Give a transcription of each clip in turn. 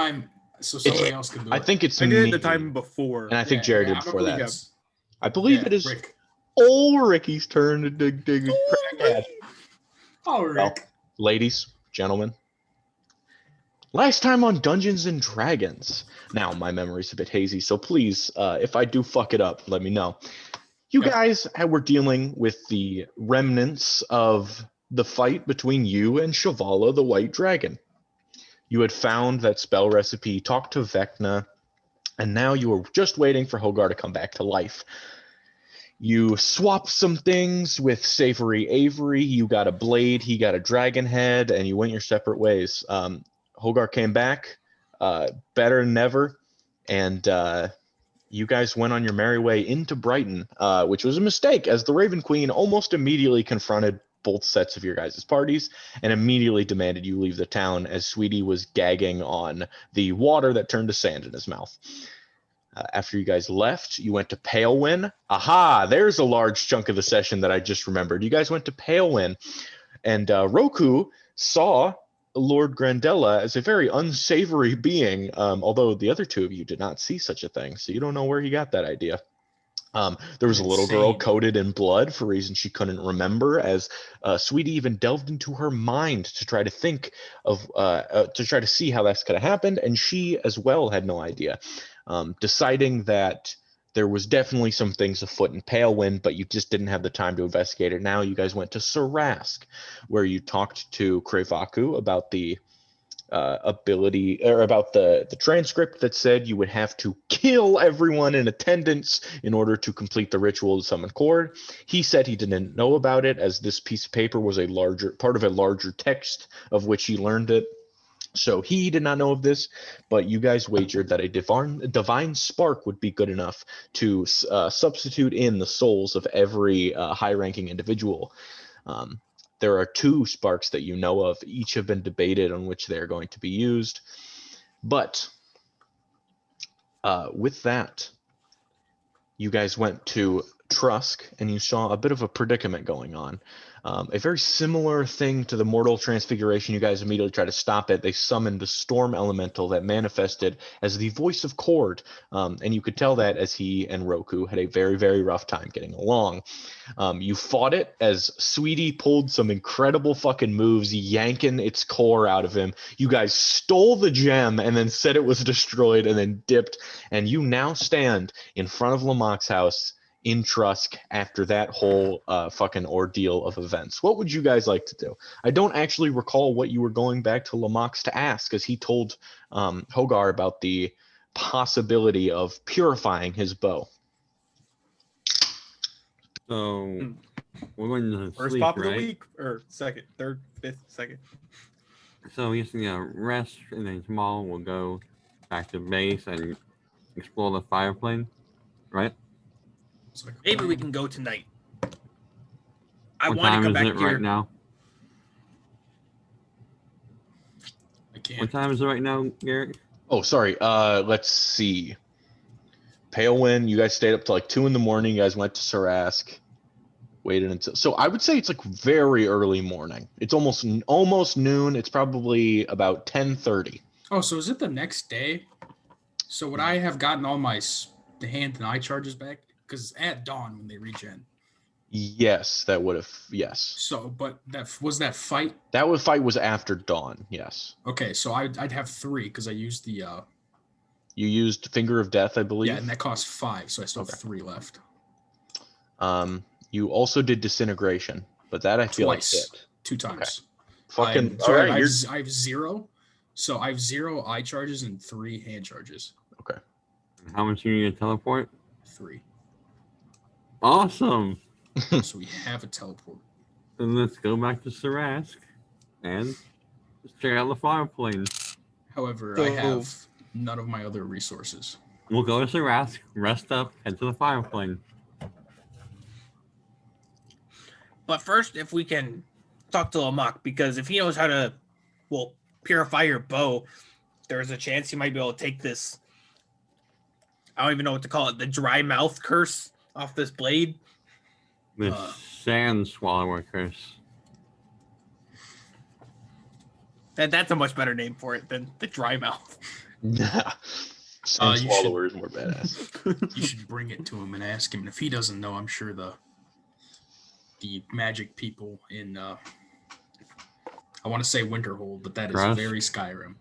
So somebody else can do it. I think it's I did me. it the time before. And I think Jared did before that. Yes. I believe it is Rick. old Ricky's turn to dig crackhead. Oh, Rick. Well, ladies, gentlemen. Last time on Dungeons and Dragons. Now, my memory's a bit hazy, so please, if I do fuck it up, let me know. You guys were dealing with the remnants of the fight between you and Shavala the White Dragon. You had found that spell recipe, talked to Vecna, and now you were just waiting for Hogar to come back to life. You swapped some things with Savory Avery. You got a blade, he got a dragon head, and you went your separate ways. Hogar came back, better than ever, and you guys went on your merry way into Brighton, which was a mistake, as the Raven Queen almost immediately confronted both sets of your guys' parties and immediately demanded you leave the town, as Sweetie was gagging on the water that turned to sand in his mouth. After you guys left, you went to Palewind. Aha, there's a large chunk of the session that I just remembered. You guys went to Palewind, and Roku saw Lord Grandella as a very unsavory being, although the other two of you did not see such a thing, so you don't know where he got that idea. There was a little girl coated in blood for reasons she couldn't remember, as Sweetie even delved into her mind to try to think of, to try to see how that's could have happened, and she as well had no idea. Deciding that there was definitely some things afoot in Palewind, but you just didn't have the time to investigate it. Now you guys went to Sarask, where you talked to Krevaku about the ability, or about the transcript that said you would have to kill everyone in attendance in order to complete the ritual to summon Cord. He said he didn't know about it, as this piece of paper was a larger part of a larger text of which he learned it. So he did not know of this, but you guys wagered that a divine spark would be good enough to substitute in the souls of every high-ranking individual. There are 2 sparks that you know of. Each have been debated on which they are going to be used. But with that, you guys went to Trusk, and you saw a bit of a predicament going on. A very similar thing to the mortal transfiguration. You guys immediately tried to stop it. They summoned the storm elemental that manifested as the voice of Cord, and you could tell that as he and Roku had a very, very rough time getting along. You fought it as Sweetie pulled some incredible fucking moves, yanking its core out of him. You guys stole the gem and then said it was destroyed and then dipped, and you now stand in front of Lamoc's house in Trusk after that whole fucking ordeal of events. What would you guys like to do? I don't actually recall what you were going back to Lamoc's to ask, as he told Hogar about the possibility of purifying his bow. So we're going to First sleep, pop of right? the week, or second, third, fifth, second. So we're just gonna rest, and then tomorrow we'll go back to base and explore the fire plane, right? Maybe we can go tonight. I What want to time come is back it here. right now? I can't. What time is it right now, Garrett? Oh, sorry. Let's see. Palewind, you guys stayed up till like 2 in the morning. You guys went to Sarask. Waited until, so I would say it's like very early morning. It's almost noon. It's probably about 10:30. Oh, so is it the next day? So would I have gotten all my the hand and eye charges back? Because it's at dawn when they regen. Yes, that would have. Yes. So, but that fight. That fight was after dawn. Yes. Okay, so I'd have 3 because I used the. You used Finger of Death, I believe. Yeah, and that cost 5, so I still have 3 left. You also did Disintegration, but that I feel Twice. like hit 2 times. Okay. Fucking. So all right, I have 0. So I have 0 eye charges and 3 hand charges. Okay. How much do you need to teleport? 3. Awesome. So we have a teleport. Then let's go back to Sarask and just check out the fire plane. However, I have none of my other resources. We'll go to Sarask, rest up, head to the fire plane. But first, if we can talk to Lamoc, because if he knows how to, purify your bow, there's a chance he might be able to take this. I don't even know what to call it. The dry mouth curse off this blade. The sand swallower curse. That's a much better name for it than the dry mouth. Nah. Sand You Swallower is more badass. You should bring it to him and ask him. And if he doesn't know, I'm sure the magic people in I want to say Winterhold, but that is Trust? very Skyrim.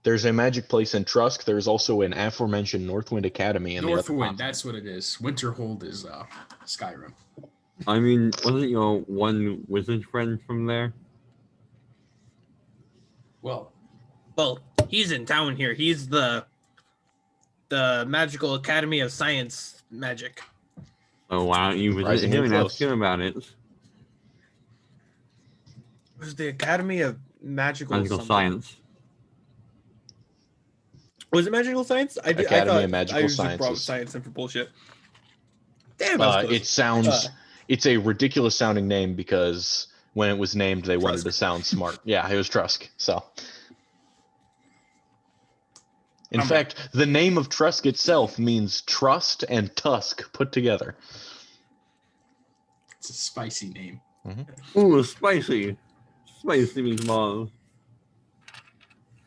There's a magic place in Trusk. There's also an aforementioned Northwind Academy in the other Northwind, continent. that's what it is. Winterhold is Skyrim. I mean, wasn't your one wizard friend from there? Well, Well, he's in town here. He's the Magical Academy of Science Magic. So why don't you visit Surprisingly him and close. ask him about it? It was the Academy of Magical something. Science. Was it Magical Science? Academy of Magical I usually brought Sciences. science in for bullshit. Damn, that was close. It sounds. Uh. It's a ridiculous sounding name because when it was named, they wanted Trusk. to sound smart. Yeah, it was Trusk. So. In fact, the name of Trusk itself means trust and tusk put together. it's a spicy name. Ooh, spicy. Spicy meatballs.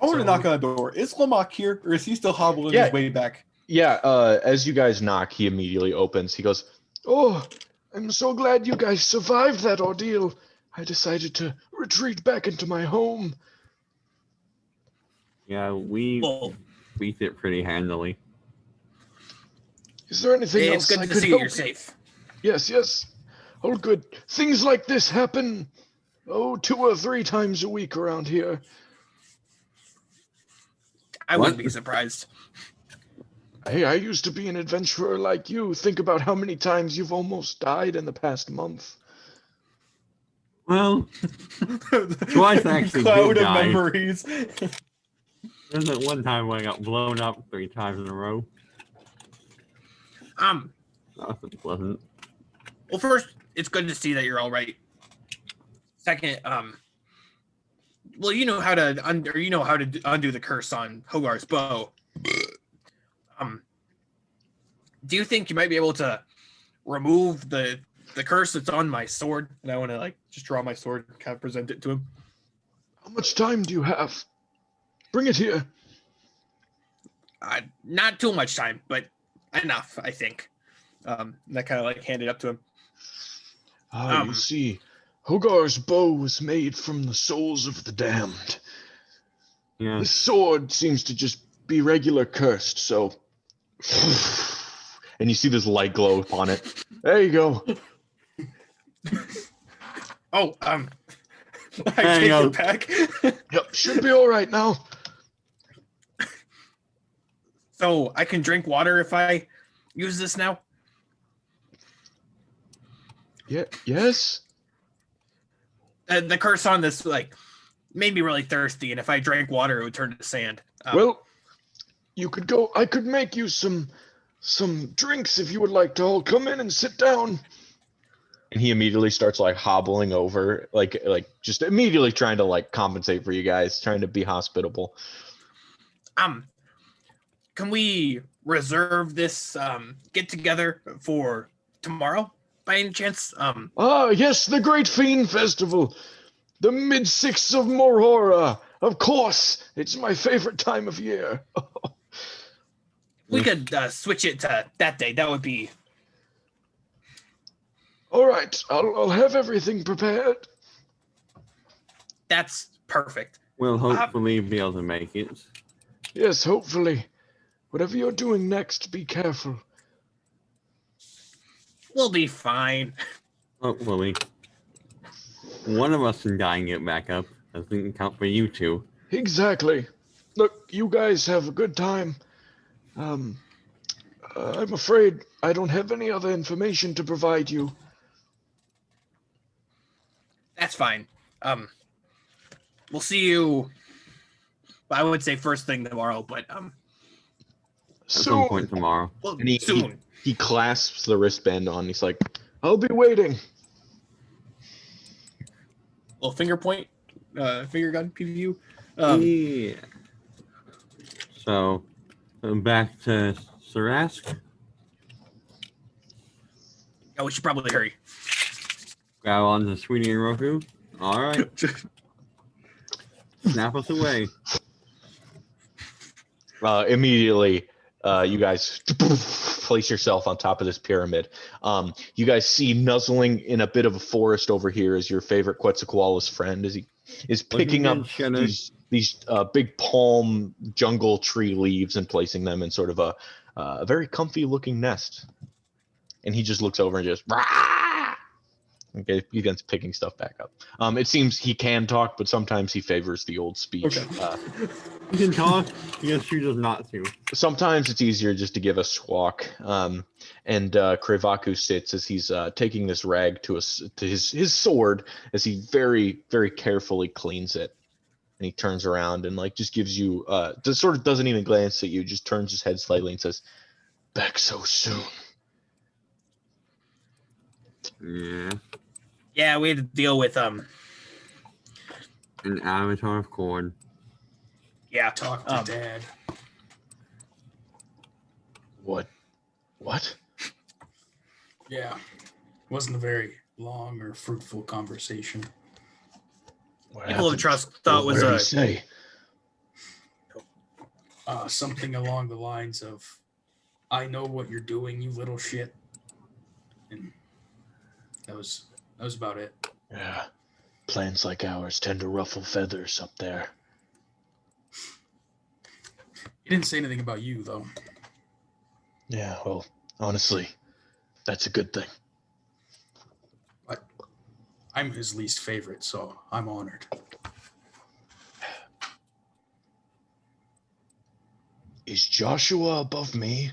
I want to So- knock on the door. Is Lamach here, or is he still hobbling Yeah. his way back? Yeah, as you guys knock, he immediately opens. He goes, "Oh, I'm so glad you guys survived that ordeal. I decided to retreat back into my home." Yeah, we Well, beat it pretty handily. Is there anything it's else good I to could see help? you're safe. Yes, yes. Oh, good. Things like this happen, 2 or 3 times a week around here. I What? wouldn't be surprised. Hey, I used to be an adventurer like you. Think about how many times you've almost died in the past month. Well, Twice actually Cloud did of die. memories. there's that one time when I got blown up 3 times in a row. Um, That wasn't pleasant. well, first, it's good to see that you're all right. Second, well, you know how to undo the curse on Hogarth's bow. Do you think you might be able to remove the curse that's on my sword? And I want to just draw my sword and kind of present it to him. How much time do you have? Bring it here. Not too much time, but enough, I think. And I kind of hand it up to him. You see, Hogar's bow was made from the souls of the damned. Yeah. This sword seems to just be regular cursed, so... And you see this light glow upon it. There you go. Oh, I There take you go. it back. Yep, should be all right now. so I can drink water if I use this now? Yeah, yes? The curse on this made me really thirsty, and if I drank water, it would turn to sand. Well, you could go. I could make you some drinks if you would like to all come in and sit down. And he immediately starts hobbling over, just immediately trying to compensate for you guys, trying to be hospitable. Can we reserve this get together for tomorrow by any chance? Yes, the Great Fiend Festival. The mid-6th of Morhora. Of course, it's my favorite time of year. We could switch it to that day. That would be All right, I'll have everything prepared. that's perfect. We'll hopefully be able to make it. Yes, hopefully. Whatever you're doing next, be careful. We'll be fine. Hopefully. One of us can die and get back up. Doesn't count for you two. Exactly. Look, you guys have a good time. I'm afraid I don't have any other information to provide you. That's fine. We'll see you. I would say first thing tomorrow, but At some Soon. point tomorrow. well, And he- soon. He clasps the wristband on. He's like, I'll be waiting. Little finger point, finger gun PVU. Yeah. So, back to Sarask. Yeah, we should probably hurry. Grab on to Sweetie and Roku. Alright. Snap us away. Immediately, you guys place yourself on top of this pyramid. You guys see nuzzling in a bit of a forest over here is your favorite Quetzalcoatlus friend as he is picking up these big palm jungle tree leaves and placing them in sort of a very comfy looking nest. And he just looks over and just Rah! Okay, he begins picking stuff back up. It seems he can talk, but sometimes he favors the old speech. Okay. You can talk. You can choose not to. Sometimes it's easier just to give a squawk. And Krevaku sits as he's taking this rag to his sword as he very, very carefully cleans it. And he turns around and like just gives you just sort of doesn't even glance at you, just turns his head slightly and says, "Back so soon." Yeah. Yeah, we had to deal with An avatar of Cord. Yeah, Talk to Dad. What? Yeah. Wasn't a very long or fruitful conversation. What people of happened? trust thought What was did he a say? Something along the lines of, "I know what you're doing, you little shit." And that was about it. Yeah. Plans like ours tend to ruffle feathers up there. He didn't say anything about you, though. Yeah, well, honestly, that's a good thing. But I'm his least favorite, so I'm honored. Is Joshua above me?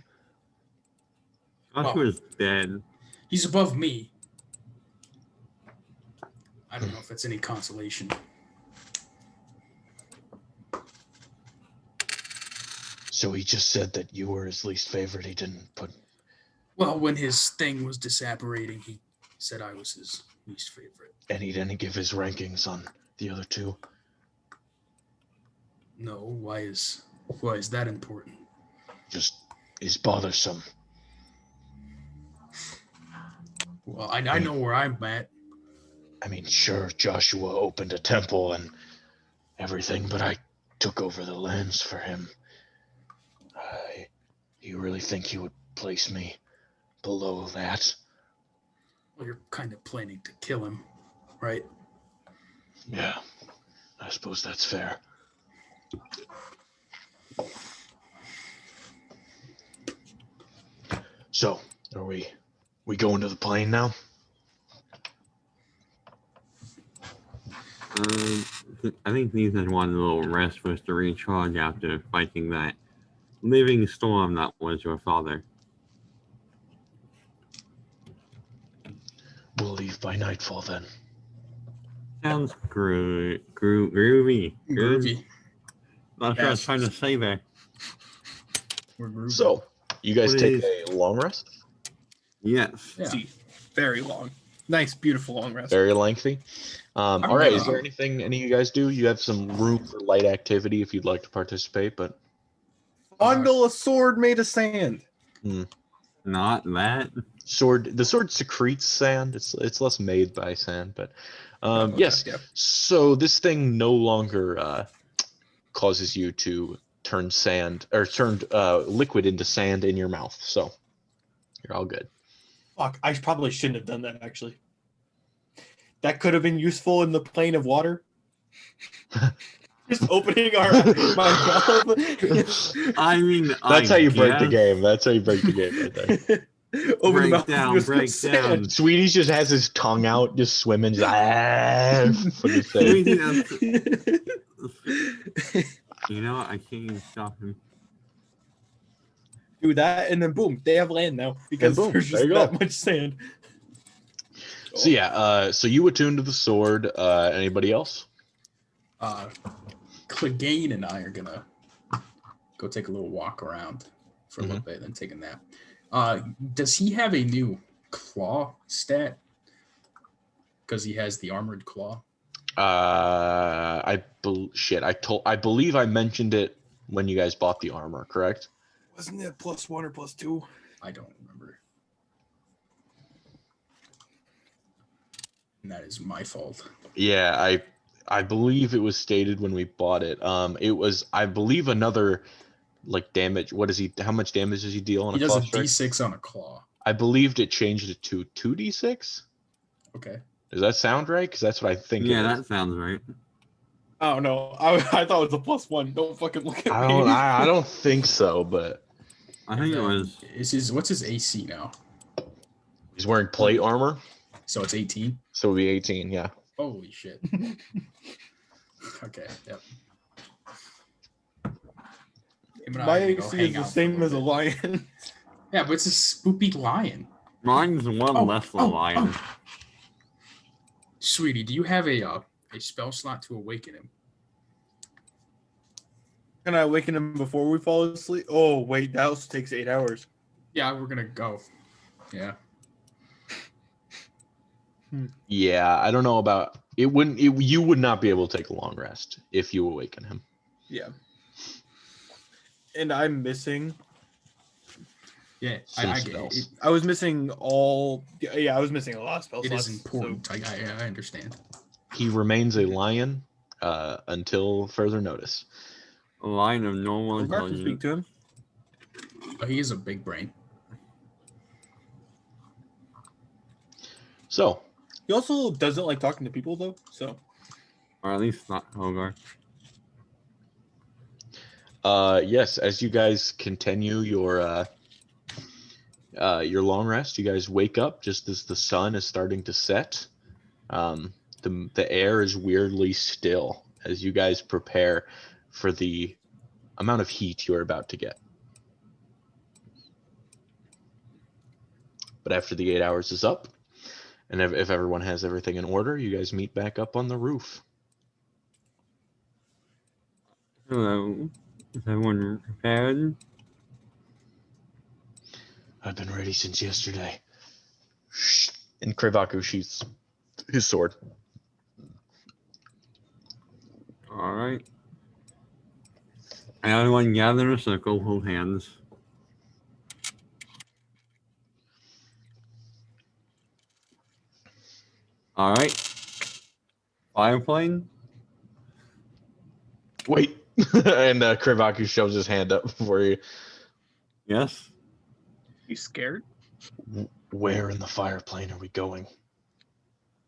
Joshua's dead. He's above me. I don't know if that's any consolation. So he just said that you were his least favorite. He didn't put... Well, when his thing was disapparating, he said I was his least favorite. And he didn't give his rankings on the other two? No, why is that important? Just is bothersome. Well, I know where I'm at. I mean, sure, Joshua opened a temple and everything, but I took over the lands for him. You really think he would place me below that? Well, you're kind of planning to kill him, right? Yeah, I suppose that's fair. So, are we going to the plane now? I think Nathan wanted a little rest for us to recharge after fighting that living storm that was your father. We'll leave by nightfall then. Sounds groovy. Good. Groovy. That's what I was trying to say there. We're groovy. So, you guys What take is- a long rest? Yes. Yeah. See, very long. Nice, beautiful long rest. Very lengthy. All right, gonna- is there anything any of you guys do? You have some room for light activity if you'd like to participate, but... Fondle a sword made of sand. Not that. The sword secretes sand. It's less made by sand, but Okay, yes. yeah. So this thing no longer causes you to turn sand or turned liquid into sand in your mouth. So you're all good. Fuck, I probably shouldn't have done that, actually. That could have been useful in the plane of water. Just opening my mouth. I mean, That's how you break the guess. game. That's how you break the game right there. Open the Break mouth down, with break sand. down. Sweeties just has his tongue out, just swimming. Just, for the Do you sake. think that's- You know what? I can't even stop him. Do that, and then boom, they have land now because boom, there's there just you that go. much sand. So yeah, so you attune to the sword. Anybody else? Clegane and I are gonna go take a little walk around for a little bit, then take a nap. Does he have a new claw stat? Because he has the armored claw. I believe I mentioned it when you guys bought the armor, correct? Wasn't it +1 or +2? I don't remember. And that is my fault. Yeah, I believe it was stated when we bought it. It was, I believe, another like damage. What is he? How much damage does he deal on He a does claw a strike? D6 on a claw. I believed it changed it to 2d6. Okay. Does that sound right? Because that's what I think Yeah, it is. that sounds right. I don't know. I thought it was a +1. Don't fucking look at I me. don't. I don't think so, but I think it was. What's his AC now? he's wearing plate armor, So it's 18. so it'll be 18. Yeah. Holy shit. Okay. Yep. Him and I My are gonna go AC hang is the out for same as a little bit. lion. Yeah, but it's a spoopy lion. Mine's one less than a lion. Sweetie, do you have a spell slot to awaken him? Can I awaken him before we fall asleep? Oh, wait, that also takes 8 hours. Yeah, we're gonna go. Yeah. Yeah. I don't know about it. Wouldn't you would not be able to take a long rest if you awaken him. Yeah. And I'm missing. Yeah, Some I spells. I was missing all. Yeah, I was missing a lot of spell it slots. is important. I understand. He remains a lion until further notice. A lion of normal So Mark can speak intelligence. to him. But he is a big brain. So He also doesn't like talking to people, though. So Or at least not Hogar. yes, as you guys continue your long rest, you guys wake up just as the sun is starting to set. The air is weirdly still as you guys prepare for the amount of heat you're about to get. But after the 8 hours is up, and if everyone has everything in order, you guys meet back up on the roof. Hello. Is everyone prepared? I've been ready since yesterday. And Krevaku sheaths his sword. Alright. Everyone gather in a circle, hold hands. Alright. Fireplane? Wait. And Krevaku shoves his hand up for you. Yes? You scared? Where in the fireplane are we going?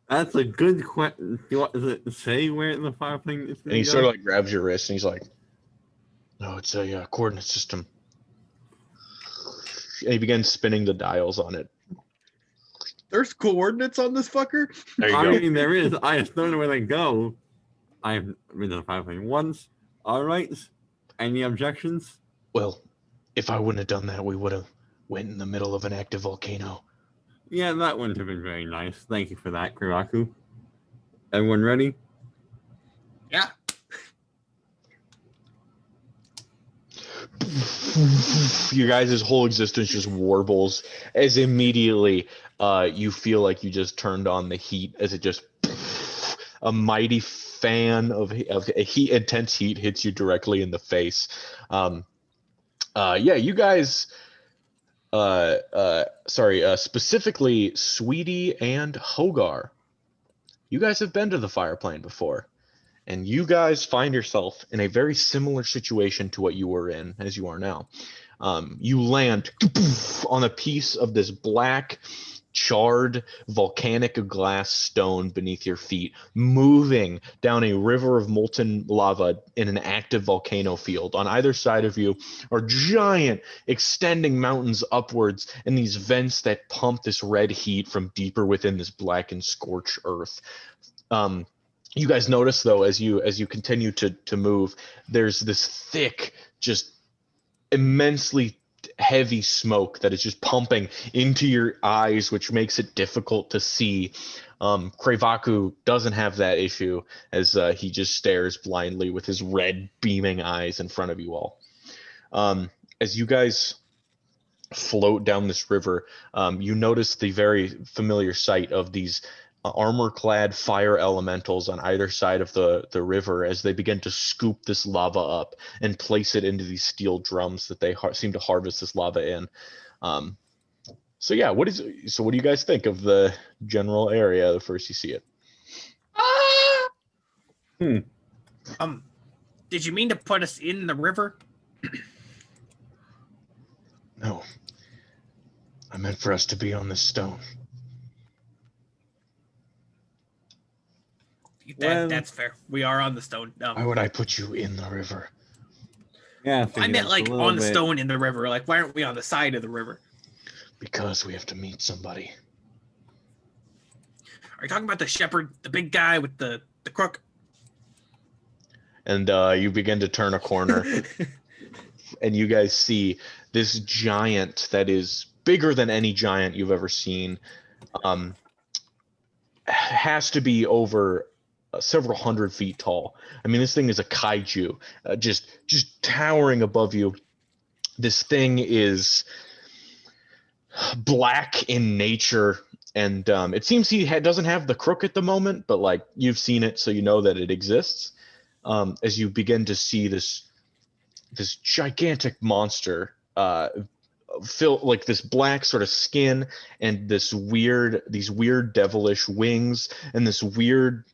That's a good question. Does it say where the fireplane is And he going to sort go? of like grabs your wrist and he's like, no, it's a coordinate system. And he begins spinning the dials on it. there's coordinates on this fucker. There you I go. mean, there is. I just don't know where they go. I've been to the fireplane once. Alright. Any objections? Well, if I wouldn't have done that, we would have went in the middle of an active volcano. Yeah, that wouldn't have been very nice. Thank you for that, Kiraku. Everyone ready? Yeah. Your guys' whole existence just warbles as immediately you feel like you just turned on the heat as it just a mighty fan of heat, intense heat hits you directly in the face. You guys specifically Sweetie and Hogar, you guys have been to the fireplane before. And you guys find yourself in a very similar situation to what you were in as you are now. You land on a piece of this black, charred, volcanic glass stone beneath your feet, moving down a river of molten lava in an active volcano field. On either side of you are giant, extending mountains upwards and these vents that pump this red heat from deeper within this blackened, scorched earth. You guys notice though, as you continue to move, there's this thick, just immensely heavy smoke that is just pumping into your eyes, which makes it difficult to see. Krevaku doesn't have that issue as he just stares blindly with his red beaming eyes in front of you all. As you guys float down this river, you notice the very familiar sight of these armor-clad fire elementals on either side of the river as they begin to scoop this lava up and place it into these steel drums that they seem to harvest this lava in. So what do you guys think of the general area the first you see it? Did you mean to put us in the river? No. I meant for us to be on this stone. Well- That's fair. We are on the stone. Why would I put you in the river? Yeah, I thinking meant that's like a little on the bit- stone in the river. Like, why aren't we on the side of the river? Because we have to meet somebody. Are you talking about the shepherd, the big guy with the crook? And you begin to turn a corner, and you guys see this giant that is bigger than any giant you've ever seen. Has to be over several hundred feet tall. I mean, this thing is a kaiju, just towering above you. This thing is black in nature, and it seems he doesn't have the crook at the moment, but like you've seen it, so you know that it exists. As you begin to see this gigantic monster, like this black sort of skin and these weird devilish wings and this weird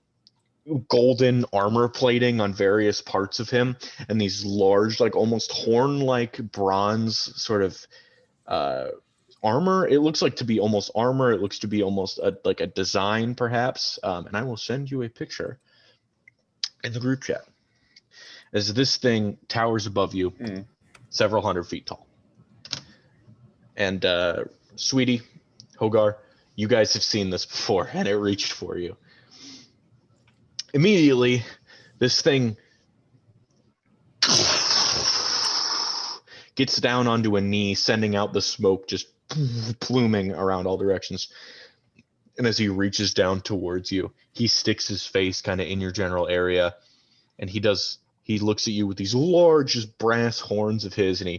golden armor plating on various parts of him, and these large, like almost horn-like bronze sort of armor. It looks like to be almost armor. It looks to be almost like a design, perhaps. And I will send you a picture in the group chat as this thing towers above you, several hundred feet tall. And Sweetie, Hogar, you guys have seen this before, and it reached for you. Immediately, this thing gets down onto a knee, sending out the smoke just pluming around all directions. And as he reaches down towards you, he sticks his face kind of in your general area, and he looks at you with these large just brass horns of his, and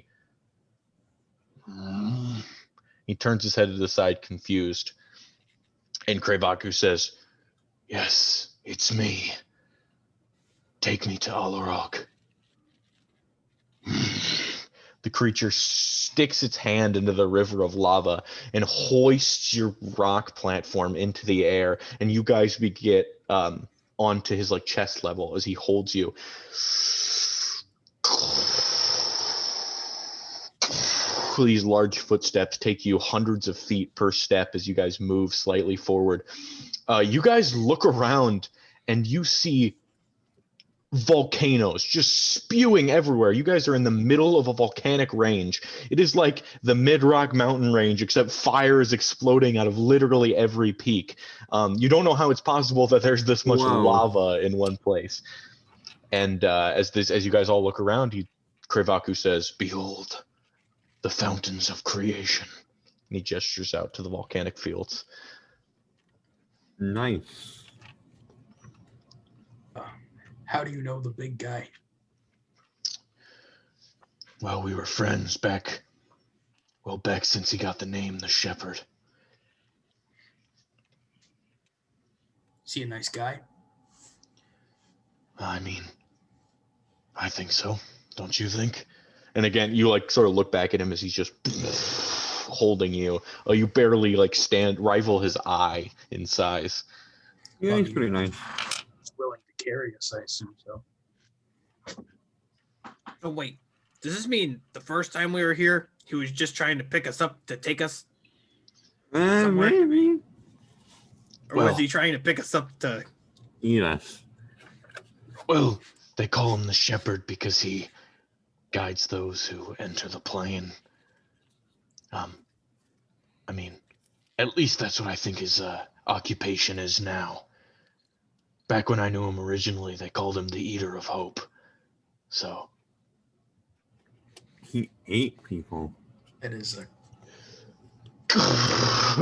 he turns his head to the side, confused. And Krebaku says, "Yes, it's me. Take me to Alarok." The creature sticks its hand into the river of lava and hoists your rock platform into the air, and you guys get onto his like chest level as he holds you. These large footsteps take you hundreds of feet per step as you guys move slightly forward. You guys look around and you see volcanoes just spewing everywhere. You guys are in the middle of a volcanic range. It is like the Mid-Rock mountain range, except fire is exploding out of literally every peak. You don't know how it's possible that there's this much lava in one place. And as you guys all look around, Krevaku says, "Behold, the fountains of creation." And he gestures out to the volcanic fields. Nice. How do you know the big guy? Well, we were friends back since he got the name the Shepherd. Is he a nice guy? I mean, I think so. Don't you think? And again, you like sort of look back at him as he's just holding you. Oh, you barely like rival his eye in size. Yeah, he's pretty nice. He's willing to carry us, I assume so. Oh wait, does this mean the first time we were here, he was just trying to pick us up to take us, somewhere? Maybe. or was he trying to pick us up to? Eat us. Well, they call him the Shepherd because he guides those who enter the plane. I mean, at least that's what I think his occupation is now. Back when I knew him originally, they called him the Eater of Hope. So He ate people. That is a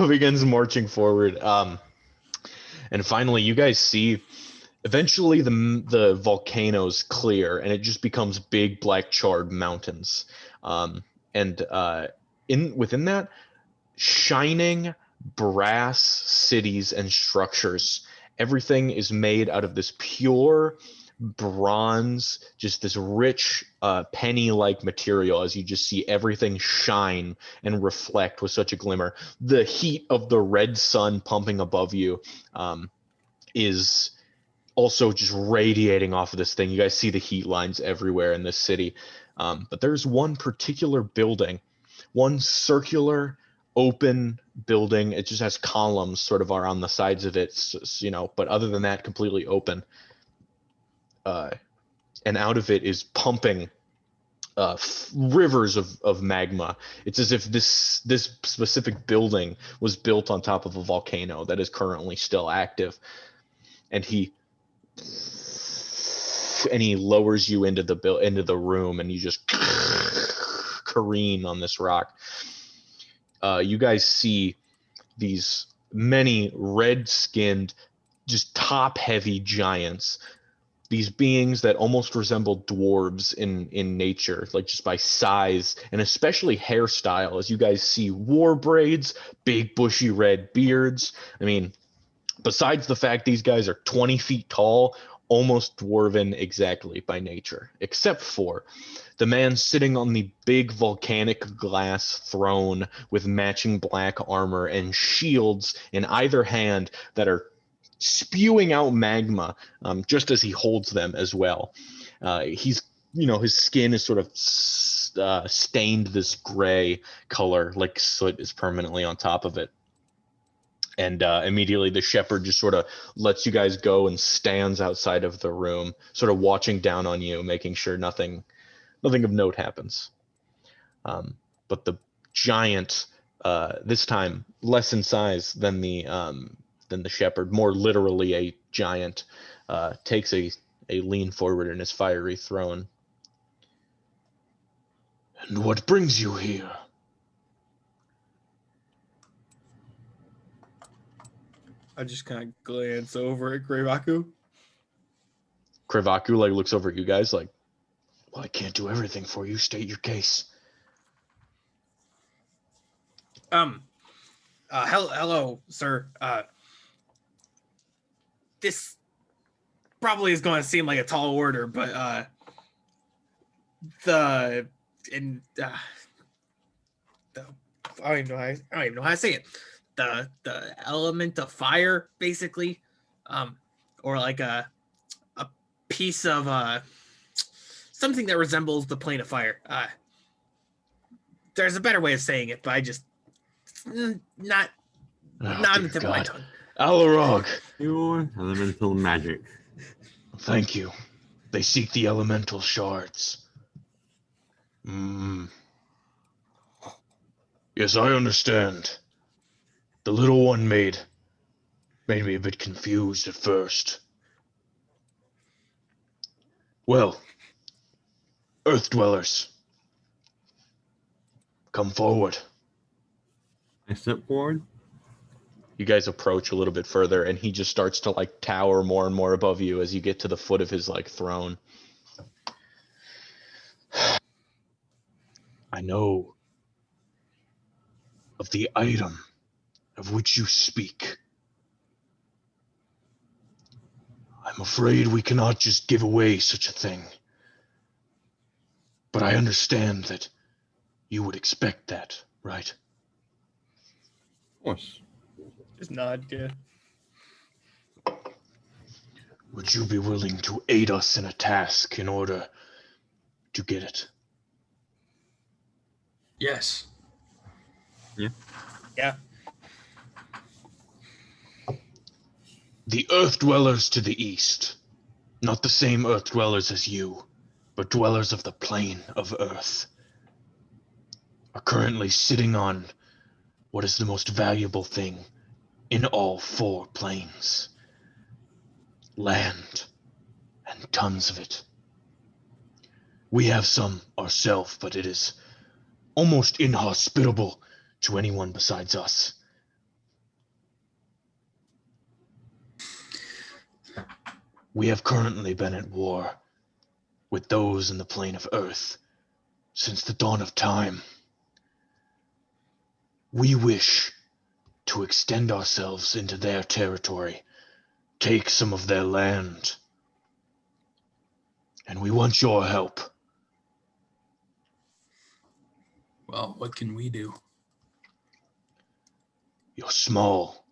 begins marching forward. And finally, you guys see eventually the volcanoes clear, and it just becomes big black charred mountains. And within that, shining brass cities and structures. Everything is made out of this pure bronze, just this rich penny-like material, as you just see everything shine and reflect with such a glimmer. The heat of the red sun pumping above you is also just radiating off of this thing. You guys see the heat lines everywhere in this city. But there's one particular building, one circular open building. It just has columns sort of around the sides of it, but other than that, completely open. And out of it is pumping rivers of magma. It's as if this specific building was built on top of a volcano that is currently still active. And he lowers you into the room, and you just careen on this rock. You guys see these many red-skinned, just top-heavy giants. These beings that almost resemble dwarves in nature, like just by size and especially hairstyle. As you guys see, war braids, big bushy red beards. I mean, besides the fact these guys are 20 feet tall, almost dwarven exactly by nature, except for the man sitting on the big volcanic glass throne with matching black armor and shields in either hand that are spewing out magma just as he holds them as well. His skin is sort of stained this gray color, like soot is permanently on top of it. And immediately the shepherd just sort of lets you guys go and stands outside of the room, sort of watching down on you, making sure nothing of note happens. But the giant, this time less in size than the shepherd, more literally a giant, takes a lean forward in his fiery throne. And what brings you here? I just kind of glance over at Greyvaku. Krevaku looks over at you guys like, well, I can't do everything for you. State your case. Hello, sir. This probably is going to seem like a tall order, but I don't even know how to say it. The element of fire, basically, or like a piece of something that resembles the plane of fire. There's a better way of saying it, but I just not on the tip of my tongue. Alarog. Pure elemental magic. Thank you. They seek the elemental shards. Yes, I understand. The little one made me a bit confused at first. Well, Earth Dwellers, come forward. I step forward. You guys approach a little bit further, and he just starts to like tower more and more above you as you get to the foot of his like throne. I know of the item of which you speak. I'm afraid we cannot just give away such a thing. But I understand that you would expect that, right? Of course. Just nod, yeah. Would you be willing to aid us in a task in order to get it? Yes. Yeah. The Earth Dwellers to the east, not the same Earth Dwellers as you, but dwellers of the plane of Earth, are currently sitting on what is the most valuable thing in all 4 planes. Land, and tons of it. We have some ourselves, but it is almost inhospitable to anyone besides us. We have currently been at war with those in the plane of Earth since the dawn of time. We wish to extend ourselves into their territory, take some of their land, and we want your help. Well, what can we do? You're small.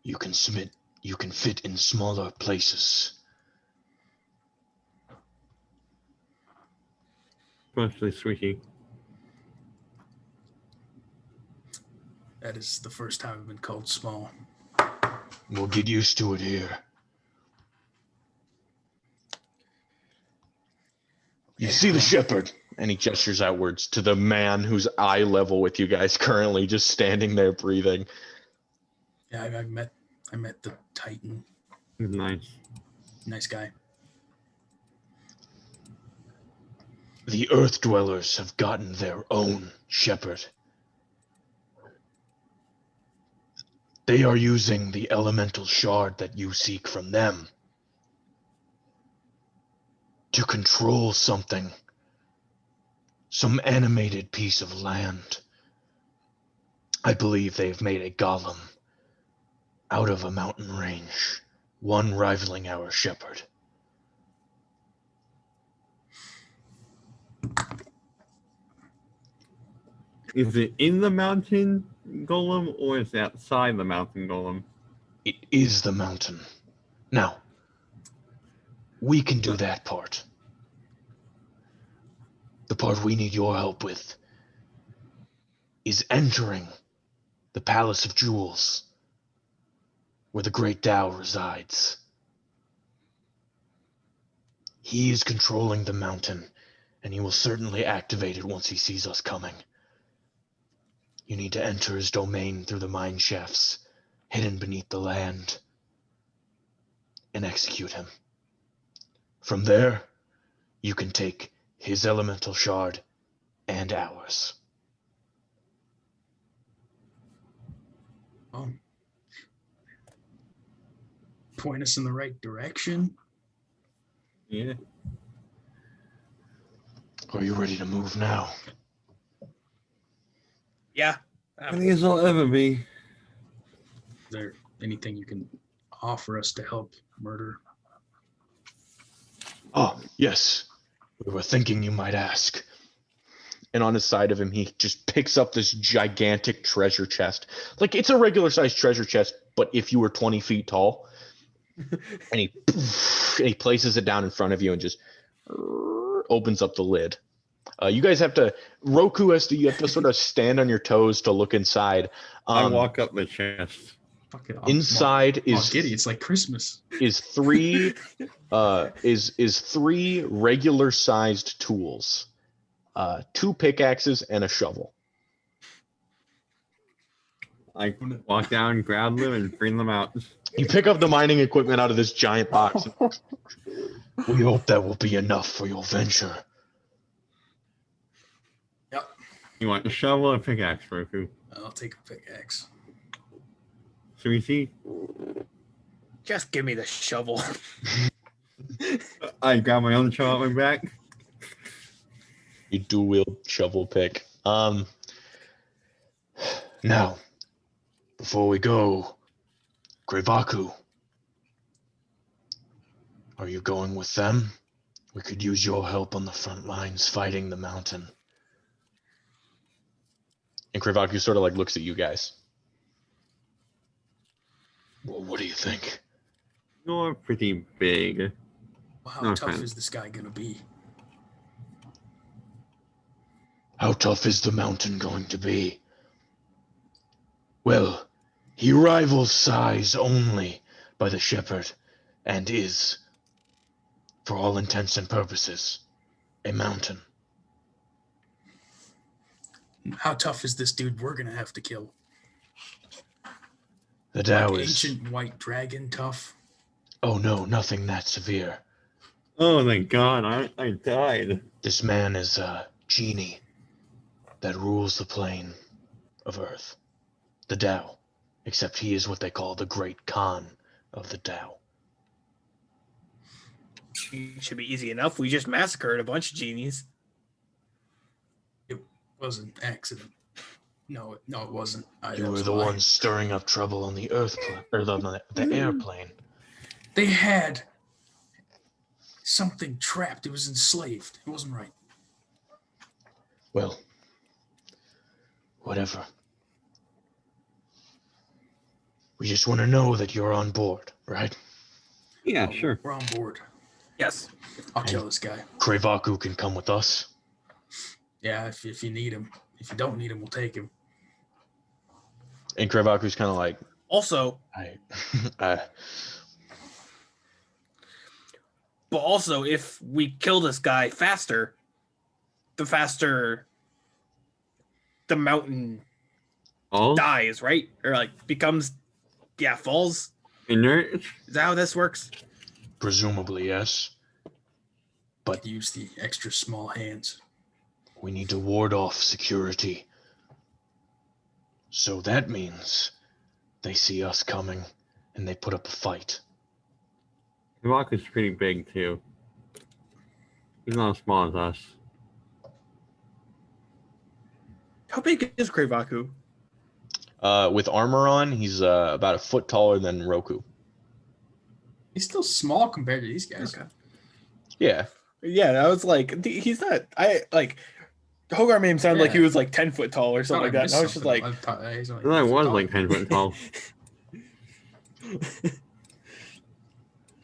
You can submit you can fit in smaller places. Especially Squeaky. That is the first time I've been called small. We'll get used to it here. You see the shepherd, and he gestures outwards to the man who's eye level with you guys currently, just standing there breathing. Yeah, I met the Titan. Nice. Nice guy. The Earth Dwellers have gotten their own shepherd. They are using the elemental shard that you seek from them to control something, some animated piece of land. I believe they've made a golem out of a mountain range, one rivaling our shepherd. Is it in the mountain golem or is it outside the mountain golem? It is the mountain. Now, we can do that part. The part we need your help with is entering the Palace of Jewels, where the Great Tao resides. He is controlling the mountain, and he will certainly activate it once he sees us coming. You need to enter his domain through the mine shafts, hidden beneath the land, and execute him. From there, you can take his elemental shard and ours. Point us in the right direction. Yeah. Are you ready to move now? Yeah. I think as I'll ever be. Is there anything you can offer us to help murder? Oh, yes. We were thinking you might ask. And on his side of him, he just picks up this gigantic treasure chest. Like, it's a regular sized treasure chest, but if you were 20 feet tall, and he places it down in front of you and just opens up the lid. You guys have to, Roku has to, you have to sort of stand on your toes to look inside. I walk up the chest. Fuck it, Inside is Giddy. It's like Christmas. is three regular sized tools, 2 pickaxes and a shovel. I walk down, grab them, and bring them out. You pick up the mining equipment out of this giant box. We hope that will be enough for your venture. Yep. You want a shovel or a pickaxe, Roku? I'll take a pickaxe. Sweetie? Just give me the shovel. I grab my own shovel out my back. You dual wield shovel pick. Now, before we go, Grevaku, are you going with them? We could use your help on the front lines fighting the mountain. And Grevaku sort of like looks at you guys. Well, what do you think? You're pretty big. Well, how No tough offense. is this guy gonna be? How tough is the mountain going to be? Well, he rivals size only by the shepherd and is, for all intents and purposes, a mountain. How tough is this dude we're gonna have to kill? The Tao Like is... ancient white dragon tough? Oh no, nothing that severe. Oh, thank God, I died. This man is a genie that rules the plane of Earth. The Tao. Except he is what they call the Great Khan of the Tao. It should be easy enough. We just massacred a bunch of genies. It was an accident. No, it wasn't. You were the ones stirring up trouble on the Earth, or the airplane. They had something trapped. It was enslaved. It wasn't right. Well, whatever. We just want to know that you're on board, right? Yeah, sure. We're on board. Yes. I'll kill this guy. Krevaku can come with us. Yeah, if you need him. If you don't need him, we'll take him. And Krevaku's kind of like, Also, I but also, if we kill this guy faster, the faster the mountain All dies, right? Or like becomes, falls. inert. Is that how this works? presumably, yes. But Use the extra small hands. we need to ward off security. So that means they see us coming and they put up a fight. The rock is pretty big too. He's not as small as us. How big is Krevaku? With armor on, he's about a foot taller than Roku. He's still small compared to these guys. Okay. Yeah. Yeah, I was like, he's not. I like. Hogar made him sound like he Yeah. was like 10 foot tall or something like that. And I was just like, he's only I 8 foot was tall. like 10 foot tall.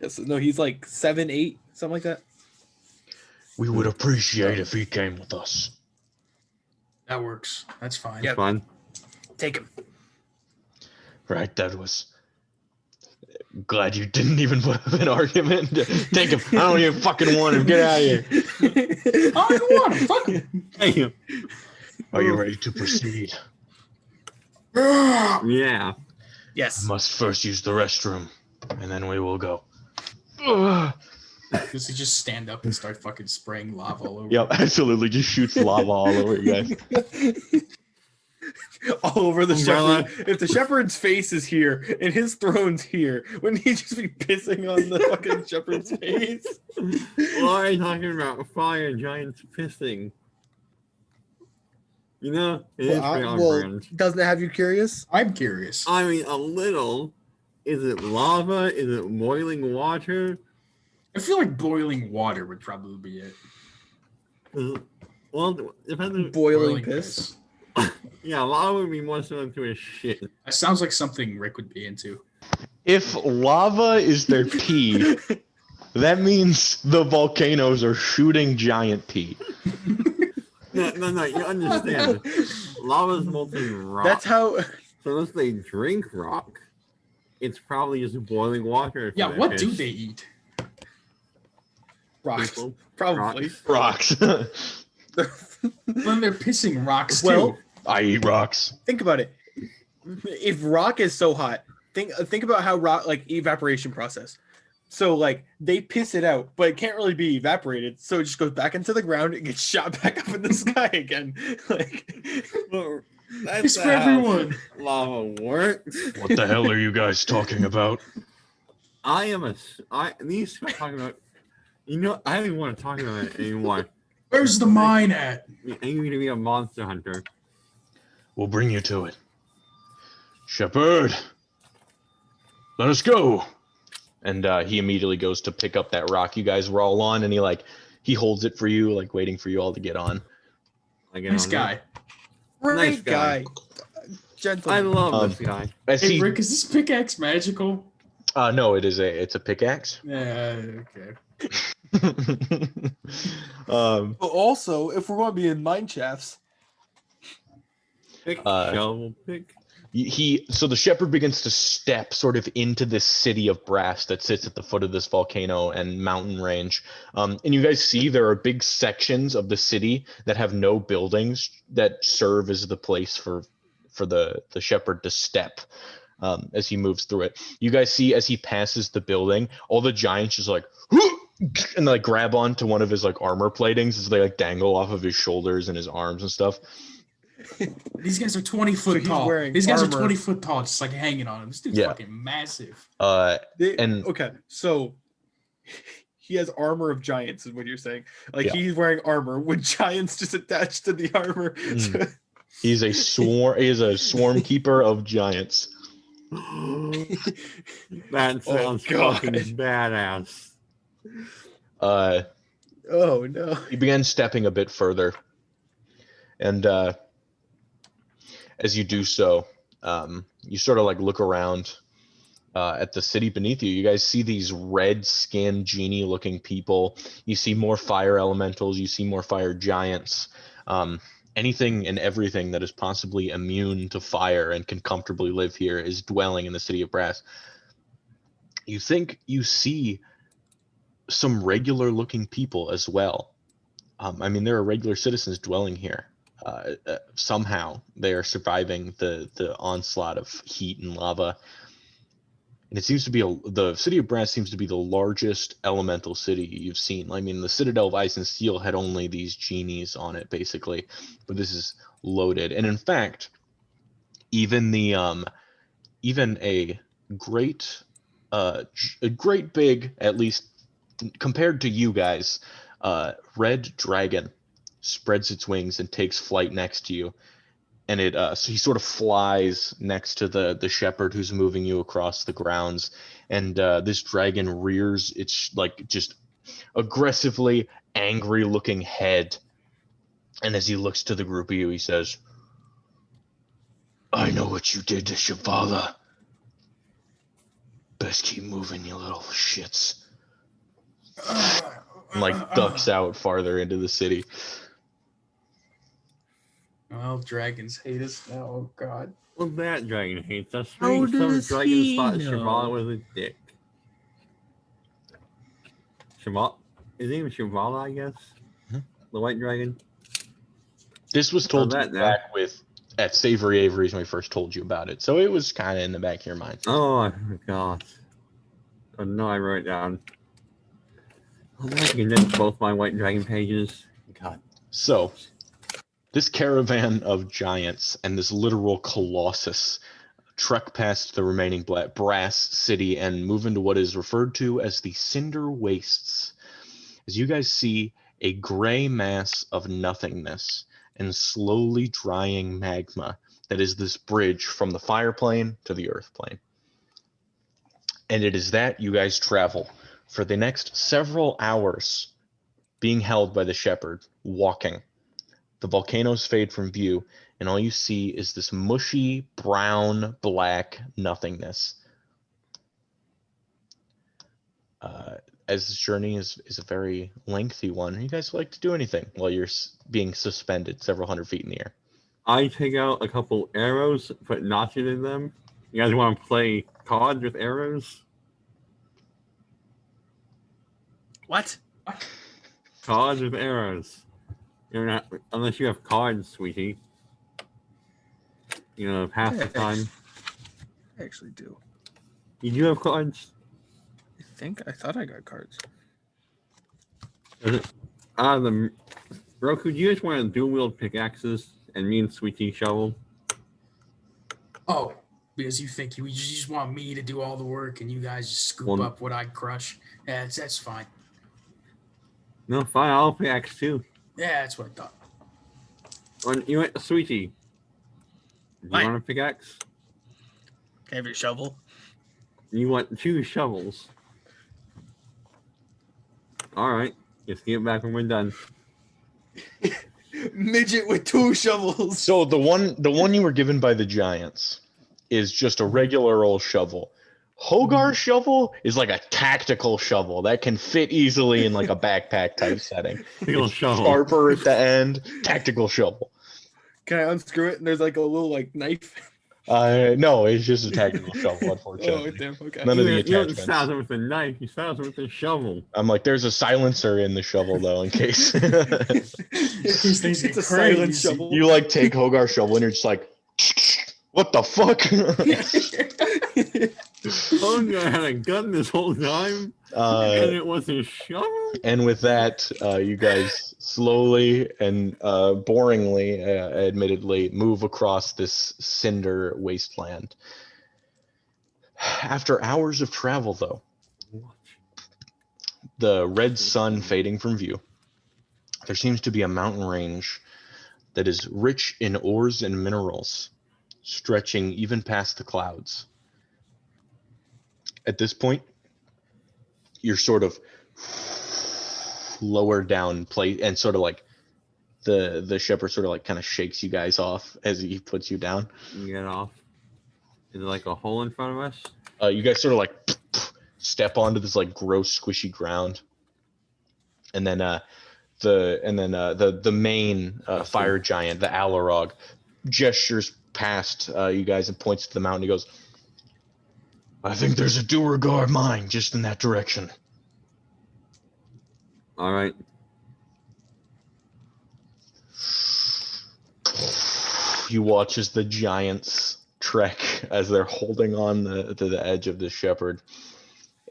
yes, no, he's like 7, 8, something like that. We would appreciate if he came with us. That works. That's fine. Yeah. Fun. Take him. Right, that was... Glad you didn't even put up an argument. Take him. I don't even fucking want him. Get out of here. I don't want him. Fuck him. Thank you. Are you ready to proceed? Yeah. Yes. Must first use the restroom, and then we will go. Does he just stand up and start fucking spraying lava all over? Yep, absolutely. Just shoots lava all over you guys. All over the Umbrella. shepherd. If the shepherd's face is here and his throne's here, wouldn't he just be pissing on the fucking shepherd's face? Why are you talking about fire giants pissing? You know, it is pretty on brand. doesn't it have you curious? I'm curious. I mean, a little. Is it lava? Is it boiling water? I feel like boiling water would probably be it. Well, depends on... Boiling piss. Yeah, lava would be more similar to a shit. That sounds like something Rick would be into. If lava is their pee, that means the volcanoes are shooting giant pee. No, you understand. Lava's molten rock. That's how. So unless they drink rock, it's probably just boiling water. for Yeah, their what piss. do they eat? Rocks. People? Probably. Rocks. When they're pissing rocks Well, too. I eat rocks. think about it. If rock is so hot, think about how rock like evaporation process. So like they piss it out, but it can't really be evaporated, so it just goes back into the ground and gets shot back up in the sky again. Like Well, It's that's for how everyone. lava works. What the hell are you guys talking about? These people talking about. You know, I don't even want to talk about it anymore. Where's the mine at? I need to be a monster hunter. We'll bring you to it. Shepherd, let us go. And he immediately goes to pick up that rock you guys were all on, and he holds it for you, like waiting for you all to get on. I get Nice on guy. great Nice guy. guy. there. Gentleman. I love Um, this guy. As Hey he, Rick, is this pickaxe magical? no, it's a pickaxe. Yeah, okay. But also, if we're going to be in mine shafts, Pick, uh, shovel, pick. So the shepherd begins to step sort of into this city of brass that sits at the foot of this volcano and mountain range. And you guys see there are big sections of the city that have no buildings that serve as the place for the shepherd to step as he moves through it. You guys see as he passes the building, all the giants just like and like grab onto one of his like armor platings as they like dangle off of his shoulders and his arms and stuff. These guys are 20 foot he's tall. wearing These guys armor. are 20 foot tall, just like hanging on him. This dude's Yeah. fucking massive. And- okay, so he has armor of giants, is what you're saying. Like Yeah. he's wearing armor with giants just attached to the armor. Mm. He's a swarm keeper of giants. That sounds fucking God. badass. Oh no! He began stepping a bit further, and as you do so, you sort of like look around at the city beneath you. You guys see these red-skinned genie-looking people. You see more fire elementals. You see more fire giants. Anything and everything that is possibly immune to fire and can comfortably live here is dwelling in the city of Brass. You think you see some regular-looking people as well. I mean, there are regular citizens dwelling here. Somehow they are surviving the onslaught of heat and lava. And it seems to be the city of Brass seems to be the largest elemental city you've seen. I mean, the Citadel of Ice and Steel had only these genies on it, basically, but this is loaded. And in fact, even even a great big, at least compared to you guys, red dragon spreads its wings and takes flight next to you. And so he sort of flies next to the shepherd who's moving you across the grounds, and this dragon rears its like just aggressively angry-looking head, and as he looks to the group of you, he says, "I know what you did to Shavala. Best keep moving, you little shits." And like ducks out farther into the city. Well, dragons hate us now. Oh God. Well, that dragon hates us. How Some does dragons he thought know? Shavala was a dick. Shavala? His name is Shavala, I guess? Mhm. The white dragon? This was told to that you now. back at Savory Avery's when we first told you about it, so it was kind of in the back of your mind. Oh, I forgot. Oh, no, I wrote it down. Oh, now I can condense both my white dragon pages. God. So, this caravan of giants and this literal colossus trek past the remaining Brass City and move into what is referred to as the Cinder Wastes. As you guys see a gray mass of nothingness and slowly drying magma that is this bridge from the fire plane to the earth plane. And it is that you guys travel for the next several hours, being held by the shepherd, walking. The volcanoes fade from view, and all you see is this mushy, brown, black nothingness. As this journey is a very lengthy one, you guys like to do anything while you're being suspended several hundred feet in the air? I take out a couple arrows, put notches in them. You guys want to play cards with arrows? What? Cards with arrows. You're not, unless you have cards, sweetie. You know, half the time. I actually do. You do have cards? I thought I got cards. Roku, do you just want to dual wield pickaxes and me and Sweetie shovel? Oh, because you think you just want me to do all the work and you guys just scoop up what I crush. Yeah, that's fine. No, fine. I'll pickaxe too. Yeah, that's what I thought. You want Sweetie? Do you What? want a pickaxe? Can I have your shovel? You want 2 shovels. All right. Just get back when we're done. Midget with 2 shovels. So the one you were given by the giants is just a regular old shovel. Hogar's shovel is like a tactical shovel that can fit easily in like a backpack type setting. Single It's shovel. sharper at the end, tactical shovel. Can I unscrew it and there's like a little like knife? No, it's just a tactical shovel, Oh unfortunately. damn, okay. None of the You don't attachments. start with a knife. You start with a shovel. I'm like, there's a silencer in the shovel though, in case. These things It's get a silent crazy. shovel. You like take Hogar's shovel and you're just like, what the fuck? Oh, I had a gun this whole time, and it was a shovel. And with that, you guys slowly and boringly, admittedly, move across this cinder wasteland. After hours of travel, though, the red sun fading from view, there seems to be a mountain range that is rich in ores and minerals, stretching even past the clouds. At this point, you're sort of lower down place, and sort of like the shepherd sort of like kind of shakes you guys off as he puts you down. Get off. Is it like a hole in front of us? You guys sort of like step onto this like gross, squishy ground, and then the main fire giant, the Alarog, gestures past you guys and points to the mountain. He goes, "I think there's a Duergar mine just in that direction." All right. You watch as the giants trek as they're holding on to the edge of the shepherd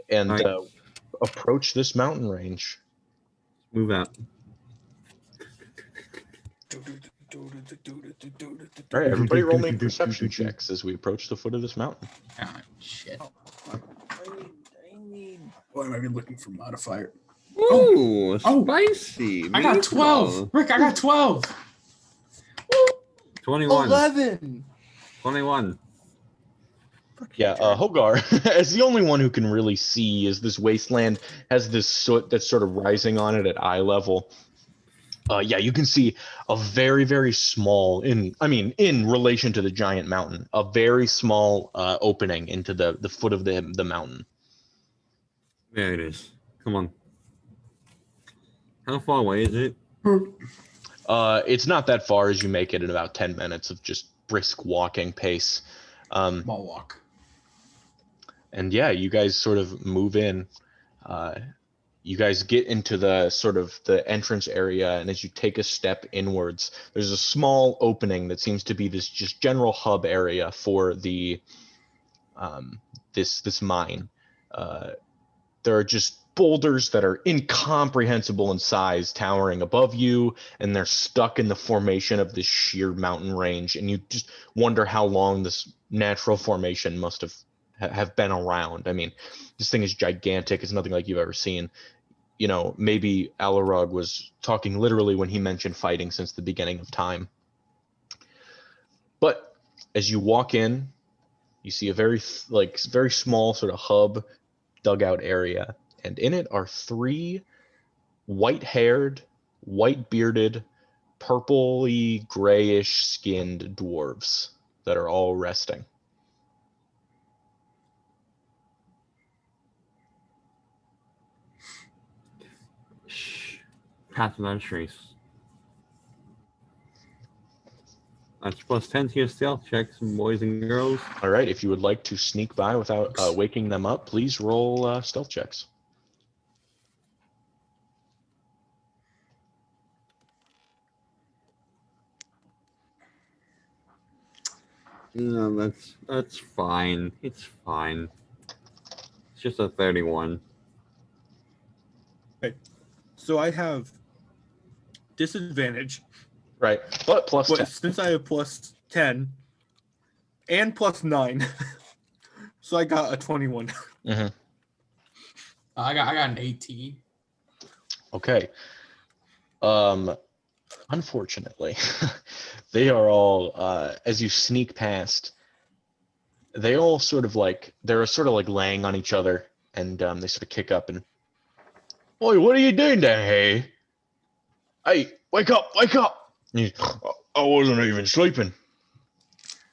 and Right. approach this mountain range. Move out. All right, everybody roll me perception checks as we approach the foot of this mountain. Ah, shit. I need. Why am I looking for modifier? Ooh, Oh. spicy. I got 12. meatball. Rick, I got 12. 21. 11. 21. Yeah, Hogar, as the only one who can really see, as this wasteland has this soot that's sort of rising on it at eye level. Yeah, you can see a very, very small, in relation to the giant mountain, a very small opening into the foot of the mountain. There it is. Come on. How far away is it? It's not that far as you make it in about 10 minutes of just brisk walking pace. Mall walk. And yeah, you guys sort of move in. You guys get into the sort of the entrance area, and as you take a step inwards, there's a small opening that seems to be this just general hub area for the this mine. There are just boulders that are incomprehensible in size towering above you, and they're stuck in the formation of this sheer mountain range, and you just wonder how long this natural formation must have been around. I mean, this thing is gigantic. It's nothing like you've ever seen. You know, maybe Alarog was talking literally when he mentioned fighting since the beginning of time. But as you walk in, you see a very small sort of hub dugout area, and in it are 3 white-haired, white-bearded, purpley grayish skinned dwarves that are all resting. Shh. Path without a trace. That's plus 10 to your stealth checks, boys and girls. All right, if you would like to sneak by without waking them up, please roll stealth checks. No, that's fine. It's fine. It's just a 31. So I have disadvantage, Right, but plus 10. but since I have plus 10 and plus 9, so I got a 21. Mm-hmm. I got an 18. Okay. Unfortunately, they are all as you sneak past, they all sort of like they're sort of like laying on each other, and they sort of kick up and, "Oi, what are you doing down here? Hey, wake up, wake up!" I wasn't even sleeping.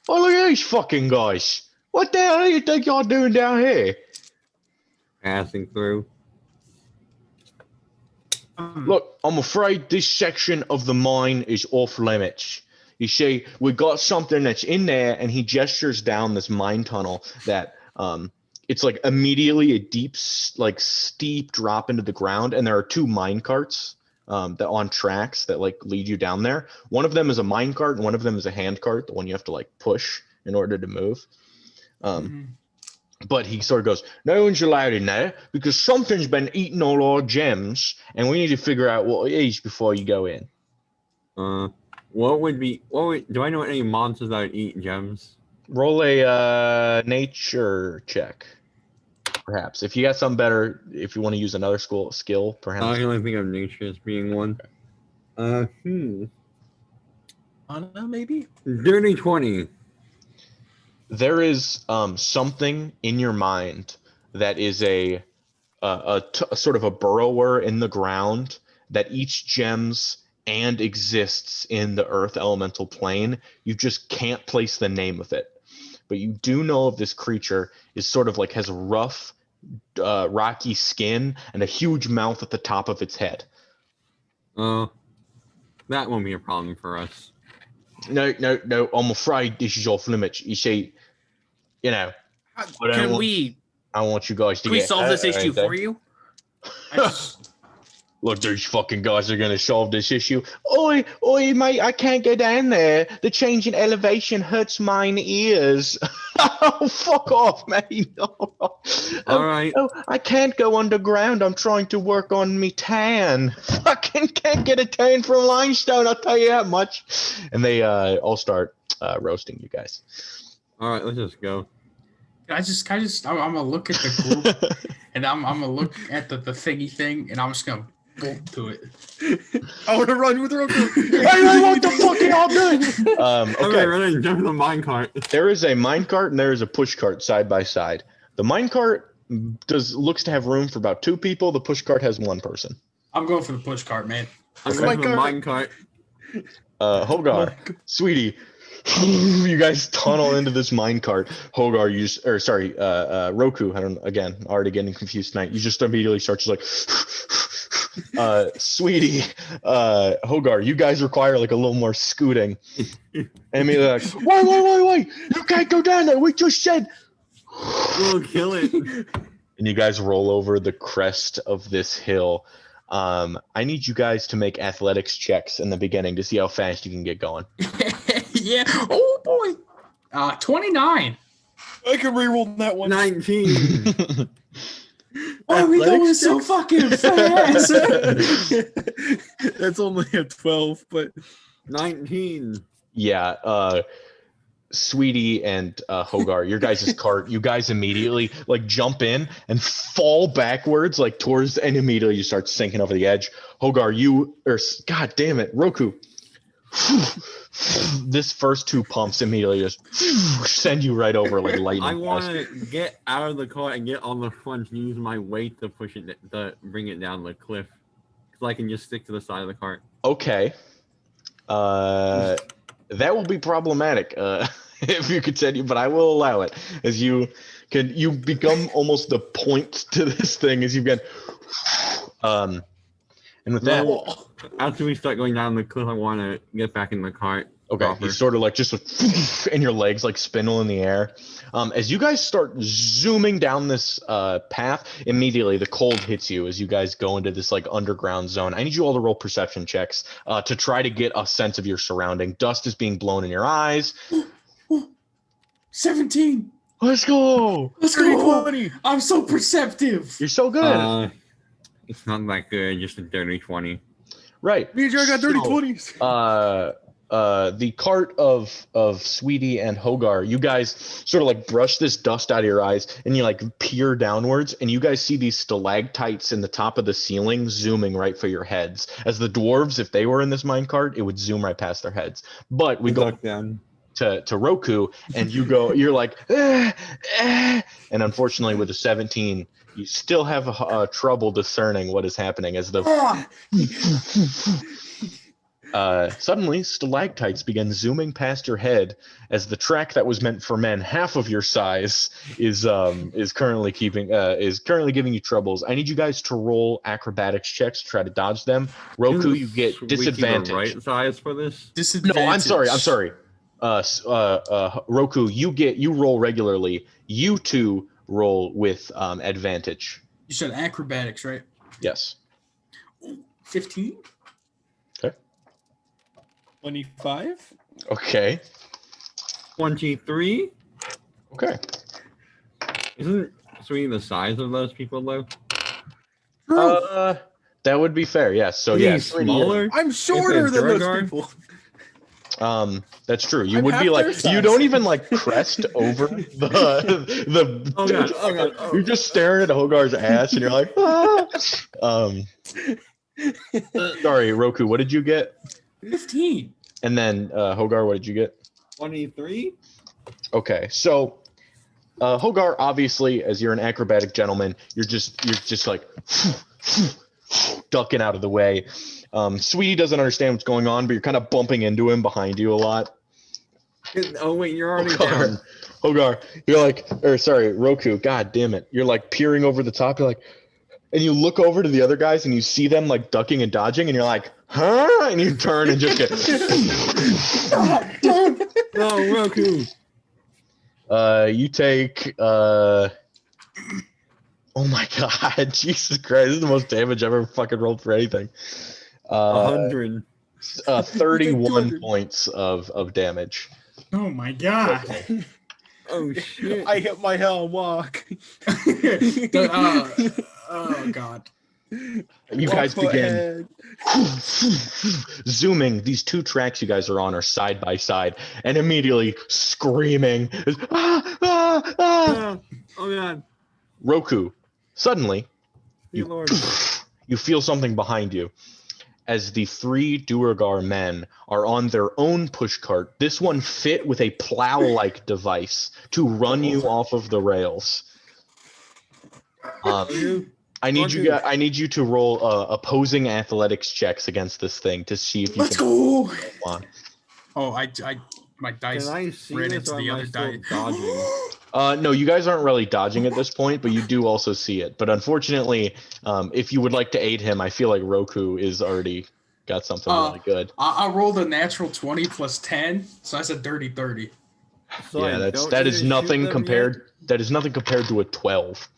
Oh, look at these fucking guys. What the hell do you think y'all doing down here? Passing through. Look, I'm afraid this section of the mine is off limits. You see, we got something that's in there, and he gestures down this mine tunnel that it's like immediately a deep, like steep drop into the ground, and there are 2 mine carts that on tracks that like lead you down there. One of them is a mine cart, and one of them is a hand cart, the one you have to like push in order to move. But he sort of goes, "No one's allowed in there because something's been eating all our gems, and we need to figure out what it is before you go in." Do I know any monsters that would eat gems? Roll a nature check, perhaps. If you got something better, if you want to use another skill, perhaps. I can only think of nature as being one. Anna, maybe? Dirty 20. There is something in your mind that is a sort of a burrower in the ground that eats gems and exists in the earth elemental plane. You just can't place the name of it. but you do know of this creature is sort of like has rough, rocky skin and a huge mouth at the top of its head. Oh, that won't be a problem for us. No, I'm afraid this is off limits. You see, you know, Can we I want you guys to can we get solve this hurt or issue for anything. you? I just, Look, these fucking guys are gonna solve this issue. Oi, mate, I can't go down there. The change in elevation hurts mine ears. Oh, fuck off, mate. All right. Oh, I can't go underground. I'm trying to work on me tan. Fucking can't get a tan from limestone, I'll tell you that much. And they all start roasting you guys. All right, let's just go. I'm gonna look at the group and I'm gonna look at the thingy thing and I'm just gonna bolt to it. I want to run with Roku. Hey, what the fuck are y'all doing? Okay, Okay, run and jump in the minecart. there is a minecart and there is a pushcart side by side. The minecart looks to have room for about 2 people. The pushcart has 1 person. I'm going for the push cart, man. I'm Okay. going to the minecart. Hogar, sweetie, you guys tunnel into this minecart. Hogar, Roku. Already getting confused tonight. You just immediately start to like, sweetie, Hogar, you guys require like a little more scooting. And immediately like, wait, you can't go down there. We just said. We'll kill it. And you guys roll over the crest of this hill. I need you guys to make athletics checks in the beginning to see how fast you can get going. Yeah. Oh boy. 29. I can reroll that one. 19. Why are we going so checks? fucking fast? That's only a 12, but 19. Yeah, Sweetie and Hogar, your guys' cart, you guys immediately like jump in and fall backwards like towards, and immediately you start sinking over the edge. Hogar, god damn it, Roku. This first 2 pumps immediately just send you right over like lightning. I want fast. to get out of the car and get on the front and use my weight to push it, to bring it down the cliff. So I can just stick to the side of the cart. Okay. That will be problematic if you continue, but I will allow it as you become almost the point to this thing as you get. And with that, After we start going down the cliff, I want to get back in the cart. okay, proper. you sort of like just and your legs like spindle in the air. As you guys start zooming down this path, immediately the cold hits you as you guys go into this like underground zone. I need you all to roll perception checks to try to get a sense of your surrounding. Dust is being blown in your eyes. 17. Let's go. Let's go. I'm so perceptive. You're so good. It's not that good, just a dirty 20. Right. me and Jared got dirty So, 20s. The cart of Sweetie and Hogar, you guys sort of like brush this dust out of your eyes and you like peer downwards and you guys see these stalactites in the top of the ceiling zooming right for your heads. As the dwarves, if they were in this minecart, it would zoom right past their heads. But we go down. to Roku and you're like, and unfortunately with a 17, you still have trouble discerning what is happening as the suddenly stalactites begin zooming past your head as the track that was meant for men half of your size is currently giving you troubles. I need you guys to roll acrobatics checks to try to dodge them. Roku, you get disadvantage. The right size for this? Disadvantage. No, I'm sorry. Roku, you roll regularly. You 2 roll with advantage. You said acrobatics, right? Yes. 15. 25. Okay. 23? Okay. Isn't Sweetie the size of those people, though? That would be fair. Yes. So Is yeah, he smaller? I'm shorter It's a than those Durgar? people. That's true. You I'm would be half like their size. you don't even like crest over the Oh god. You're just staring at Hogar's ass and you're like, ah. Sorry, Roku, what did you get? 15. And then Hogar, what did you get? 23? Okay, so Hogar, obviously, as you're an acrobatic gentleman, you're just like ducking out of the way. Sweetie doesn't understand what's going on, but you're kind of bumping into him behind you a lot. Oh wait, you're already Hogar, down. Hogar, you're like, or sorry, Roku. God damn it! You're like peering over the top. You're like, and you look over to the other guys and you see them like ducking and dodging, and you're like, huh? And you turn and just get. No, Roku. You take. Oh my god, Jesus Christ! This is the most damage I've ever fucking rolled for anything. 100. 31 200. points of damage. Oh my god. Oh shit. I hit my hell walk. Oh god. You guys Walk begin ahead. zooming. These two tracks you guys are on are side by side, and immediately screaming, ah, ah, ah. Ah, oh god. Roku, suddenly, Dear Lord. you feel something behind you. As the three Duergar men are on their own pushcart, this one fit with a plow-like device to run you off of the rails. I need you to roll opposing athletics checks against this thing to see if you Let's can. go. On. Oh, my dice Can I see ran this into or the am I other still die. dodging? No, you guys aren't really dodging at this point, but you do also see it. But unfortunately, if you would like to aid him, I feel like Roku is already got something really good. I rolled a natural 20 plus 10, so that's a dirty 30. So I Yeah, don't that need is to nothing shoot them compared. That is nothing compared to a 12.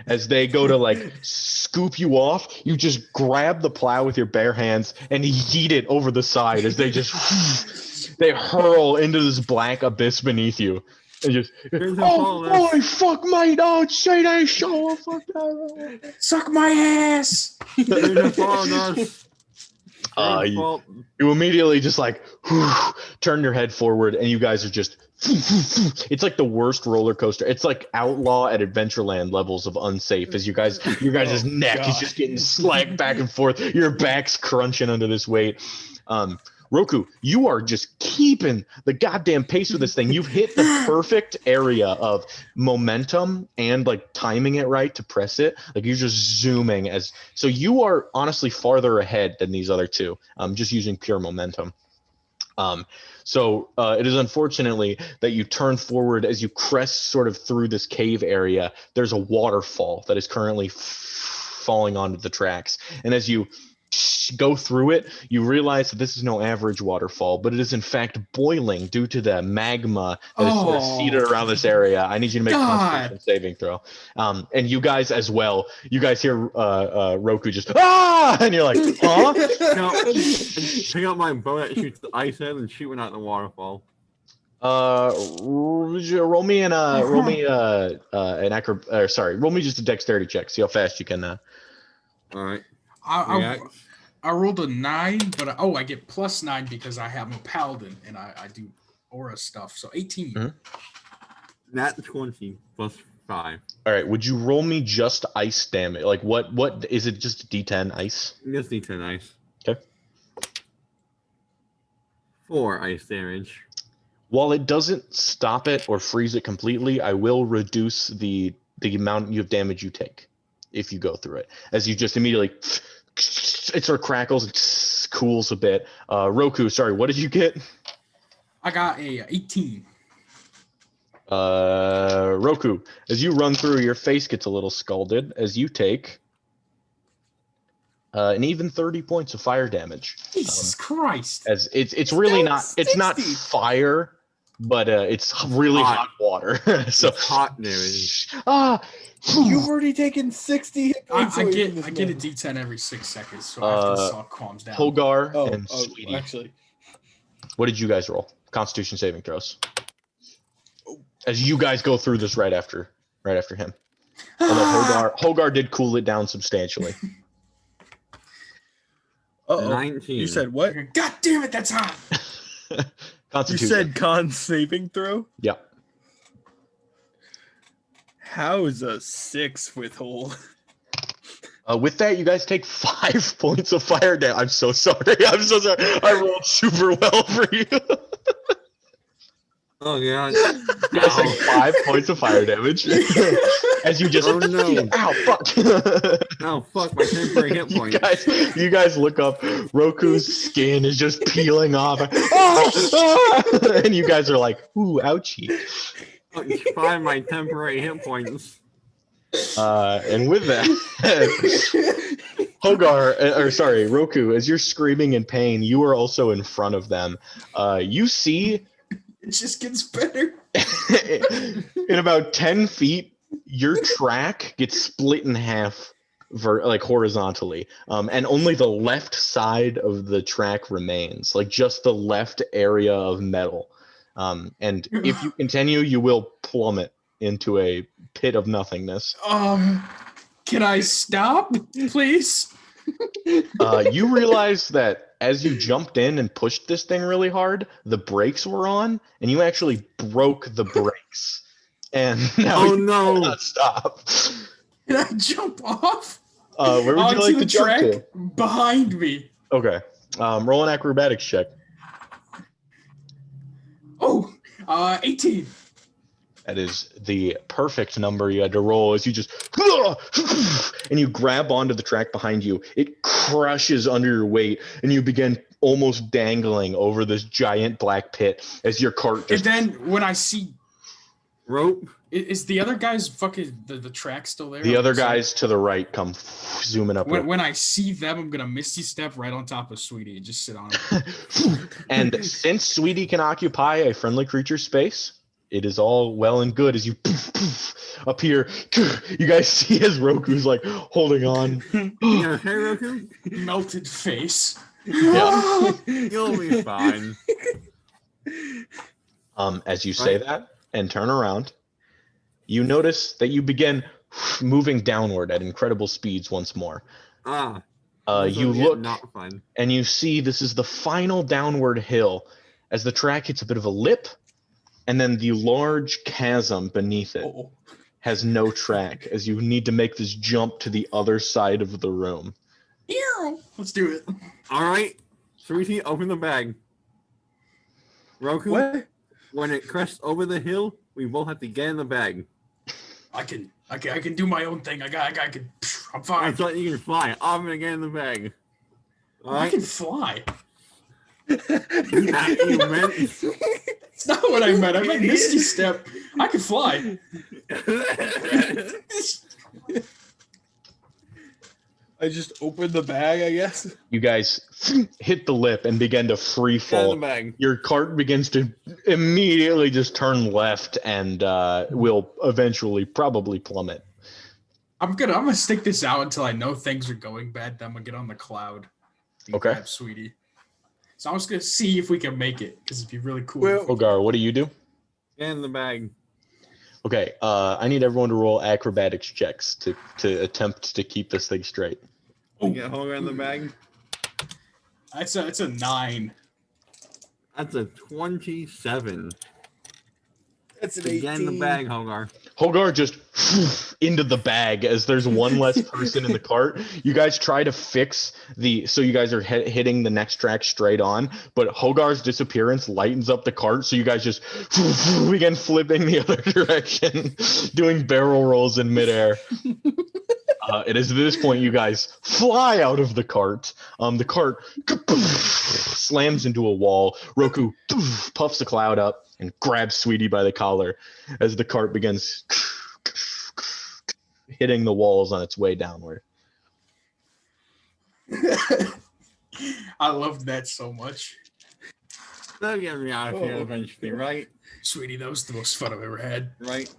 As they go to like scoop you off, you just grab the plow with your bare hands and yeet it over the side as they just they hurl into this black abyss beneath you. And just holy fuck, mate! Oh, say that show, fuck that. Suck my ass. You immediately just like turn your head forward, and you guys are just. It's like the worst roller coaster. It's like Outlaw at Adventureland levels of unsafe. As your guys' neck is just getting slacked back and forth. Your back's crunching under this weight. Roku, you are just keeping the goddamn pace with this thing. You've hit the perfect area of momentum and like timing it right to press it. Like you're just zooming so you are honestly farther ahead than these other two. Just using pure momentum. So it is unfortunately that you turn forward as you crest sort of through this cave area. There's a waterfall that is currently falling onto the tracks, and as you go through it, you realize that this is no average waterfall, but it is in fact boiling due to the magma that is sort of seated around this area. I need you to make a Constitution saving throw. And you guys as well. You guys hear Roku just and you're like, huh? No, pick up my bow that shoots the ice head and shoot one out the waterfall. Roll me just a dexterity check. See how fast you can. All right. I rolled a 9, but I get plus 9 because I have a paladin and I do aura stuff. So 18. Mm-hmm. Nat 20 plus 5. All right. Would you roll me just ice damage? Like what is it? Just D10 ice? Just D10 ice. Okay. 4 ice damage. While it doesn't stop it or freeze it completely, I will reduce the amount of damage you take if you go through it. As you just immediately, it sort of crackles and cools a bit. Roku, sorry, what did you get? I got a 18. Roku, as you run through, your face gets a little scalded as you take an even 30 points of fire damage. Jesus Christ! As it's really not 60. It's not fire, but it's really hot water. So it's hot damage. You've already taken 60 hit points. I get a D10 every 6 seconds, so after the salt calms down. Hogar and Sweetie. Actually, what did you guys roll? Constitution saving throws. As you guys go through this right after him. Although Hogar did cool it down substantially. 19. You said what? God damn it, that's hot. You said con saving throw? Yeah. How is a 6 withhold? With that, you guys take 5 points of fire damage. I'm so sorry. I rolled super well for you. Oh yeah. You guys take 5 points of fire damage as you just. Oh no! Ow! Fuck! Oh fuck! My temporary hit point. You guys look up. Roku's skin is just peeling off, and you guys are like, "Ooh, ouchie!" 5 my temporary hit points. And with that, Roku, as you're screaming in pain, you are also in front of them. You see. It just gets better. In about 10 feet, your track gets split in half, horizontally, and only the left side of the track remains, like just the left area of metal. And if you continue, you will plummet into a pit of nothingness. Can I stop, please? You realize that as you jumped in and pushed this thing really hard, the brakes were on, and you actually broke the brakes. And now you cannot stop. Can I jump off? Where would you like to jump track to? Behind me. Okay. Roll an acrobatics check. Oh, 18. That is the perfect number you had to roll as you just and you grab onto the track behind you. It crushes under your weight and you begin almost dangling over this giant black pit as your cart just... And then when I see rope, is the other guy's fucking the track still there? The other guys to the right come zooming up. When I see them, I'm gonna misty step right on top of Sweetie and just sit on him. And since Sweetie can occupy a friendly creature space, it is all well and good as you up here. You guys see as Roku's like holding on. You okay, Roku? Melted face. Yeah. You'll be fine. As you say that and turn around, you notice that you begin moving downward at incredible speeds once more. You look not fun. And you see this is the final downward hill as the track hits a bit of a lip. And then the large chasm beneath it has no track as you need to make this jump to the other side of the room. Let's do it. All right. Sweetie, open the bag. Roku, What? when it crests over the hill, we both have to get in the bag. I can do my own thing. I'm I fine. thought you can fly. I'm gonna get in the bag. All I right. can fly. You meant... It's not what I meant. I meant misty step. I can fly. I just opened the bag, I guess. You guys hit the lip and begin to free Get in fall. the bag. Your cart begins to immediately just turn left and will eventually probably plummet. I'm gonna stick this out until I know things are going bad. Then I'm gonna get on the cloud. And Okay. grab Sweetie. So I'm just gonna see if we can make it because it'd be really cool. Well- Hogar, what do you do? Get in the bag. Okay, I need everyone to roll acrobatics checks to attempt to keep this thing straight. You get Hogar in the bag. It's a 9. That's a 27. That's an Get 18. in the bag, Hogar. Hogar just into the bag as there's one less person in the cart. You guys try to fix so you guys are hitting the next track straight on, but Hogar's disappearance lightens up the cart, so you guys just begin flipping the other direction, doing barrel rolls in midair. It is at this point you guys fly out of the cart. The cart slams into a wall. Roku puffs a cloud up and grabs Sweetie by the collar as the cart begins hitting the walls on its way downward. I loved that so much. They'll get me out of here eventually, right? Sweetie, that was the most fun I've ever had. Right.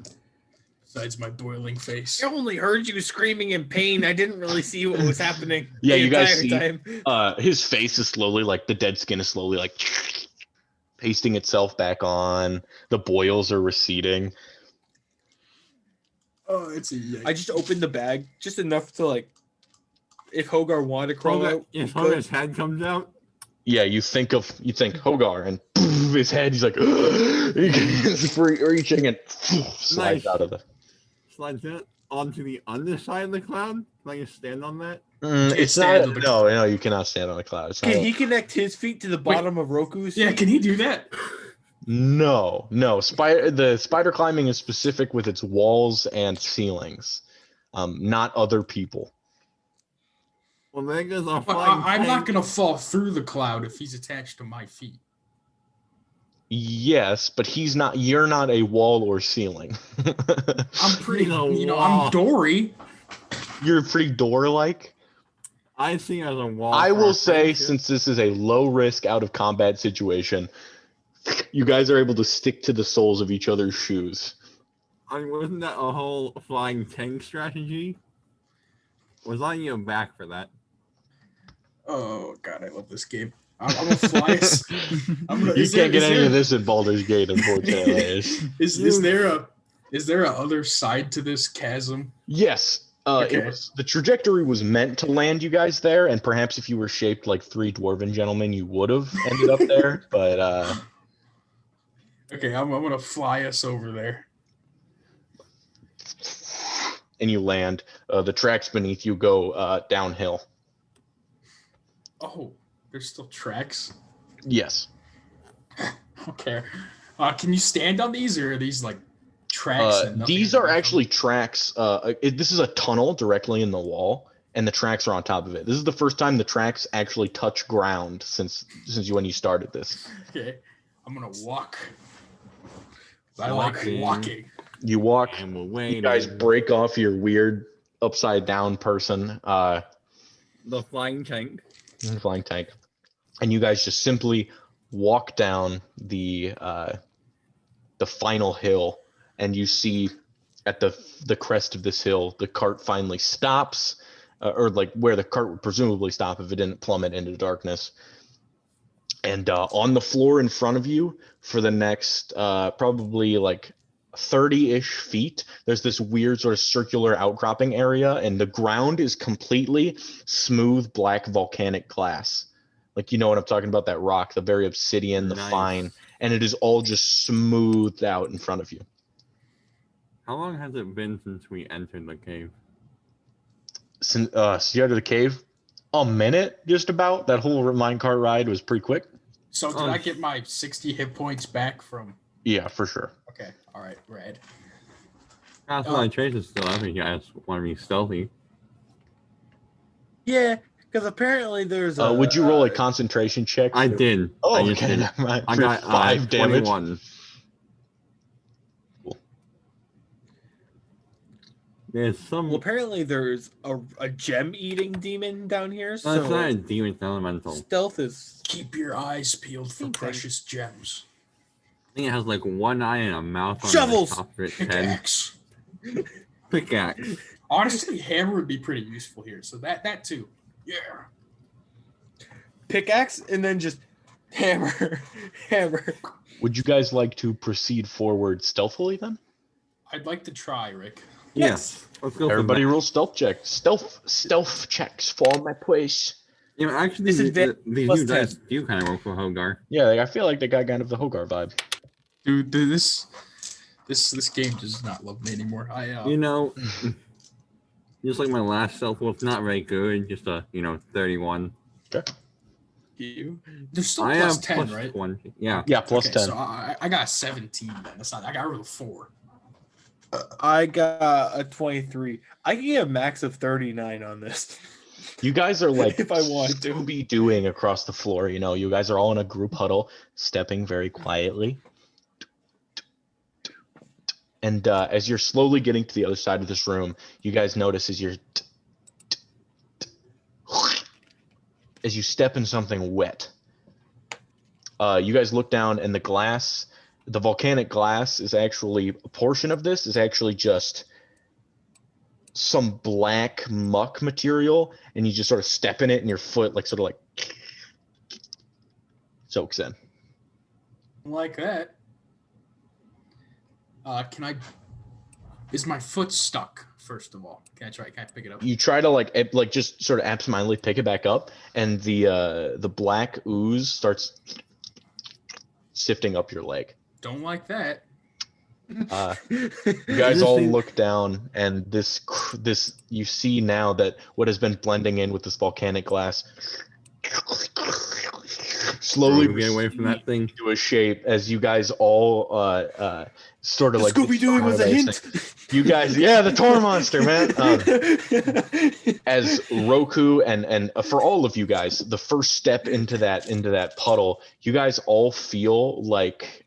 Besides my boiling face. I only heard you screaming in pain. I didn't really see what was happening. Yeah, the you guys entire see time. his face is slowly, like the dead skin is slowly like pasting itself back on. The boils are receding. Oh, it's a yikes. I just opened the bag just enough to like, if Hogar wanted to crawl out. If he could. Hogar's head comes out, Yeah, you think Hogar and his head, he's like he's reaching and slides out of the. slides it onto the underside of the cloud. Can I just stand on that? It's stand not. on the- No, you cannot stand on the cloud. It's not Can he connect his feet to the bottom of Roku's? Yeah, feet? can he do that? No. The spider climbing is specific with its walls and ceilings, not other people. Well, there goes our But flying I'm not tank. gonna fall through the cloud if he's attached to my feet. Yes, but he's not. You're not a wall or ceiling. I'm pretty, He's a I'm wall. Dory. You're pretty door-like. I see as a wall. I for will our say, friendship. since this is a low-risk, out-of-combat situation, you guys are able to stick to the soles of each other's shoes. I mean, wasn't that a whole flying tank strategy? Was on your back for that. Oh god, I love this game. I'm gonna fly us. You can't get any of this in Baldur's Gate, unfortunately. Is there a other side to this chasm? Yes. Okay. The trajectory was meant to land you guys there, and perhaps if you were shaped like 3 dwarven gentlemen, you would have ended up there. But Okay, I'm gonna fly us over there. and you land. The tracks beneath you go downhill. Oh, there's still tracks. Yes. Okay. Can you stand on these, or are these like tracks? And nothing These to are go from? actually tracks. This is a tunnel directly in the wall, and the tracks are on top of it. This is the first time the tracks actually touch ground since when you started this. Okay, I'm gonna walk. I Walking. like walking. You walk. And we're You waiting. guys break off your weird upside down person, The flying tank. flying tank, and you guys just simply walk down the final hill, and you see at the crest of this hill, the cart finally stops, or like where the cart would presumably stop if it didn't plummet into darkness. And on the floor in front of you, for the next probably like 30-ish feet, there's this weird sort of circular outcropping area, and the ground is completely smooth black volcanic glass. Like, you know what I'm talking about, that rock, the very obsidian, the Nice. fine, and it is all just smoothed out in front of you. How long has it been since we entered the cave? Since you out of the cave, a minute just about. That whole minecart ride was pretty quick. So did I get my 60 hit points back from? Yeah, for sure. Okay, all right, red. That's why Trace is still up. You guys want to be stealthy. Yeah, because apparently there's Would you roll a concentration check? I did. Oh, I just okay. did. Never mind. I For got 5 damage. 21. Cool. There's some. Well, apparently there's a gem eating demon down here. No, So it's not a demon, it's elemental. stealth is Keep your eyes peeled for Same thing. precious gems. I think it has like one eye and a mouth on Shovels! the top of its head. Pickaxe. Pickaxe. Honestly, hammer would be pretty useful here. So that too. Yeah. pickaxe and then just hammer. Would you guys like to proceed forward stealthily then? I'd like to try, Rick. Yes. Let's go. Everybody for that. roll stealth checks. Stealth checks for my place. Yeah, actually, Disadvantage these plus new 10. dice do kind of work for Hogar. Yeah, I feel like they got kind of the Hogar vibe. Dude, this game does not love me anymore. You know, just like my last self was not very good. Just a 31. Okay. There's still I plus have 10, plus right? 20. Yeah. Yeah, plus Okay, 10. so I got 17 then. That's not. I got rid of 4. I got a 23. I can get a max of 39 on this. You guys are like If I wanted to. Scooby-Dooing across the floor. You know, you guys are all in a group huddle, stepping very quietly. And as you're slowly getting to the other side of this room, you guys notice as you step in something wet. You guys look down, and the volcanic glass is actually, a portion of this is actually just some black muck material, and you just sort of step in it, and your foot soaks in. Like that. Is my foot stuck? First of all, can I pick it up? You try to just sort of absentmindedly pick it back up, and the black ooze starts sifting up your leg. Don't like that. You guys all look down, and this you see now that what has been blending in with this volcanic glass slowly get away from that thing. into a shape as you guys all sort of like Scooby Doo was a hint. You guys, yeah, the Tor monster, man. As Roku and for all of you guys, the first step into that puddle, you guys all feel like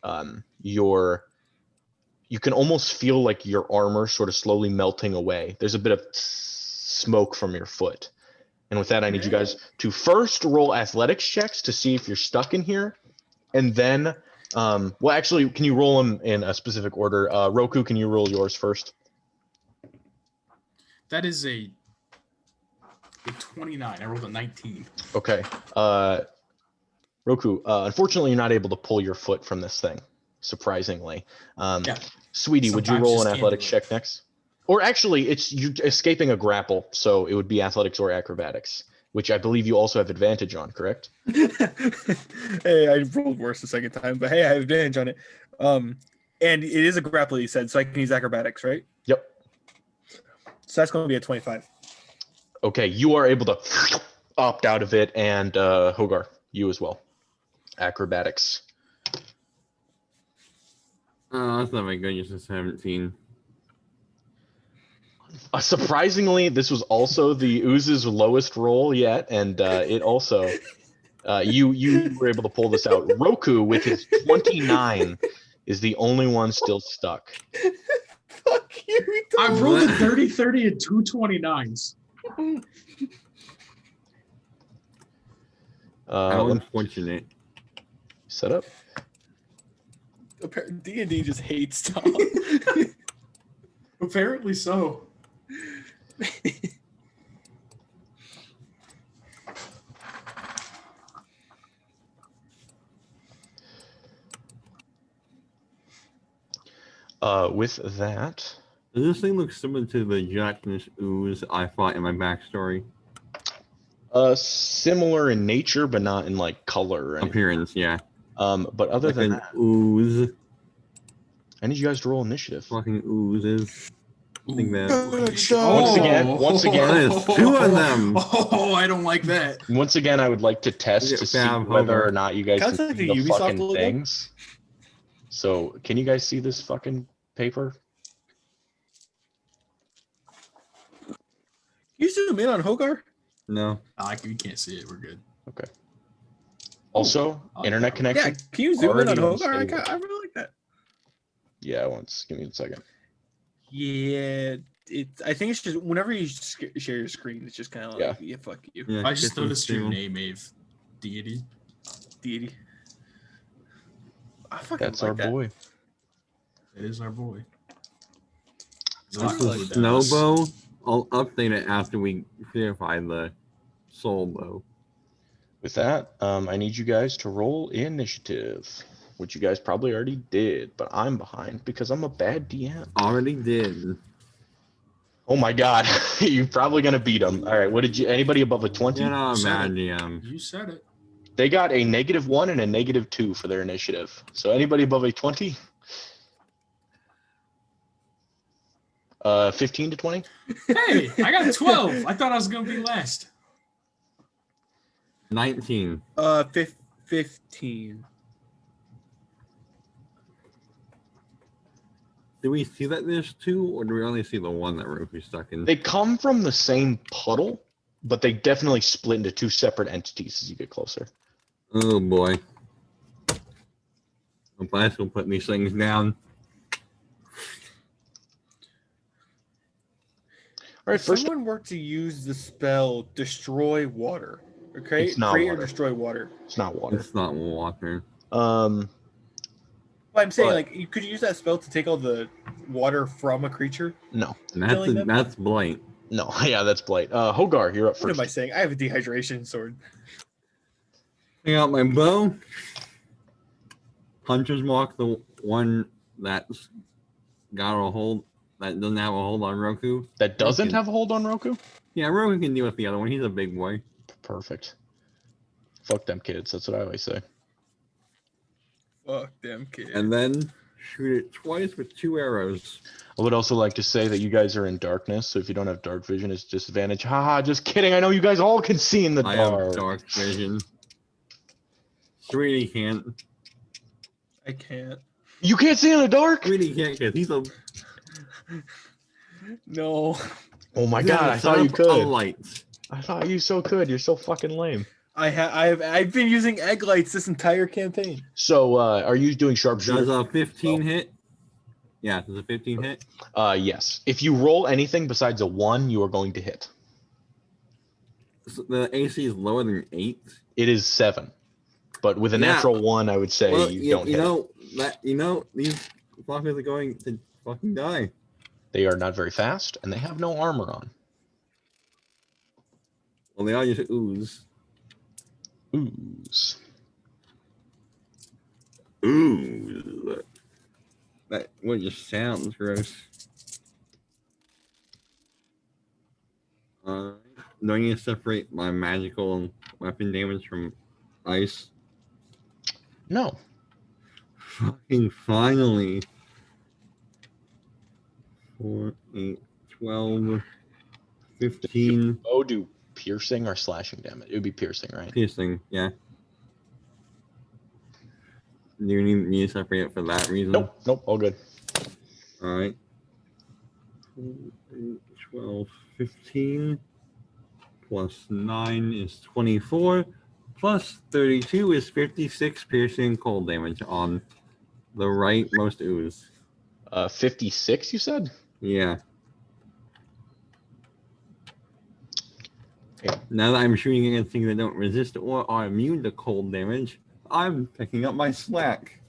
you can almost feel like your armor sort of slowly melting away. There's a bit of smoke from your foot. And with that, I need you guys to first roll athletics checks to see if you're stuck in here. And then, well, actually, can you roll them in a specific order? Roku, can you roll yours first? That is a 29. I rolled a 19. Okay. Roku, unfortunately, you're not able to pull your foot from this thing, surprisingly. Yeah. Sweetie, would you Sometimes roll just an can't athletics do it. check next? Or actually, it's you escaping a grapple, so it would be athletics or acrobatics, which I believe you also have advantage on, correct? Hey, I rolled worse the second time, but hey, I have advantage on it. And it is a grapple, you said, so I can use acrobatics, right? Yep. So that's going to be a 25. Okay, you are able to opt out of it, and Hogar, you as well. Acrobatics. Oh, that's not very good. Just a 17. Surprisingly, this was also the Ooze's lowest roll yet, and it also you were able to pull this out. Roku with his 29 is the only one still stuck. Fuck you. I rolled a 30, 30, and 2 29s. How Let me unfortunate. set up. D&D just hates Tom. Apparently so. With that, Does this thing look similar to the gelatinous ooze I fought in my backstory? similar in nature, but not in like color or anything. Appearance, yeah. But other Like than an that, ooze. I need you guys to roll initiative. Fucking oozes. I think that. Once again, There's two of them. Oh, I don't like that. Once again, I would like to test to see Fab, whether Homer. or not you guys Can I can take see the the Ubisoft fucking logo? things. So, can you guys see this fucking paper? You zoom in on Hogar? No. You can't see it. We're good. Okay. Also, I like internet that. connection. Yeah, can you zoom in on Already Hogar? unstable. I really like that. Yeah, once. Give me a second. Yeah, I think it's just whenever you share your screen, it's just kind of like, yeah, fuck you, Yeah, I just get noticed your them name, Ave. Deity. deity. I fucking That's like our that. boy. It is our boy. This is Snowbow. I'll update it after we clarify the soul bow. With that, I need you guys to roll initiative, which you guys probably already did, but I'm behind because I'm a bad DM. Already did. Oh my god, you're probably gonna beat them. All right, what did you? Anybody above a 20? You're not a Said bad it. DM. You said it. They got a -1 and a -2 for their initiative. So anybody above a 20? 15 to 20? Hey, I got a 12. I thought I was going to be last. 19. 15. Do we see that there's two, or do we only see the one that Roku's stuck in? They come from the same puddle, but they definitely split into two separate entities as you get closer. Oh boy. I'm glad we'll put these things down. All right, If first someone were to use the spell Destroy Water, or create It's not or water. destroy water. it's not water. It's not water. Well, I'm saying, But- like, you could use that spell to take all the water from a creature. No, Killing them? That's blight. no, yeah, that's Blight. Hogar, you're up What am I first. saying? I have a dehydration sword. Bring out my bow. Hunter's Mark, the one that's got a hold, that doesn't have a hold on Roku. That doesn't Okay. have a hold on Roku? Yeah, Roku can deal with the other one. He's a big boy. Perfect. Fuck them kids. That's what I always say. Fuck them kids. And then shoot it twice with 2 arrows. I would also like to say that you guys are in darkness, so if you don't have dark vision, it's disadvantage. Haha, just kidding. I know you guys all can see in the I dark. have dark vision. Really can't. I can't. You can't see in the dark? Really can't because he's a. No. Oh my he's god, a I thought you setup of could. lights. I thought you so could. You're so fucking lame. I've been using egg lights this entire campaign. So, are you doing Does sharpshooter? a 15 hit? Yeah, does a 15 hit? Yes. If you roll anything besides a 1, you are going to hit. So the AC is lower than 8. It is 7. But with a Yeah. natural 1, I would say Well, you don't hit. These fuckers are going to fucking die. They are not very fast, and they have no armor on. Well, they all just ooze. Ooze. Ooze. That one just sounds gross. Do I need to separate my magical weapon damage from ice? No. Fucking finally. 4, 8, 12, 15. Oh, do piercing or slashing damage? It would be piercing, right? Piercing, yeah. Do you need me to separate it for that reason? Nope, all good. Alright. 12, 15. Plus 9 is 24. Plus 32 is 56 piercing cold damage on the rightmost ooze. 56, you said? Yeah. Okay. Now that I'm shooting against things that don't resist or are immune to cold damage, I'm picking up my slack.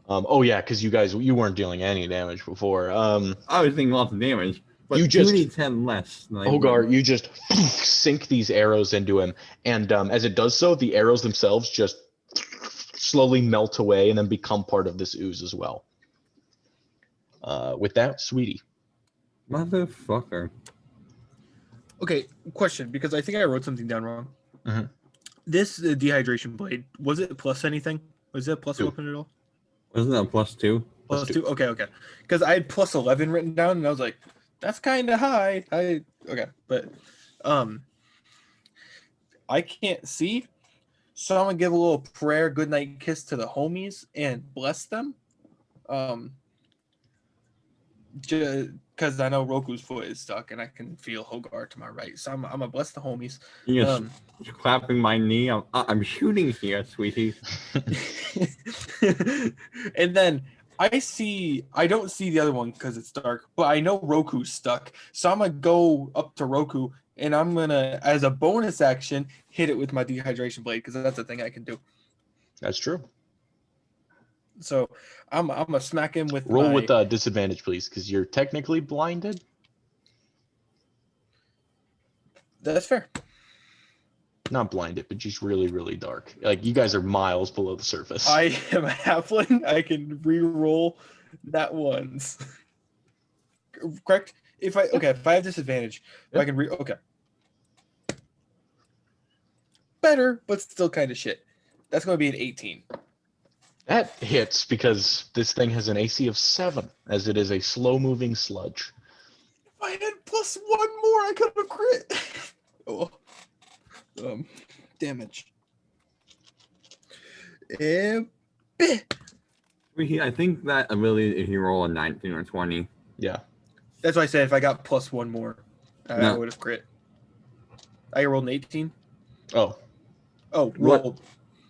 Oh yeah, because you weren't dealing any damage before. I was doing lots of damage, but You just- 2d10 less. Than I Hogar, would. you just sink these arrows into him, and as it does so, the arrows themselves just slowly melt away and then become part of this ooze as well. With that, sweetie. Motherfucker. Okay, question, because I think I wrote something down wrong. Mhm. This dehydration blade, was it plus anything? Was it a plus 2. weapon at all? Wasn't that plus 2? Plus Plus 2? Okay. Because I had plus 11 written down, and I was like, that's kind of high. But I can't see, so I'm gonna give a little prayer, good night kiss to the homies, and bless them. Because I know Roku's foot is stuck, and I can feel Hogar to my right, so I'm gonna bless the homies. You're just clapping my knee. I'm shooting here, sweetie. And then I don't see the other one because it's dark, but I know Roku's stuck, so I'm gonna go up to Roku, and I'm gonna, as a bonus action, hit it with my dehydration blade because that's a thing I can do. That's true. So I'm gonna smack him with Roll my, with disadvantage, please, because you're technically blinded. That's fair. Not blinded, but just really, really dark. Like, you guys are miles below the surface. I am a halfling. I can re-roll that once. Correct? If I have disadvantage, Yeah. I can okay. Better, but still kind of shit. That's going to be an 18. That hits because this thing has an AC of 7, as it is a slow-moving sludge. If I had plus 1 more, I could have crit. Oh. Damage. I think that ability, if you roll a 19 or 20. Yeah. That's why I said if I got plus 1 more, I No. would have crit. I rolled an 18. Oh. Oh, What? rolled.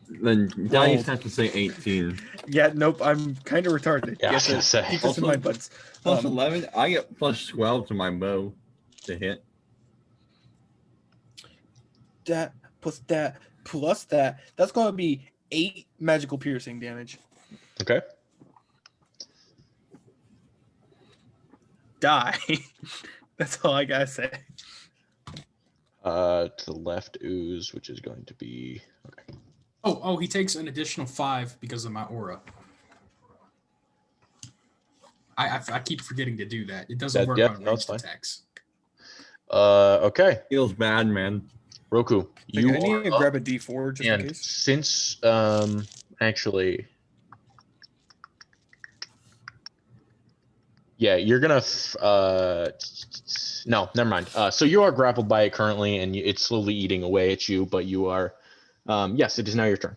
Then dice have to say 18. Yeah, nope. I'm kind of retarded. Yeah, I You was have gonna to say. keep this in Also, mind, buds. Plus 11, I get plus 12 to my bow to hit. That plus that plus that. That's going to be 8 magical piercing damage. Okay. Die. That's all I gotta say. To the left ooze, which is going to be okay. Oh, he takes an additional 5 because of my aura. I keep forgetting to do that. It doesn't work on no, it's ranged fine. attacks. Okay. Feels bad, man. Roku, I you need are to up, grab a D4 just in and case. since actually, yeah, you're gonna no, never mind. So you are grappled by it currently, and it's slowly eating away at you, but you are yes, it is now your turn.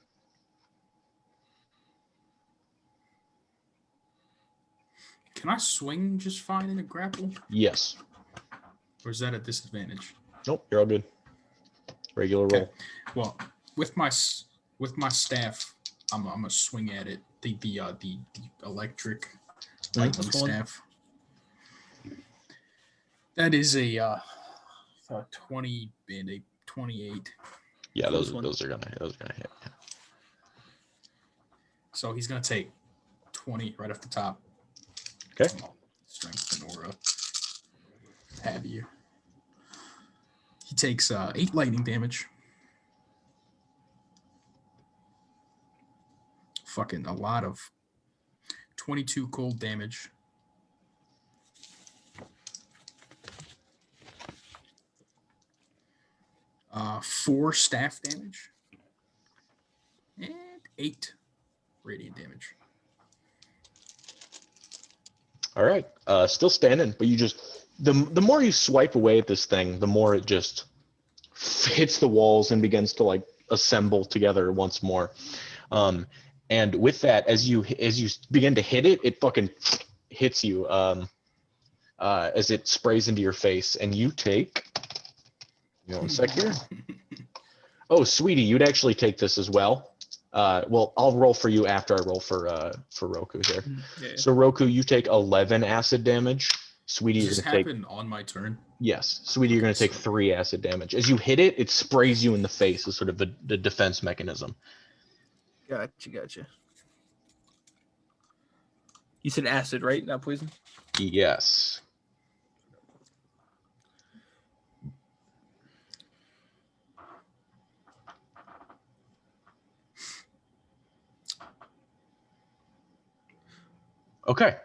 Can I swing just fine in a grapple? Yes. Or is that a disadvantage? Nope, you're all good. Regular Okay. roll. Well, with my staff, I'm gonna swing at it. The electric lightning That's one. staff. That is a 20 and a 28. Yeah, Close one. those are gonna hit. So he's gonna take 20 right off the top. Okay. Strength and aura. Have you? He takes 8 lightning damage. Fucking a lot of 22 cold damage. Uh, 4 staff damage. And 8 radiant damage. All right. Still standing, but you just the more you swipe away at this thing, the more it just hits the walls and begins to like assemble together once more. And with that, as you begin to hit it, it fucking hits you as it sprays into your face, and you take. You know, 1 sec here. Oh, sweetie, you'd actually take this as well. Well, I'll roll for you after I roll for Roku here. Yeah. So Roku, you take 11 acid damage. Sweetie, Does you're this gonna take. happen on my turn? Yes, Sweetie, you're gonna take 3 acid damage. As you hit it, it sprays you in the face as sort of the defense mechanism. Gotcha. You said acid, right? Not poison? Yes. Okay.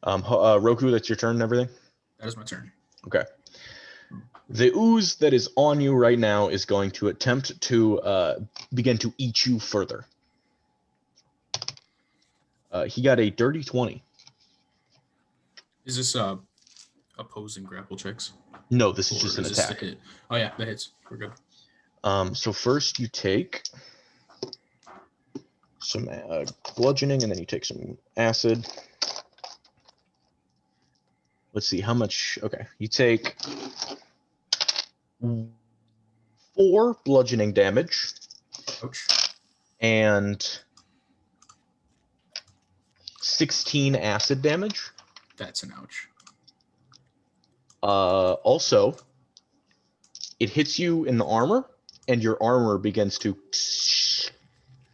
Roku, that's your turn and everything? That is my turn. Okay. The ooze that is on you right now is going to attempt to begin to eat you further. He got a dirty 20. Is this opposing grapple checks? No, this is Or just an is this attack. a hit? Oh yeah, that hits. We're good. So first you take some bludgeoning, and then you take some acid. Let's see how much. Okay, you take 4 bludgeoning damage Ouch. and 16 acid damage. That's an ouch. Also, it hits you in the armor, and your armor begins to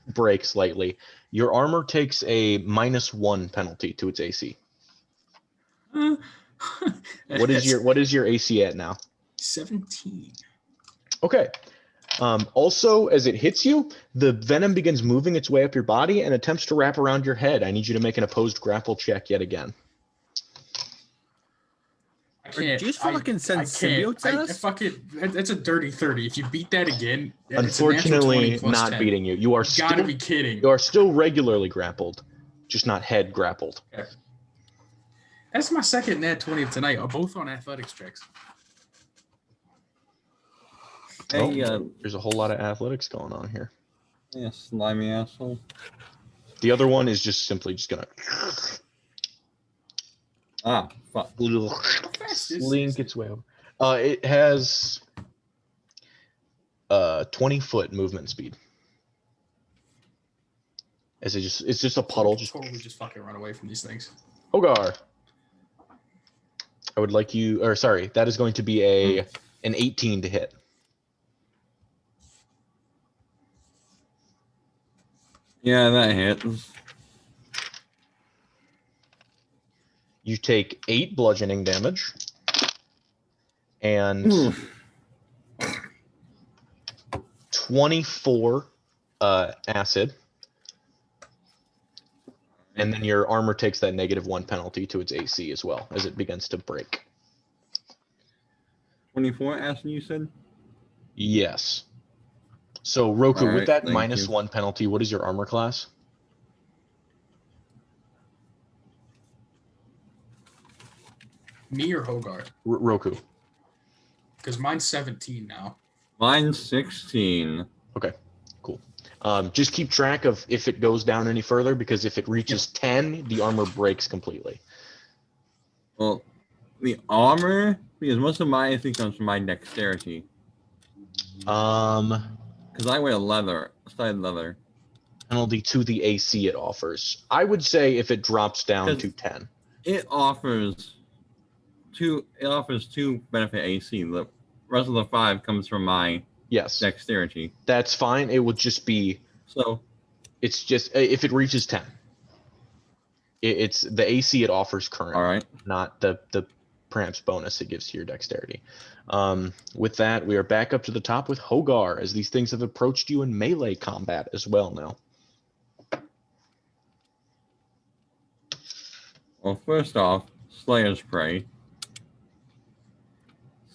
break slightly. Your armor takes a -1 penalty to its AC. What is your AC at now? 17? Okay. Also, as it hits you, the venom begins moving its way up your body and attempts to wrap around your head. I need you to make an opposed grapple check yet again. I can't. Do you fucking send symbiotes at us? That's a dirty 30. If you beat that again, Unfortunately, it's a natural 20 plus not 10. beating you. You are still, Gotta be kidding. you are still regularly grappled, just not head grappled. Okay. That's my second nat 20 of tonight. Both on athletics checks. Hey, There's a whole lot of athletics going on here. yeah, slimy asshole. The other one is just simply just gonna Ah, fuck. slink its way over. It has 20-foot movement speed. As it's just a puddle. Totally just fucking run away from these things. Hogar. I would like you, or sorry, that is going to be an 18 to hit. Yeah, that hits. You take 8 bludgeoning damage and 24 acid. And then your armor takes that -1 penalty to its AC as well as it begins to break. 24 acid, you said? Yes. So Roku, All with right, that thank you. -1 penalty, what is your armor class? Me or Hogar? Roku. Because mine's 17 now. Mine's 16. Okay, cool. Just keep track of if it goes down any further, because if it reaches 10, the armor breaks completely. Well, the armor, because most of my AC comes from my dexterity. Because I wear leather, side leather. Penalty to the AC it offers. I would say if it drops down to 10. It offers two benefit AC. The rest of the 5 comes from my dexterity. That's fine. It would just be it's just if it reaches 10. It's the AC it offers currently. All right. Not the perhaps bonus it gives to your dexterity. With that, we are back up to the top with Hogar, as these things have approached you in melee combat as well now. Well, first off, Slayer's Prey.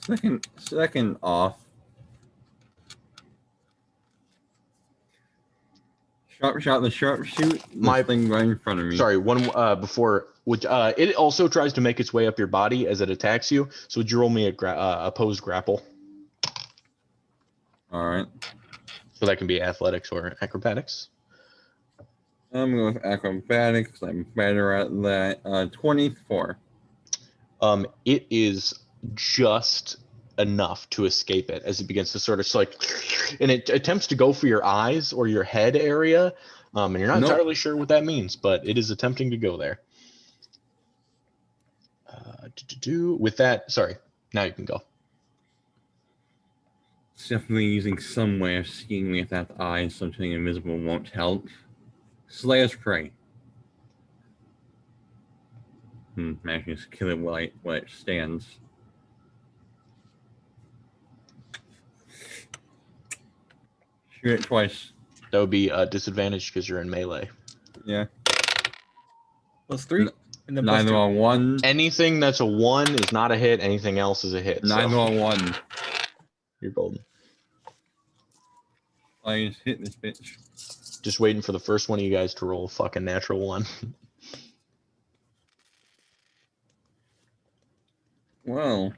Second off, the sharpshoot. My thing right in front of me. Sorry, one before. Which it also tries to make its way up your body as it attacks you. So would you roll me a opposed grapple? All right. So that can be athletics or acrobatics. I'm going with acrobatics. I'm better at that. 24. It is just enough to escape it as it begins to sort of and it attempts to go for your eyes or your head area. And you're not entirely sure what that means, but it is attempting to go there. With that, sorry, now you can go. It's definitely using some way of seeing me without eyes. Something invisible won't help. Slayer's Prey. I can just kill it while it stands. Shoot it twice. That would be disadvantage because you're in melee. Yeah. +3. And then neither +2. on 1. Anything that's a 1 is not a hit. Anything else is a hit. Neither on 1. You're golden. I just hit this bitch. Just waiting for the first one of you guys to roll a fucking natural 1. Well,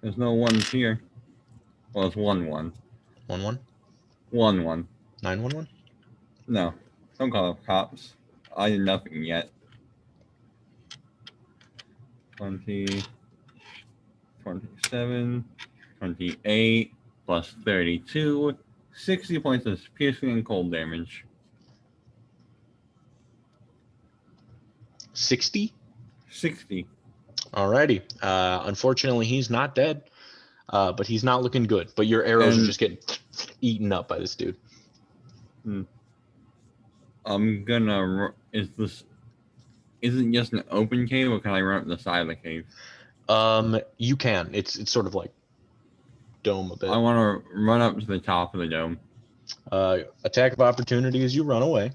there's no 1s here. Well, it's 1-1. 1-1? 1-1. 9-1-1? No. Don't call up cops. I did nothing yet. 20, 27, 28, plus 32, 60 points of piercing and cold damage. 60? 60. Alrighty. Unfortunately, he's not dead, but he's not looking good. But your arrows are just getting eaten up by this dude. I'm gonna. Is it just an open cave, or can I run up the side of the cave? You can. It's sort of like dome a bit. I want to run up to the top of the dome. Attack of opportunity as you run away.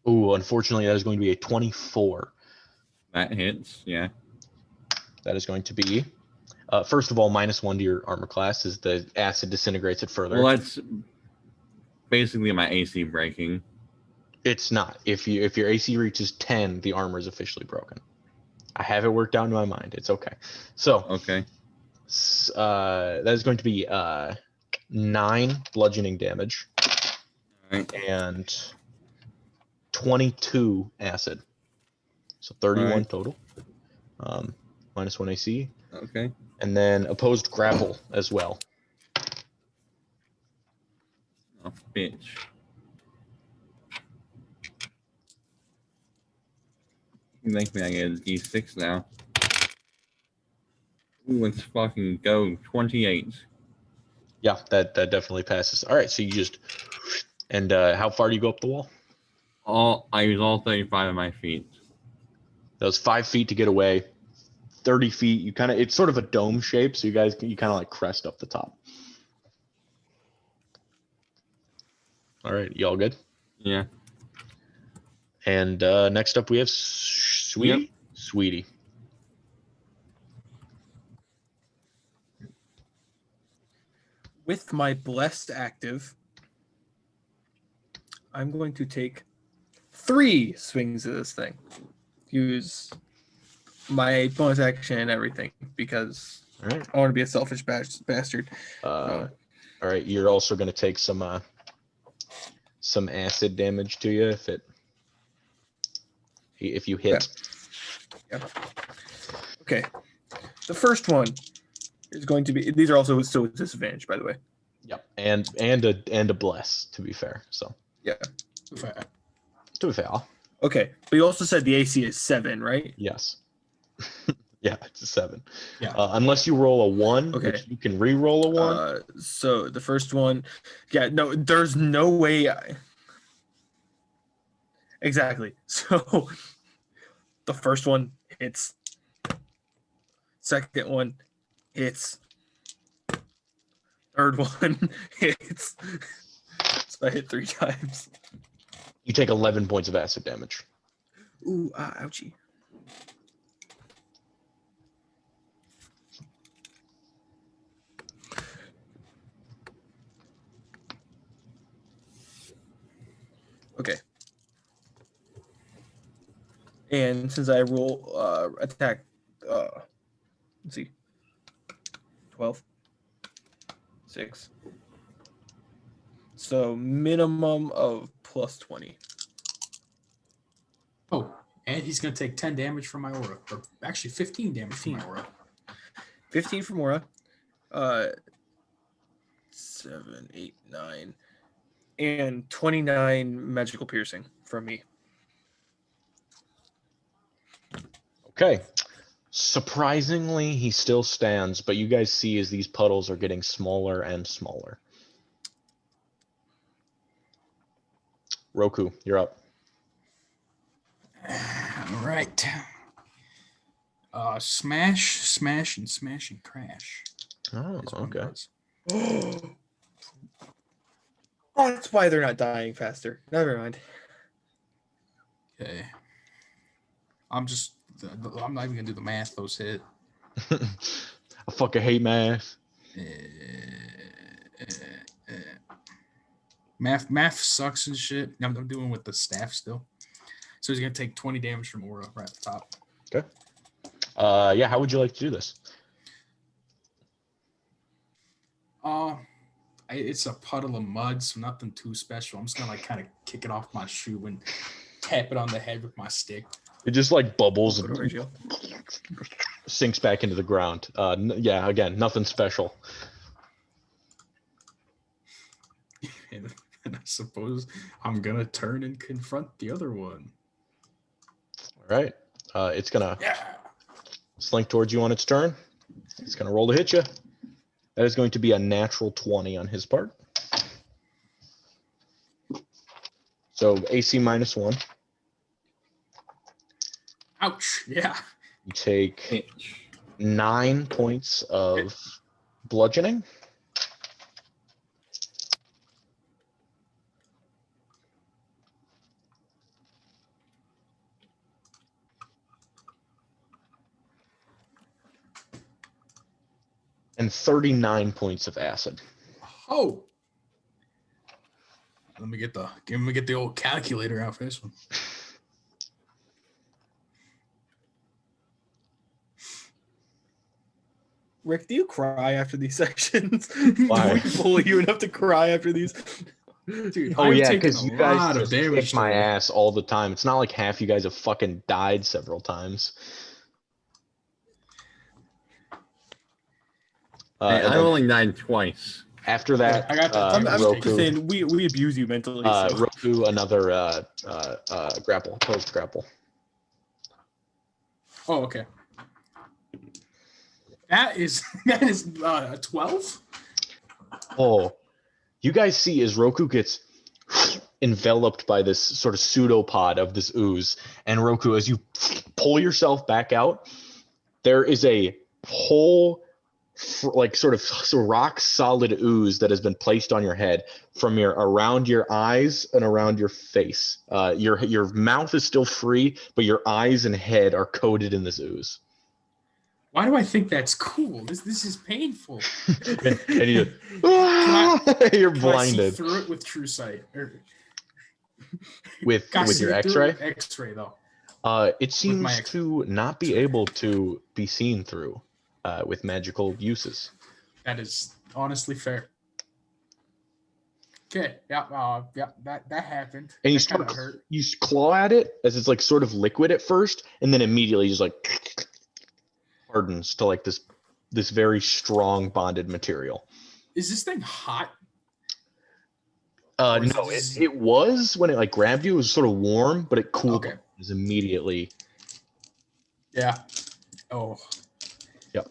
Ooh, unfortunately, that is going to be a 24. That hits, yeah. That is going to be, first of all, -1 to your armor class as the acid disintegrates it further. Well, that's basically my AC breaking. It's not. If your AC reaches 10, the armor is officially broken. I have it worked out in my mind. It's okay. So okay. That is going to be 9 bludgeoning damage, and 22 acid. So 31 total. -1 AC. Okay. And then opposed grapple as well. Oh, bitch. Make me I get a D6 now. Ooh, let's fucking go. 28. Yeah, that definitely passes. All right, so you just and how far do you go up the wall? I use all 35 of my feet. That was 5 feet to get away. 30 feet. You kind of it's sort of a dome shape, so you kind of like crest up the top. All right, y'all good? Yeah. And next up we have Sweetie. Yep. Sweetie. With my blessed active, I'm going to take 3 swings of this thing. Use my bonus action and everything because I want to be a selfish bastard. All right, you're also going to take some acid damage to you if you hit. Yeah. Okay. The first one is going to be. These are also still with disadvantage, by the way. Yep. And a bless, to be fair. So. Yeah. To be fair. Okay, but you also said the AC is 7, right? Yes. Yeah, it's a 7. Yeah. Unless you roll a 1, Okay. which you can re-roll a 1. So the first one, no, there's no way. Exactly. So the first one hits. Second one hits. Third one hits. So I hit 3 times. You take 11 points of acid damage. Ooh, ouchie. Okay. And since I roll attack, let's see, 12, 6. So minimum of plus 20. Oh, and he's going to take 10 damage from my aura. Or actually 15 damage from my aura. 15 from aura. 7, 8, 9. And 29 magical piercing from me. Okay. Surprisingly, he still stands, but you guys see as these puddles are getting smaller and smaller. Roku, you're up. All right. Smash, and crash. Oh, okay. That's why they're not dying faster. Never mind. Okay. I'm not even gonna do the math. Those hit. I fucking hate math. Math sucks and shit. I'm doing with the staff still. So he's gonna take 20 damage from aura right at the top. Okay. Yeah. How would you like to do this? It's a puddle of mud, so nothing too special. I'm just gonna kind of kick it off my shoe and tap it on the head with my stick. It just like bubbles and sinks back into the ground. Yeah, again, nothing special. And I suppose I'm gonna turn and confront the other one. All right. It's gonna slink towards you on its turn. It's gonna roll to hit you. That is going to be a natural 20 on his part. So AC -1. Ouch! Yeah. You take 9 points of bludgeoning. And 39 points of acid. Oh. Let me get the old calculator out for this one. Rick, do you cry after these sections? Why? Do we bully you enough to cry after these? Dude, oh, yeah, because you you guys just kick my ass all the time. It's not like half you guys have fucking died several times. I only died twice. After that, I got that. I'm Roku, just saying we abuse you mentally. So. Roku, another grapple, post grapple. Oh, okay. That is a 12. Oh, you guys see as Roku gets enveloped by this sort of pseudopod of this ooze, and Roku, as you pull yourself back out, there is a whole sort of rock solid ooze that has been placed on your head from around your eyes and around your face. Your mouth is still free, but your eyes and head are coated in this ooze. Why do I think that's cool? This is painful. And you're blinded. I see through it with true sight. With your X-ray? X-ray though. It seems to not be able to be seen through with magical uses. That is honestly fair. Okay. Yeah. That happened. And you That kinda start, hurt. you claw at it as it's like sort of liquid at first, and then immediately just like hardens to like this very strong bonded material. Is this thing hot? Or is No, it just- it was when it like grabbed you. It was sort of warm, but it cooled. Okay. It was immediately. Yeah. Oh. Yep.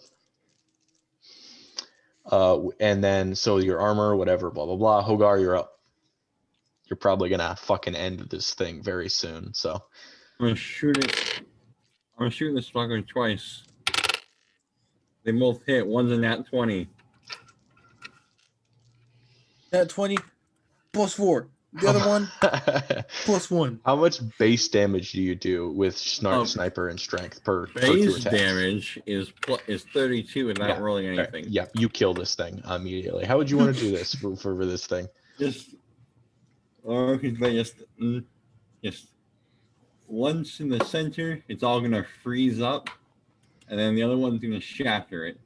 And then so your armor, whatever, blah blah blah. Hogar, you're up. You're probably gonna fucking end this thing very soon. So I'm gonna shoot it. I'm gonna shoot this fucker twice. They both hit. One's a nat 20. That 20 plus 4. The other one plus 1. How much base damage do you do with sniper and strength per two Base attacks? damage is 32 without rolling anything. Yeah, you kill this thing immediately. How would you want to do this for this thing? Just once in the center, it's all gonna freeze up, and then the other one's gonna shatter it.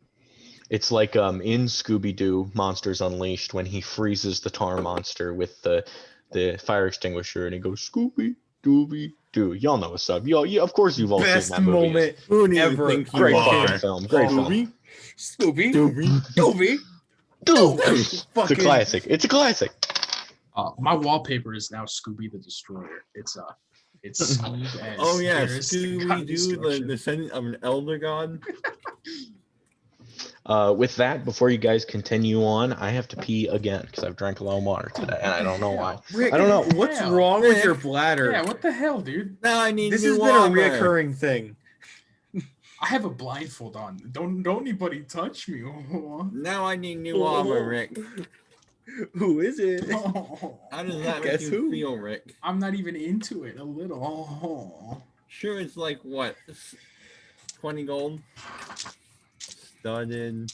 It's like in Scooby-Doo Monsters Unleashed when he freezes the tar monster with the fire extinguisher and he goes Scooby Dooby Doo. Y'all know what's up. Of course you've all Best seen that movie. moment Who do you ever. think you Great are? fucking film. Great film. Scooby. Scooby. It's a Fucking classic. It's a classic. My wallpaper is now Scooby the Destroyer. It's smooth as Oh yeah, terrorist Scooby Doo, the destruction. descendant of an elder god. With that, before you guys continue on, I have to pee again because I've drank a lot of water today, and I don't know why. Rick, I don't know. what's Hell. wrong with your bladder. Yeah, what the hell, dude? Now I need This new has been armor. a reoccurring thing. I have a blindfold on. Don't anybody touch me. Now I need new armor, Rick. Who is it? How does that make Guess you who? feel, Rick? I'm not even into it a little. Sure, it's like what, 20 gold. Studded.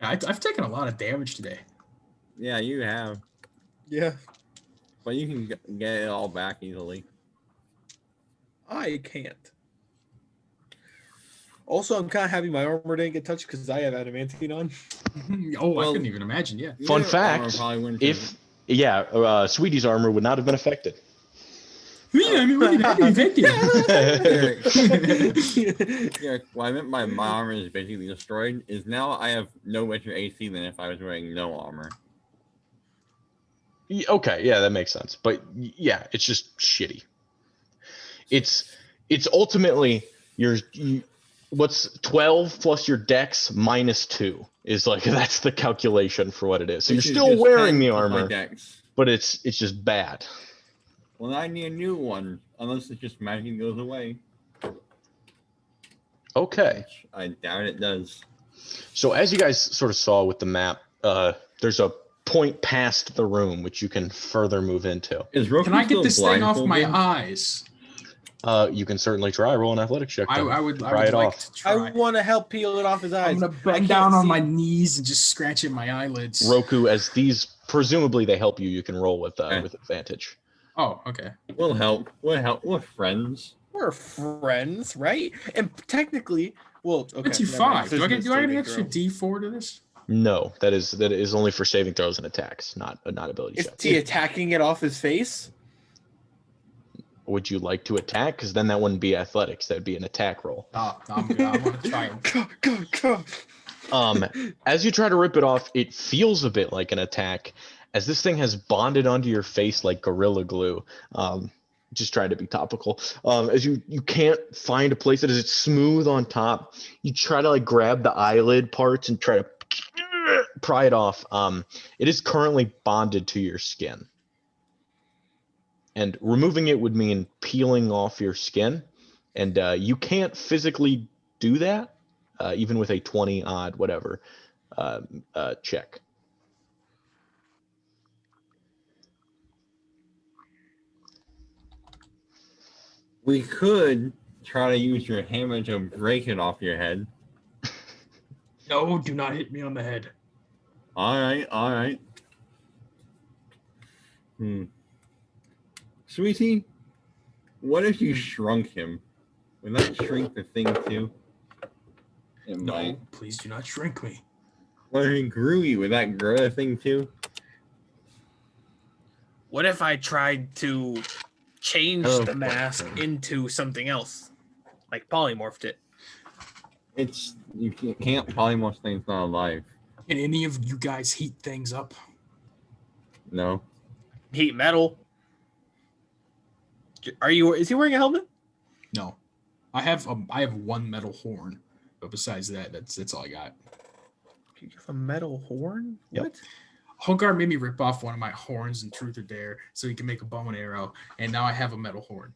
I've taken a lot of damage today. Yeah, you have, Yeah, but you can get it all back easily. I can't. Also, I'm kind of happy my armor didn't get touched because I have adamantine on. Oh, I Well, couldn't even imagine. Yeah. Fun Your fact, armor probably wouldn't if Sweetie's armor would not have been affected. I mean, we can infected. Yeah, what I meant by my armor is basically destroyed is now I have no better AC than if I was wearing no armor. Okay, yeah, that makes sense. But yeah, it's just shitty. It's ultimately what's 12 plus your dex minus 2 is like that's the calculation for what it is. So Which you're is still just wearing 10 the plus my armor, dex. but it's just bad. Well, I need a new one, unless it just magically goes away. Okay. Which I doubt it does. So as you guys sort of saw with the map, there's a point past the room which you can further move into. Is Roku Can I get still this thing off my blindfolded? eyes? You can certainly try. Roll an athletics check. I then. would Pry it like off. to I try. want to help peel it off his eyes. I'm gonna I bend can't down on see. my knees and just scratch at my eyelids. Roku, as these presumably they help you, you can roll with Okay. advantage. Oh, okay. We'll help. We'll help. We're friends. We're friends, right? And technically, well, okay. That's you never mind. 5. Do I get an Saving extra throw. D4 to this? No, that is only for saving throws and attacks, not ability Is checks. he attacking it off his face? Would you like to attack? Because then that wouldn't be athletics. That'd be an attack roll. No, I'm good. I want to try and Go. As you try to rip it off, it feels a bit like an attack, as this thing has bonded onto your face like Gorilla Glue. Just trying to be topical. As you can't find a place that is smooth on top, you try to like grab the eyelid parts and try to pry it off. It is currently bonded to your skin. And removing it would mean peeling off your skin. And you can't physically do that, even with a 20 odd whatever check. We could try to use your hammer to break it off your head. No, do not hit me on the head. All right. Sweetie, what if you shrunk him? Would that shrink the thing too? It No, might. please do not shrink me. What if he grew you? Would that grow the thing too? What if I tried to change the mask into something else, like polymorphed it? You can't polymorph things not alive. Can any of you guys heat things up? No. Heat metal. Is he wearing a helmet? No. I have one metal horn, but besides that, that's all I got. You have a metal horn? Yep. What? Hogar made me rip off one of my horns in Truth or Dare so he can make a bow and arrow, and now I have a metal horn.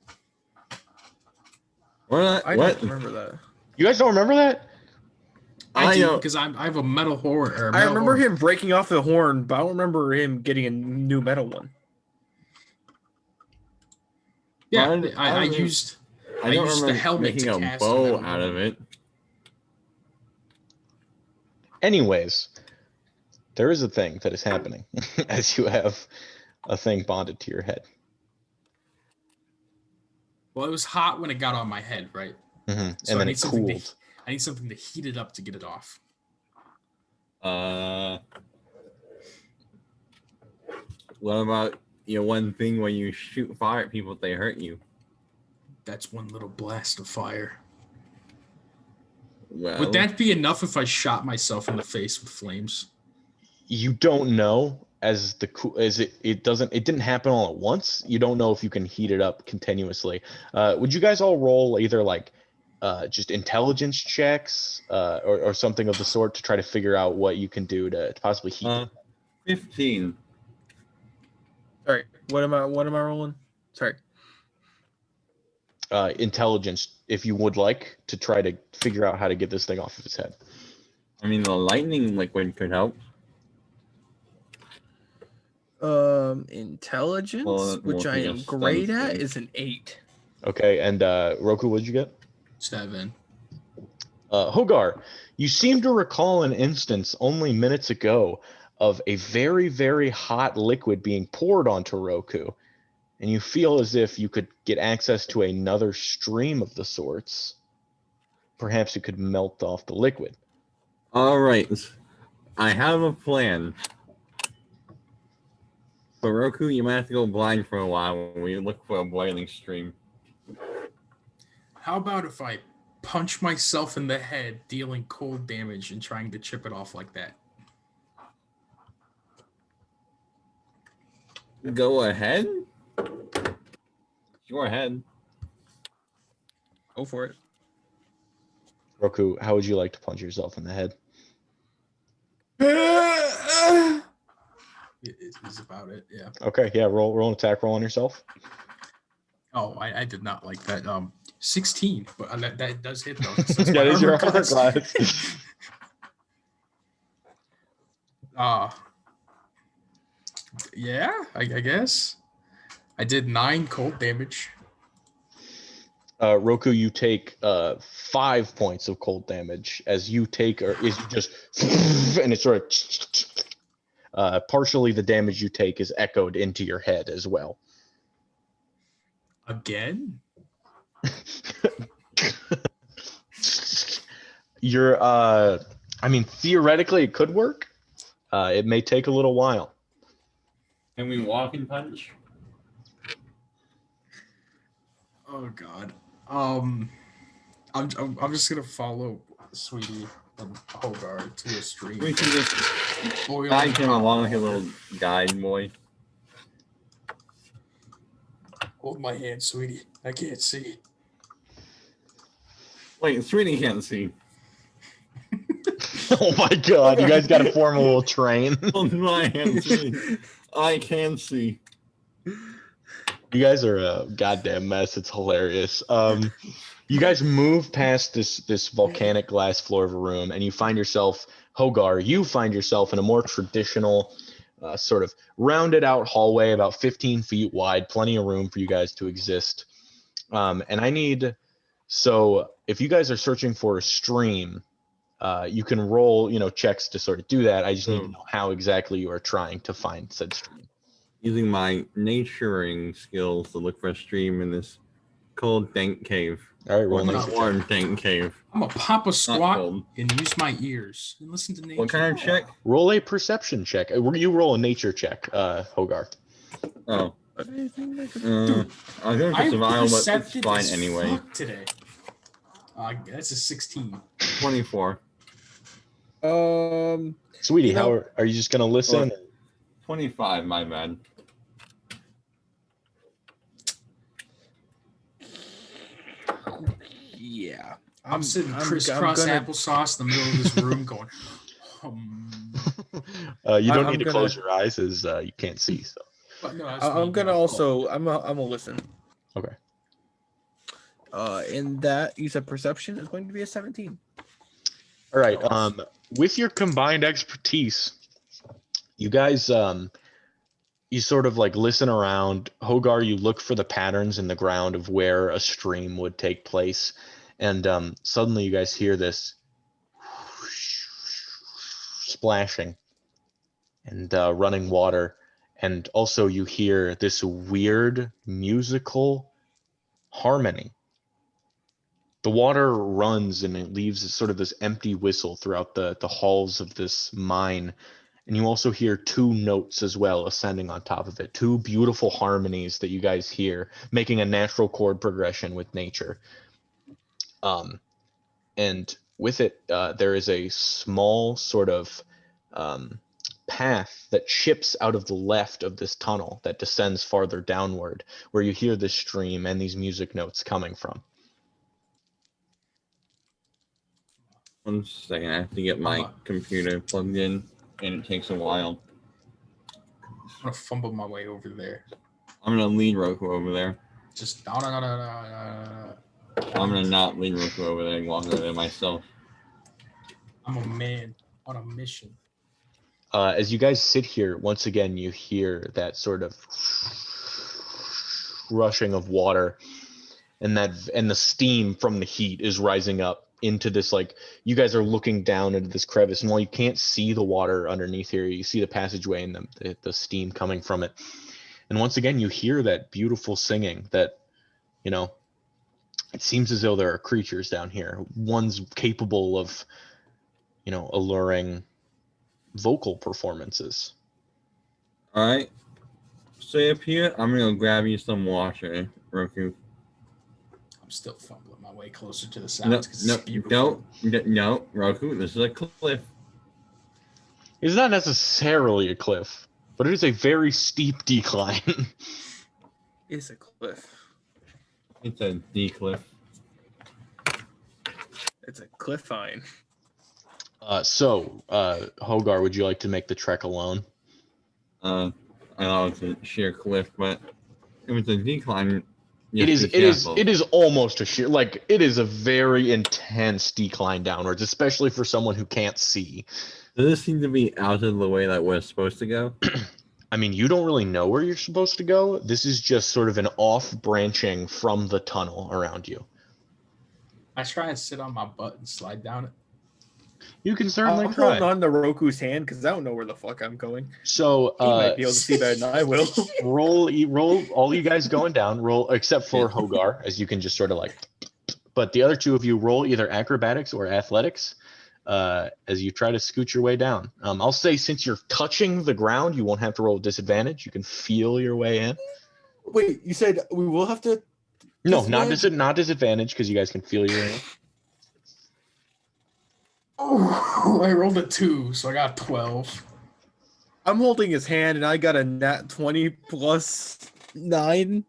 What? I don't remember that. You guys don't remember that? I do, because I have a metal horn. I remember him breaking off the horn, but I don't remember him getting a new metal one. Yeah, I used the helmet making to a cast bow out of it. Anyways, there is a thing that is happening as you have a thing bonded to your head. Well, it was hot when it got on my head, right? Mm-hmm. So And then it cooled. I need something to heat it up to get it off. What about one thing when you shoot fire at people, they hurt you? That's one little blast of fire. Well, Would that be enough if I shot myself in the face with flames? You don't know, as it didn't happen all at once. You don't know if you can heat it up continuously. Would you guys all roll either like just intelligence checks or something of the sort to try to figure out what you can do to possibly heat it? 15. Sorry, what am I rolling? Sorry. Intelligence, if you would like, to try to figure out how to get this thing off of its head. I mean, the lightning liquid could help. Intelligence, which I am great at, is an 8. Okay, and Roku, what'd you get? 7. Hogar, you seem to recall an instance only minutes ago of a very, very hot liquid being poured onto Roku, and you feel as if you could get access to another stream of the sorts. Perhaps you could melt off the liquid. All right, I have a plan. But Roku, you might have to go blind for a while when we look for a boiling stream. How about if I punch myself in the head, dealing cold damage and trying to chip it off like that? Go ahead. Go ahead. Go for it. Roku, how would you like to punch yourself in the head? Is about it, yeah. Okay, yeah, roll an attack roll on yourself. Oh, I did not like that. 16, but that does hit though. That is your armor class. Yeah, I guess. I did 9 cold damage. Roku, you take 5 points of cold damage as you take, or is you just, and it's sort of, partially the damage you take is echoed into your head as well. Again? You're, I mean, theoretically it could work. It may take a little while. Can we walk and punch? Oh God. I'm just gonna follow Sweetie and Hogar to a stream. We can just guide him along like a little guide boy. Hold my hand, Sweetie. I can't see. Wait, Sweetie can't see. Oh my God! You guys got to form a little train. Hold my hand, Sweetie. I can see. You guys are a goddamn mess. It's hilarious. You guys move past this volcanic glass floor of a room, and you find yourself, Hogar, in a more traditional, sort of rounded out hallway, about 15 feet wide, plenty of room for you guys to exist. And so if you guys are searching for a stream, you can roll, checks to sort of do that. I just need to know how exactly you are trying to find said stream. Using my naturing skills to look for a stream in this cold, dank cave. All right, roll nature. Warm, dank cave. I'm gonna pop a squat and use my ears and listen to nature. What kind of check? Roll a perception check. You roll a nature check, Hogar. Oh. Dude, I'm going for I'm survival, but it's perceptive fine as anyway. fuck today. That's a 16. 24. Sweetie, You know- are you just gonna listen? 25, my bad. Yeah. I'm sitting crisscross applesauce in the middle of this room going, You don't I'm need to gonna- close your eyes as you can't see. So. But no, that's I'm me, gonna you know. also I'm gonna listen. Okay. In that you said perception is going to be a 17. All right. With your combined expertise, you guys you sort of like listen around. Hogar, you look for the patterns in the ground of where a stream would take place, and suddenly you guys hear this splashing and running water, and also you hear this weird musical harmony. The water runs and it leaves sort of this empty whistle throughout the halls of this mine. And you also hear two notes as well ascending on top of it. Two beautiful harmonies that you guys hear, making a natural chord progression with nature. And with it, there is a small sort of path that chips out of the left of this tunnel that descends farther downward, where you hear this stream and these music notes coming from. 1 second, I have to get my computer plugged in, and it takes a while. I'm gonna fumble my way over there. I'm gonna lead Roku over there. Just I'm gonna not lead Roku over there and walk over there myself. I'm a man on a mission. As you guys sit here, once again, you hear that sort of rushing of water, and the steam from the heat is rising up into this, like, you guys are looking down into this crevice, and while you can't see the water underneath here, you see the passageway and the steam coming from it. And once again, you hear that beautiful singing that, you know, it seems as though there are creatures down here. One's capable of, you know, alluring vocal performances. All right, stay up here. I'm gonna grab you some water, Roku. I'm still fumbling my way closer to the sounds because it's beautiful. No, Roku. This is a cliff. It's not necessarily a cliff, but it is a very steep decline. It's a cliff. It's a D cliff. It's a cliffine. So, Hogar, would you like to make the trek alone? I know it's a sheer cliff, but if it's a decline, it is almost a sheer, like, it is a very intense decline downwards, especially for someone who can't see. Does this seem to be out of the way that we're supposed to go? I mean, you don't really know where you're supposed to go. This is just sort of an off branching from the tunnel around you. I try and sit on my butt and slide down it. You can certainly I'm try. holding on to Roku's hand because I don't know where the fuck I'm going. So He might be able to see better than I will. roll all you guys going down, roll except for Hogar, as you can just sort of like, but the other two of you roll either acrobatics or athletics as you try to scoot your way down. I'll say since you're touching the ground, you won't have to roll a disadvantage. You can feel your way in. Wait, you said we will have to? No, not disadvantage because you guys can feel your way in. Oh, I rolled a 2, so I got 12. I'm holding his hand, and I got a nat 20 plus 9.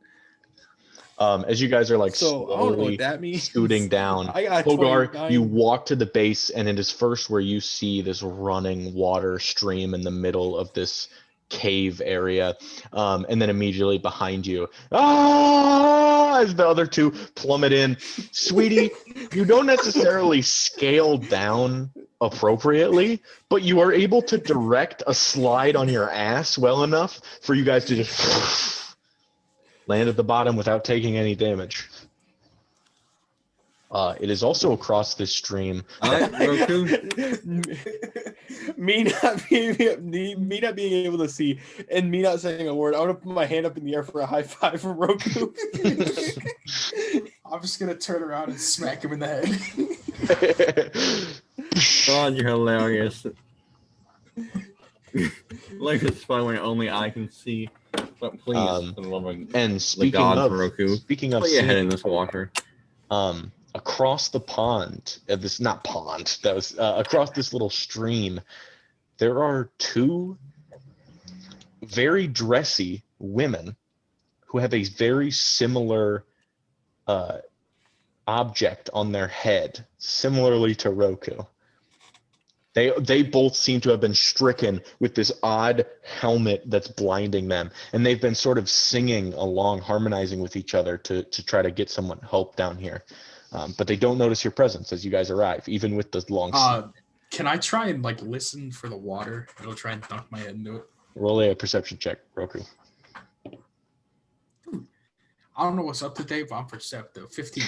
As you guys are like So I don't know slowly what that means. scooting down, I got Hogar, 29. you walk to the base, and it is first where you see this running water stream in the middle of this cave area, and then immediately behind you, as the other two plummet in. Sweetie, you don't necessarily scale down appropriately, but you are able to direct a slide on your ass well enough for you guys to just land at the bottom without taking any damage. It is also across this stream. Roku. me not being able to see and me not saying a word. I want to put my hand up in the air for a high five from Roku. I'm just gonna turn around and smack him in the head. God, you're hilarious. Like it's fun when only I can see. But please, for the love of And the speaking gods, of Roku, speaking of put your head in seeing, this water. across the pond, this not pond, that was across this little stream, there are two very dressy women who have a very similar object on their head, similarly to Roku. They both seem to have been stricken with this odd helmet that's blinding them, and they've been sort of singing along, harmonizing with each other to try to get someone help down here. But they don't notice your presence as you guys arrive, even with the long Can I try and like listen for the water? I'll try and dunk my head into it. Roll a perception check, Roku. I don't know what's up today, but I'm perceptive. 15.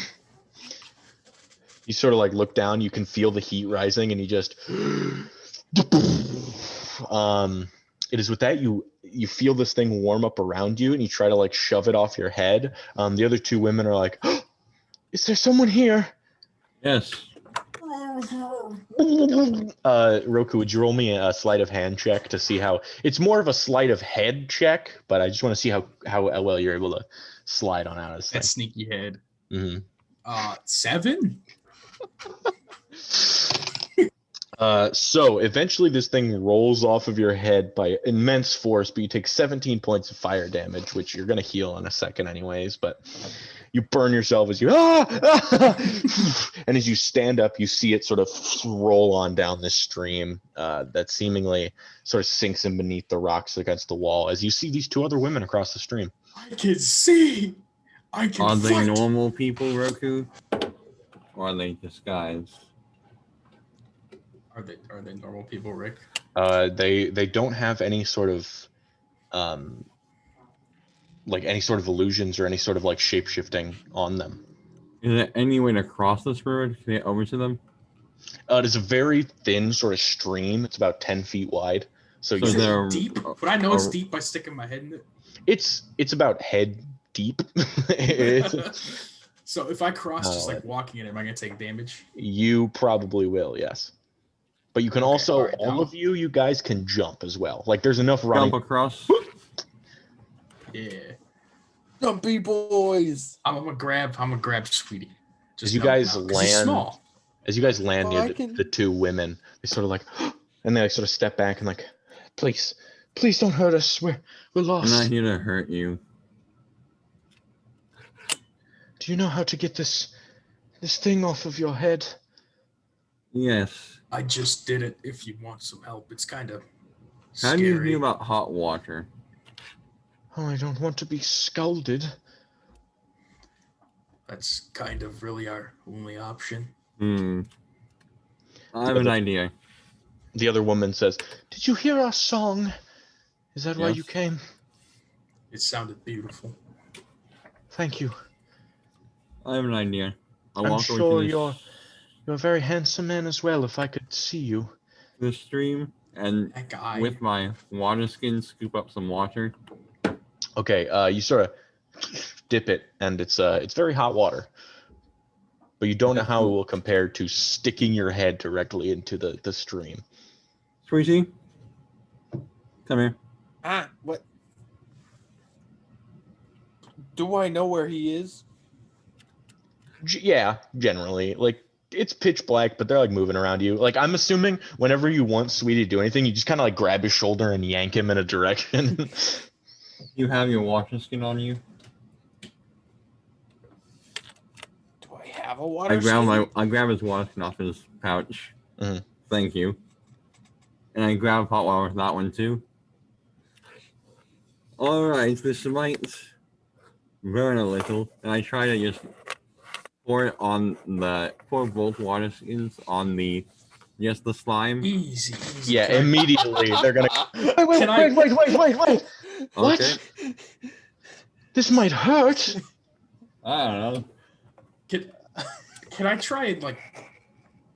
You sort of like look down, you can feel the heat rising, and you just it is with that you feel this thing warm up around you, and you try to like shove it off your head. The other two women are like, oh, is there someone here? Yes. Roku, would you roll me a sleight of hand check to see how it's more of a sleight of head check, but I just want to see how well you're able to slide on out of this thing. That sneaky head. 7. So eventually this thing rolls off of your head by immense force, but you take 17 points of fire damage, which you're going to heal in a second anyways, but you burn yourself as you and as you stand up, you see it sort of roll on down this stream that seemingly sort of sinks in beneath the rocks against the wall as you see these two other women across the stream. I can see. I can Are they fight. normal people, Roku? Or are they disguised? Are they normal people, Rick? They don't have any sort of like any sort of illusions or any sort of like shape-shifting on them. Is there any way to cross this river to get over to them? It is a very thin sort of stream. It's about 10 feet wide. So Is it deep? Would I know it's deep by sticking my head in it? It's about head deep. So if I cross just like walking in it, am I gonna take damage? You probably will, yes. But you can also, right, all of you guys can jump as well. Like there's enough running. Jump across. Yeah. Jumpy boys. I'm gonna grab Sweetie. As you guys land, small. As you guys land near the two women, they sort of like, and they like sort of step back and like, please don't hurt us. We're lost. I'm not here to hurt you. Do you know how to get this thing off of your head? Yes. I just did it. If you want some help, it's kind of scary. How do you feel about hot water? Oh, I don't want to be scalded. That's kind of really our only option. I have an idea. The other woman says, "Did you hear our song? Is that why you came?" It sounded beautiful. Thank you. I have an idea. I'm sure you're a very handsome man as well, if I could see you. The stream, and with my water skin, scoop up some water. Okay, you sort of dip it, and it's very hot water. But you don't know how it will compare to sticking your head directly into the stream. Sweetie, come here. What? Do I know where he is? Yeah, generally. Like, it's pitch black, but they're like moving around you. Like, I'm assuming whenever you want Sweetie to do anything, you just kind of like grab his shoulder and yank him in a direction. You have your water skin on you? Do I have a water skin? I grab his water skin off his pouch. Mm-hmm. Thank you. And I grab hot water with that one too. Alright, this might burn a little, and I try to just pour both water skins on the slime. Easy. Yeah, immediately they're gonna. Wait! Okay. What? This might hurt. I don't know. Can I try and like?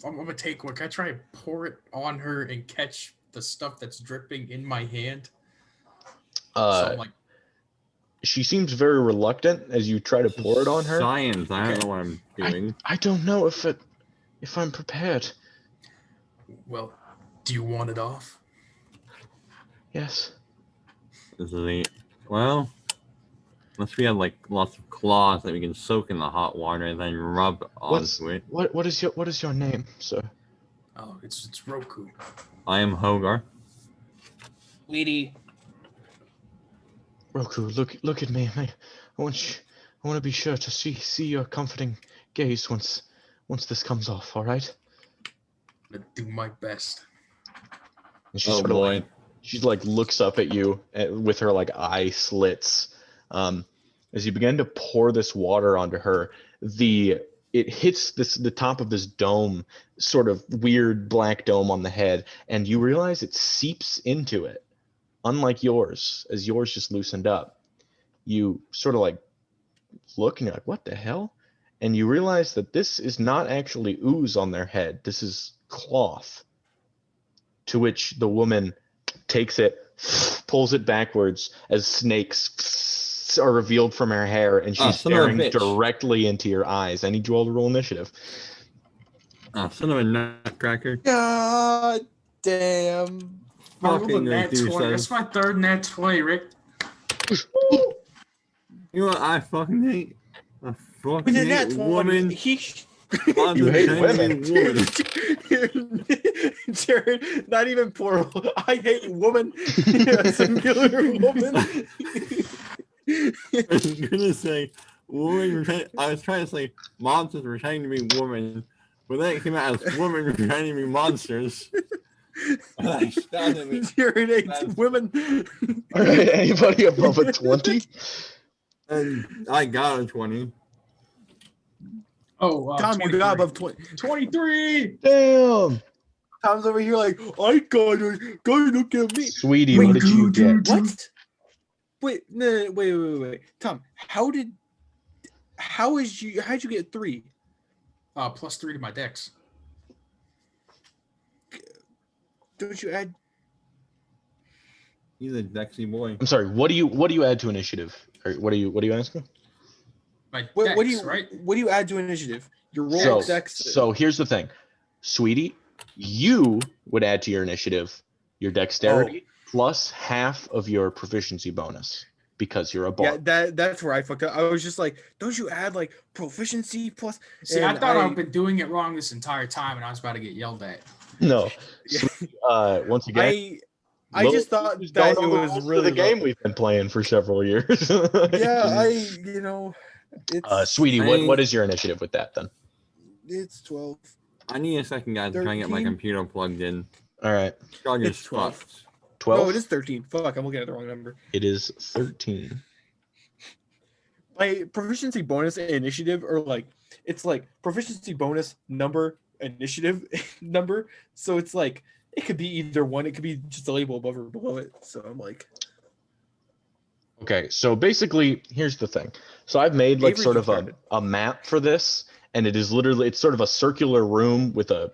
I'm gonna take one. Can I try and pour it on her and catch the stuff that's dripping in my hand? So like, she seems very reluctant as you try to pour it on her. Science. I don't know what I'm doing. I don't know if I'm prepared. Well, do you want it off? Yes. This is Well, unless we have like lots of claws that we can soak in the hot water and then rub onto it. What is your name, sir? Oh, it's Roku. I am Hogar. Sweetie, Roku, look at me. I want to be sure to see your comforting gaze once this comes off. All right. I'm gonna do my best. And she Oh sort of boy. she like looks up at you with her like eye slits. As you begin to pour this water onto her, it hits the top of this dome, sort of weird black dome on the head, and you realize it seeps into it. Unlike yours, as yours just loosened up, you sort of like look and you're like, what the hell? And you realize that this is not actually ooze on their head. This is cloth. To which the woman takes it, pulls it backwards as snakes are revealed from her hair, and she's son of a staring bitch. directly into your eyes. I need you all to roll initiative. Son of a nutcracker. God damn. I rolled a Fucking nat 20. Medusa. That's my third nat 20, Rick. You know what I fucking hate? I fucking With a hate nat 20, women. he You hate women. Jared, not even plural. I hate woman. Singular woman. I was gonna say women. I was trying to say monsters pretending to be women, but then it came out as women pretending to be monsters. And I started with, Jared hates women. All right, anybody above a 20? and I got a 20. Oh, Tom, you 23. got above 20. 23. Damn. Tom's over here like, I got it. Go look at me. Sweetie, what did you get? What? Wait, no, wait. Tom, how'd you get 3? Plus 3 to my dex. Don't you add? He's a Dexy boy. I'm sorry. What do you add to initiative? Or what are you asking? My What dex, do you right? What do you add to initiative? Your roll dex. So here's the thing, Sweetie, you would add to your initiative your dexterity plus half of your proficiency bonus because you're a bard. Yeah, that's where I fucked up. I was just like, don't you add like proficiency plus? See, I and thought I've been doing it wrong this entire time, and I was about to get yelled at. No. Yeah. Sweetie, once again, I just thought just that don't it know the was rules of really the game low. we've been playing for several years. Yeah, it's Sweetie, what is your initiative with that then? it's 12. I need a second, guys, to try and get my 13? computer plugged in. All right. Charger's It's 12. fucked. 12. No, it is 13. Fuck, I'm looking at the wrong number. It is 13. My proficiency bonus and initiative are like, it's like proficiency bonus number initiative number. So it's like it could be either one. It could be just a label above or below it. So I'm like, Okay, so basically, here's the thing. So I've made like Avery sort can of a map for this, and it is literally it's sort of a circular room with a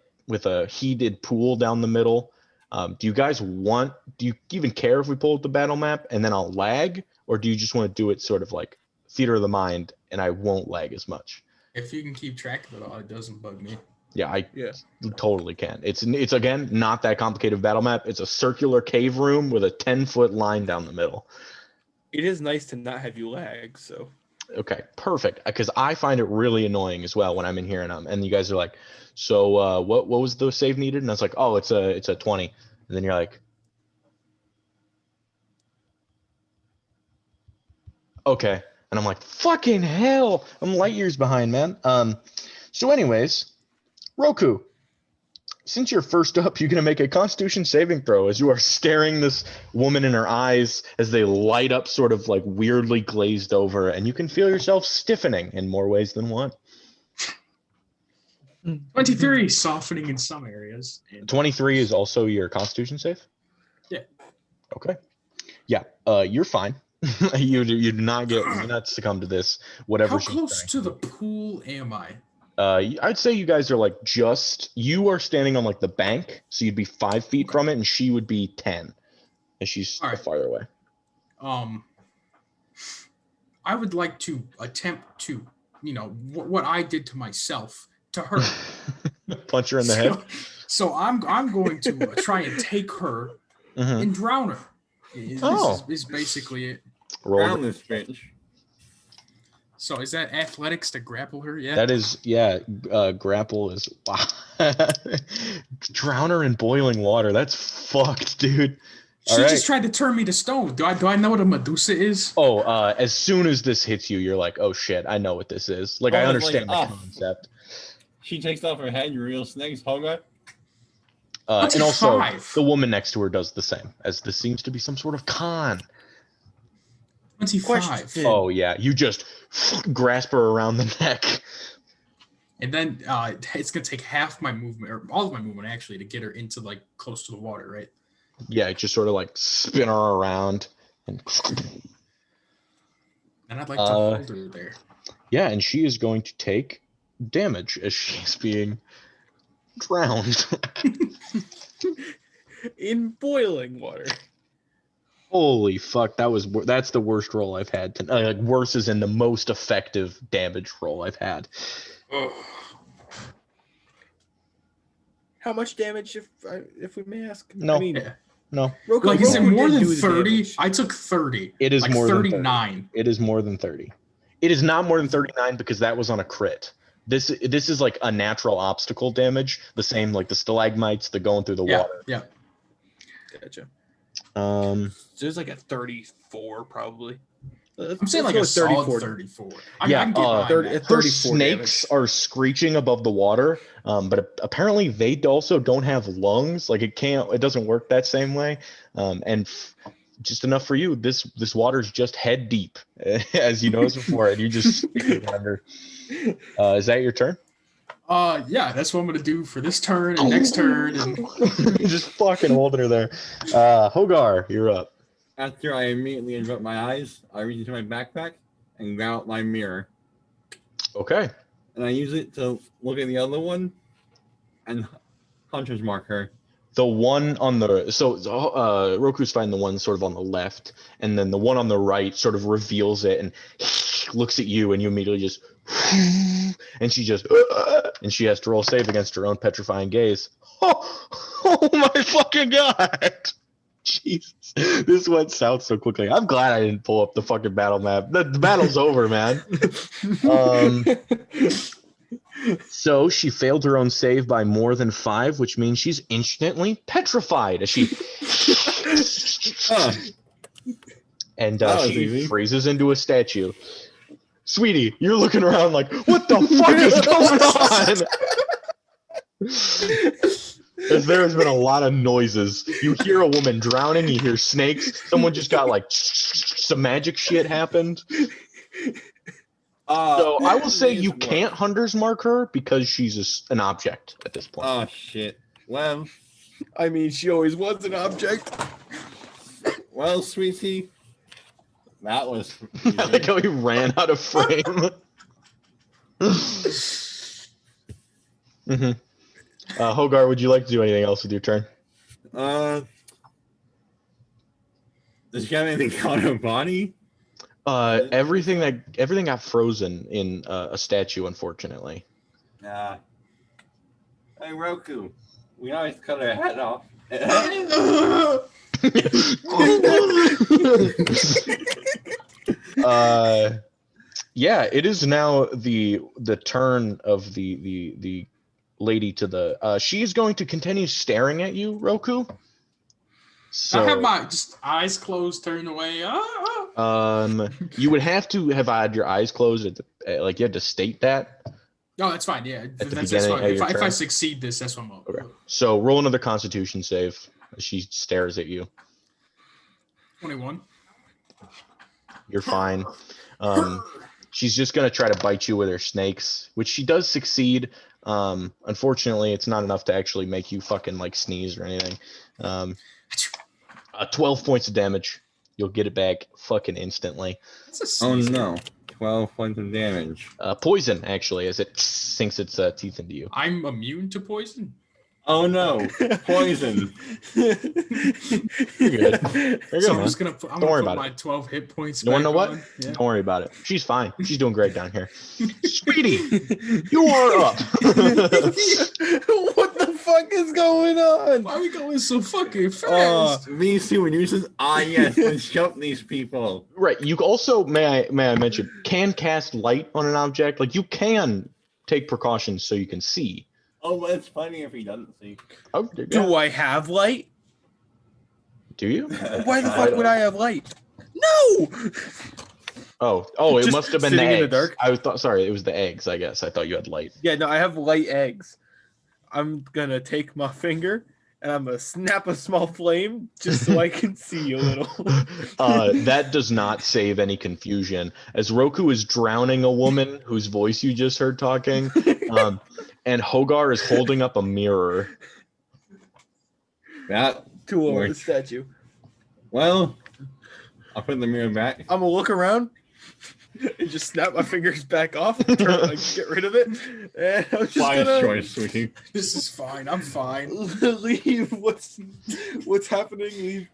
heated pool down the middle. Do you even care if we pull up the battle map and then I'll lag, or do you just want to do it sort of like theater of the mind and I won't lag as much? If you can keep track of it all, it doesn't bug me. Yeah, I yeah. totally can. It's again not that complicated battle map. It's a circular cave room with a 10-foot line down the middle. It is nice to not have you lag. So Okay, perfect. Because I find it really annoying as well when I'm in here and you guys are like, so what was the save needed? And I was like, oh, it's a 20. And then you're like, okay. And I'm like, fucking hell, I'm light years behind, man. So anyways, Roku, since you're first up, you're gonna make a Constitution saving throw as you are staring this woman in her eyes as they light up, sort of like weirdly glazed over, and you can feel yourself stiffening in more ways than one. 23, softening in some areas. And 23 is also your Constitution save? Yeah. Okay. Yeah, you're fine. you do not succumb to this. Whatever. how she's close saying. to the pool am I? I'd say you guys are like you are standing on like the bank, so you'd be 5 feet from it, and she would be 10, and she's All right. farther away. I would like to attempt to, what I did to myself to her. Punch her in the head. So I'm going to try and take her Mhm. and drown her. Is basically it. Roll. Ground this bitch. So is that athletics to grapple her? Yeah. That is, yeah. Grapple is wow. Drown her in boiling water. That's fucked, dude. She just tried to turn me to stone. Do I know what a Medusa is? Oh, as soon as this hits you, you're like, oh shit, I know what this is. Like, I understand the concept. She takes off her head, you real snakes, Hoga. And also, the woman next to her does the same, as this seems to be some sort of con. 25. Oh, yeah. You just grasp her around the neck. And then it's going to take half my movement, or all of my movement, actually, to get her into, like, close to the water, right? Yeah, just sort of, like, spin her around. And I'd like to hold her there. Yeah, and she is going to take damage as she's being drowned. In boiling water. Holy fuck, that's the worst roll I've had. Like, worse is in the most effective damage roll I've had. How much damage, if we may ask? No. I mean, No. Roku, Like, is it Roku more did than do the 30? damage. I took 30. It is like more 39. than 30. It is more than 30. It is not more than 39 because that was on a crit. This is like a natural obstacle damage, the same like the stalagmites, the going through the water. Yeah. Gotcha. So there's like a 34 probably. I'm saying like a solid 34. Yeah, I get 30, that. 34 her snakes damage. are screeching above the water, but apparently they also don't have lungs. Like it doesn't work that same way. And just enough for you. This water's just head deep, as you noticed before, and you just stick it under. Is that your turn? Yeah, that's what I'm gonna do for this turn and next turn. And just fucking holding her there. Hogar, you're up. After I immediately avert my eyes, I reach into my backpack and grab out my mirror. Okay. And I use it to look at the other one and hunter's mark her. The one on the Roku's finding the one sort of on the left, and then the one on the right sort of reveals it and looks at you, and you immediately just and she just and she has to roll save against her own petrifying gaze. Oh my fucking god! Jesus, this went south so quickly. I'm glad I didn't pull up the fucking battle map. The battle's over, man. So she failed her own save by more than 5, which means she's instantly petrified as she and she freezes into a statue. Sweetie, you're looking around like, what the fuck is going on? As there has been a lot of noises. You hear a woman drowning, you hear snakes, someone just got like some magic shit happened. So I will say you can't hunter's mark her because she's an object at this point. Oh shit. Well, I mean, she always was an object. Well, sweetie, that was. I like how he ran out of frame. Mm-hmm. Hogar, would you like to do anything else with your turn? Does she have anything on her body? Everything got frozen in a statue, unfortunately. Hey Roku, we always cut her head off. Yeah, it is now the turn of the lady to the she's going to continue staring at you, Roku. So I have my just eyes closed, turned away. You would have to have had your eyes closed like you had to state that. No, that's fine. Yeah, that's beginning fine. of your If I turn? succeed this, that's what I'm up. Okay. So roll another Constitution save. She stares at you. 21. You're fine. She's just gonna try to bite you with her snakes, which she does succeed. Unfortunately, it's not enough to actually make you fucking like sneeze or anything. 12 points of damage. You'll get it back fucking instantly. That's a Oh sneeze. no, 12 points of damage. Poison, actually, as it sinks its teeth into you. I'm immune to poison. Oh no, poison. You're good. You're good, So I'm man. just gonna put, Don't worry about my 12 hit points. You wanna back know what? on. Yeah. Don't worry about it. She's fine. She's doing great down here. Sweetie, you are up. What the fuck is going on? Why are we going so fucking fast? These two uses. Yes, let's jump these people. Right. You also may I mention can cast light on an object. Like you can take precautions so you can see. Oh, but it's funny if he doesn't see. Oh, Do I have light? Do you? Why the fuck would I have light? No. Oh, it Just must have been the sitting in eggs. the dark? I thought. Sorry, it was the eggs. I guess I thought you had light. Yeah, no, I have light eggs. I'm gonna take my finger and I'm gonna snap a small flame just so I can see a little. That does not save any confusion, as Roku is drowning a woman whose voice you just heard talking, and Hogar is holding up a mirror. That To the works. statue. Well, I'll put the mirror back. I'm gonna look around and just snap my fingers back off, get rid of it, and I'm just Wise gonna choice, sweetie. This is fine. I'm fine. leave. What's happening? Leave.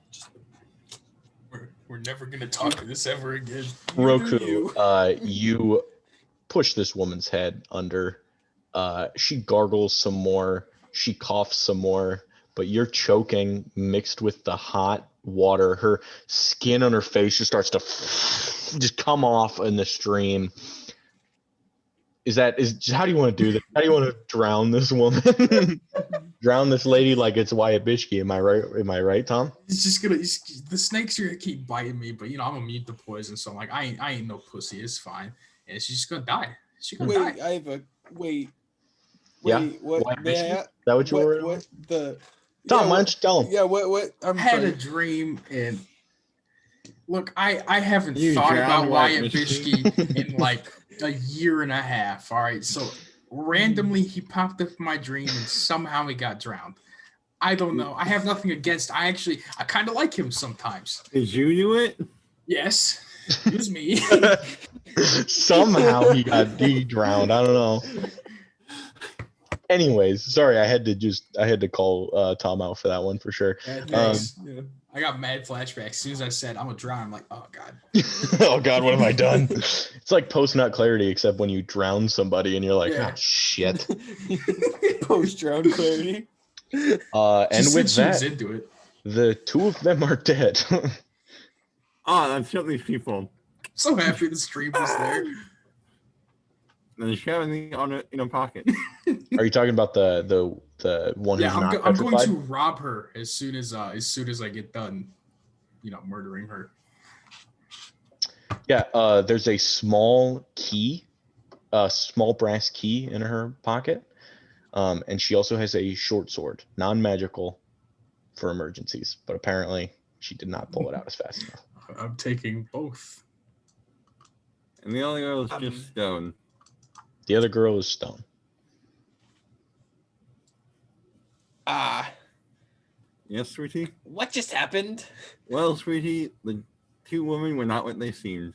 We're never gonna talk to this ever again. Roku, you. you push this woman's head under. She gargles some more. She coughs some more, but you're choking mixed with the hot water. Her skin on her face just starts to just come off in the stream. How do you want to do this? How do you want to drown this woman? Drown this lady like it's Wyatt Bishke. Am I right? Am I right, Tom? He's just gonna. The snakes are gonna keep biting me, but I'm immune to poison, so I'm like, I ain't no pussy. It's fine, and she's just gonna die. She's gonna Wait, die. I have a wait. Yeah? What? Wyatt May Bishke? I, Is that what you were? what the? Tom, yeah, why don't you tell him? Yeah, what? I'm I had sorry. a dream, and look, I haven't You thought drowned about Wyatt Wyatt Bishke. Bishke in like a year and a half. All right, so randomly he popped up in my dream, and somehow he got drowned. I don't know. I have nothing against. I kind of like him sometimes. Did you do it? Yes, it was me. Somehow he drowned. I don't know. Anyways, sorry, I had to call Tom out for that one for sure. Yeah, thanks. I got mad flashbacks. As soon as I said I'm gonna drown, I'm like, oh god. Oh god, what have I done? It's like post nut clarity, except when you drown somebody and you're like, Yeah. oh shit. Post drown clarity. And She with said she was that, into it. the two of them are dead. Let's jump these people. So happy the stream was there. And shove it in a pocket. Are you talking about the one Yeah, who's not I'm going petrified? to rob her as soon as I get done, murdering her. Yeah, there's a small key, small brass key in her pocket. And she also has a short sword, non-magical for emergencies, but apparently she did not pull it out as fast enough. I'm taking both. And the only girl is just stone. The other girl is stone. Yes, sweetie? What just happened? Well, sweetie, the two women were not what they seemed.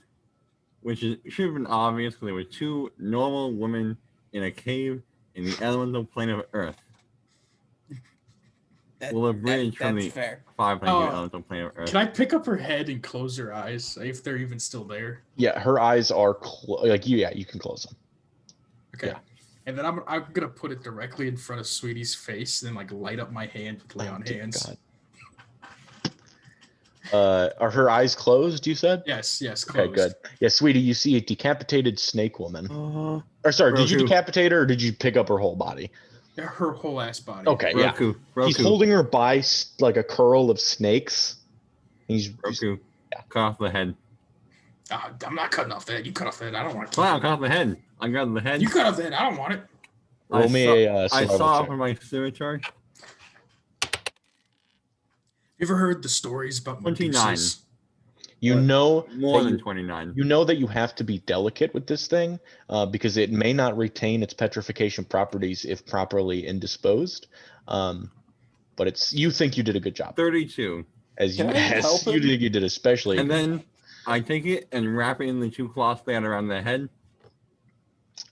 Should have been obvious because they were two normal women in a cave in the elemental plane of Earth. Well, a bridge from the fair. 500 Oh, elemental plane of Earth. Can I pick up her head and close her eyes if they're even still there? Yeah, her eyes are you can close them. Okay. Yeah. And then I'm gonna put it directly in front of Sweetie's face, and then like light up my hand with lay on dear hands. God. Are her eyes closed, you said? Yes, closed. Okay, good. Yeah, sweetie, you see a decapitated snake woman. Or sorry, did you Roku. decapitate her or did you pick up her whole body? Yeah, her whole ass body. Okay, yeah. Roku. He's holding her by like a curl of snakes. He's Roku. Cut off the head. I'm not cutting off the head. You cut off the head. I don't want to. Wow, cut off the head. I got the head. You cut off the head. I don't want it. roll me a I survival saw check. from my scimitar. You ever heard the stories about 29. Medusas? You know More that than you- 29. You know that you have to be delicate with this thing because it may not retain its petrification properties if properly indisposed. But you think you did a good job. 32. Can I help him? You did especially. And then I take it and wrap it in the two cloths they had around their head.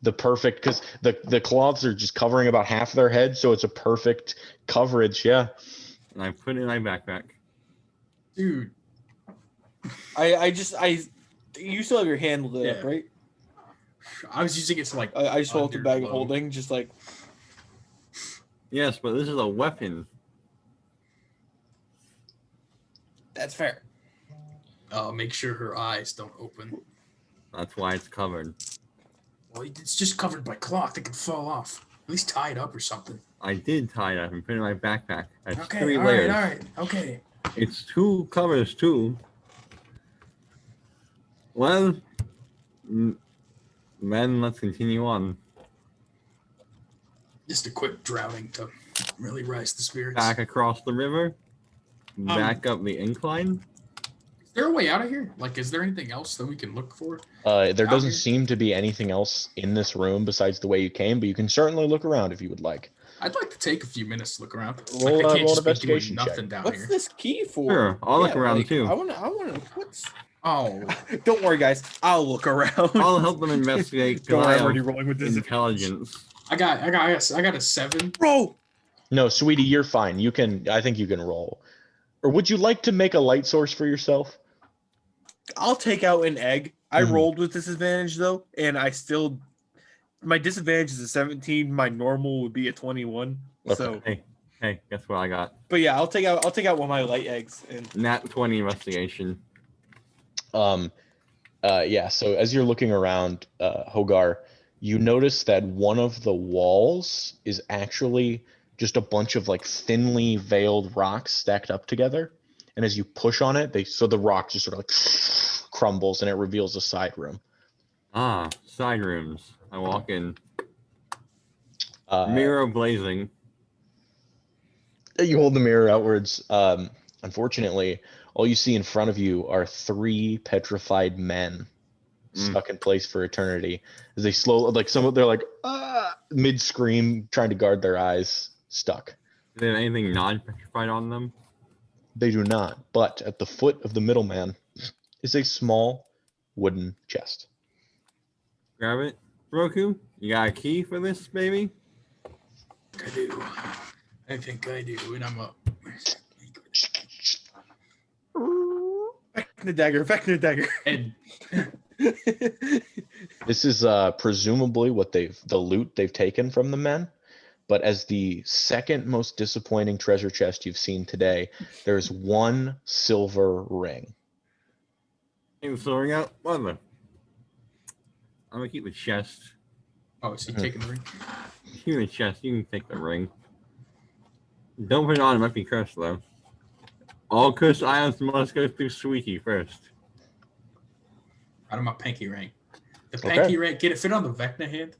the perfect because the cloths are just covering about half their head, so it's a perfect coverage. Yeah. And I put it in my backpack. Dude, You still have your hand lit up, Yeah. right? I was using it to like. I just hold the underglow. bag of holding, just like. Yes, but this is a weapon. That's fair. Make sure her eyes don't open. That's why it's covered. Well, it's just covered by cloth. It could fall off. At least tie it up or something. I did tie it up and put it in my backpack. That's Okay, 3 all layers. right, okay. It's 2 covers too. Well, then let's continue on. Just a quick drowning to really rise the spirits. Back across the river. Back up the incline. Is there a way out of here? Like, is there anything else that we can look for? There Out doesn't here? seem to be anything else in this room besides the way you came, but you can certainly look around if you would like. I'd like to take a few minutes to look around. Roll, Like, I can't roll an just be doing investigation check. nothing down What's here. this key for? Sure, I'll look around too. I wanna. What's? Oh, Don't worry, guys. I'll look around. I'll help them investigate Don't because worry, I I'm already have rolling with this. intelligence. I got a 7. Bro, No, sweetie, you're fine. You can. I think you can roll. Or would you like to make a light source for yourself? I'll take out an egg. I Mhm. rolled with disadvantage though, and I still. My disadvantage is a 17. My normal would be a 21. Okay. So, Hey, guess what I got? but yeah, I'll take out one of my light eggs and. Nat 20 investigation. Yeah. So as you're looking around, Hogar, you notice that one of the walls is actually just a bunch of like thinly veiled rocks stacked up together, and as you push on it, the rock just sort of like crumbles, and it reveals a side room. Ah, side rooms. I walk in. Uh, Mirror blazing. You hold the mirror outwards. Unfortunately, all you see in front of you are 3 petrified men stuck in place for eternity. As they slowly, like some of they're like mid scream, trying to guard their eyes, stuck. Is there anything non-petrified on them? They do not. But at the foot of the middleman is a small wooden chest. Grab it. Roku, you got a key for this, baby? I do. I think I do, and I'm up. Back in the dagger. Back in the dagger. And This is presumably the loot they've taken from the men. But as the second most disappointing treasure chest you've seen today, there's 1 silver ring. Hey, throwing out mother. I'm gonna keep the chest. oh, is he taking the ring? Keep the chest. You can take the ring. Don't put it on. It might be cursed though. All cursed items must go through Sweetie first. Out of my pinky ring. The Okay. pinky ring. Can it fit on the Vecna hand?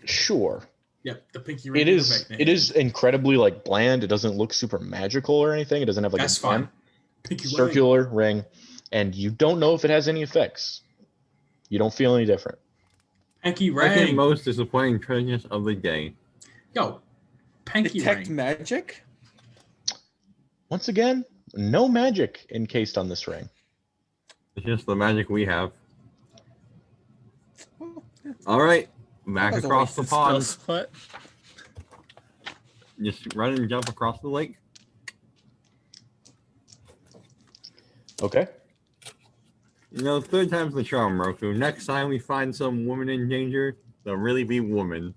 Sure. Yep, the pinky ring. It and the is. Vecna It hand. is incredibly like bland. It doesn't look super magical or anything. It doesn't have like That's a fine. gem. Pinky ring. Circular ring, and you don't know if it has any effects. You don't feel any different. Pinky Second ring. most disappointing treasures of the day. Yo, pinky Detect ring. magic. Once again, no magic encased on this ring. It's just the magic we have. All right, back That was a across the waste of pond. spell slot. Just run and jump across the lake. Okay. You know, 3rd time's the charm, Roku. Next time we find some woman in danger, they'll really be woman.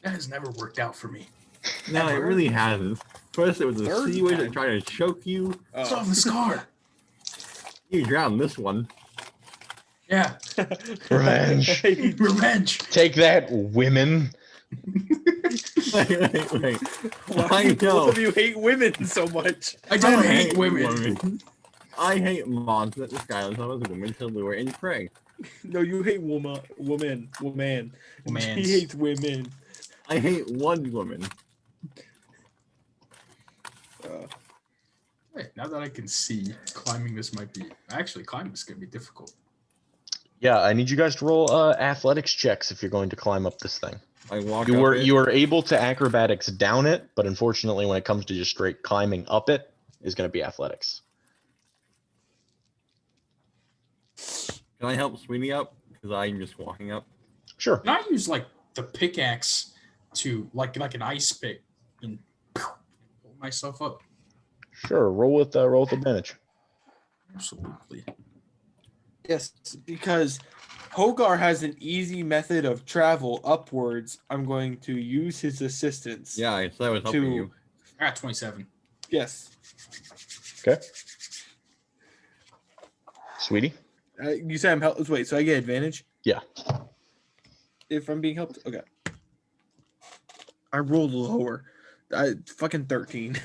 That has never worked out for me. No, it Ever? really hasn't. First, it was a Third sea witch time. that tried to choke you. Solve the scar. You drowned this one. Yeah. Revenge. Revenge. Take that, women. Wait. Why I do know. both of you hate women so much? I don't hate women. I hate moms that disguise themselves as women to lure in prey. No, you hate woman. Womans. He hates women. I hate one woman. Hey, now that I can see, climbing this might be climbing is gonna be difficult. Yeah, I need you guys to roll athletics checks if you're going to climb up this thing. I walk You up were it. you were able to acrobatics down it, but unfortunately, when it comes to just straight climbing up it, is going to be athletics. Can I help Sweeney up? Because I'm just walking up. Sure. Can I use like the pickaxe to like an ice pick and pull myself up? Sure. Roll with advantage. Absolutely. Yes, because Hogar has an easy method of travel upwards. I'm going to use his assistance. Yeah, I said I was helping you. I got 27. Yes. Okay. Sweetie? You said I'm help. Wait, so I get advantage? Yeah. If I'm being helped? Okay. I rolled lower. Fucking 13.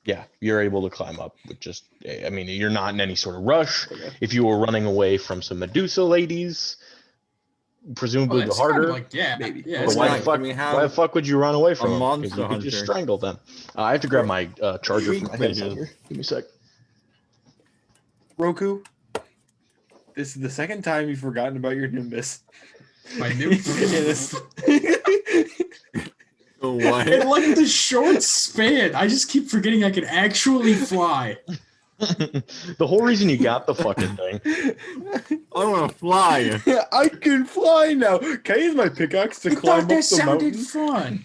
Yeah, you're able to climb up with just, I mean, you're not in any sort of rush. Okay. If you were running away from some Medusa ladies, presumably the That's kind harder. of like, yeah. Maybe. Yeah, But it's why kind the of fuck? we have Why the fuck would you run away from a them? monster Because you could just hunter. strangle them. I have to grab my charger for my Weak headset bitches. here. Give me a sec. Roku, this is the second time you've forgotten about your Nimbus. my Nimbus. Yes. What? In like the short span, I just keep forgetting I can actually fly. The whole reason you got the fucking thing. I want to fly. I can fly now. Can I use my pickaxe to I climb thought up that the sounded mountain? fun.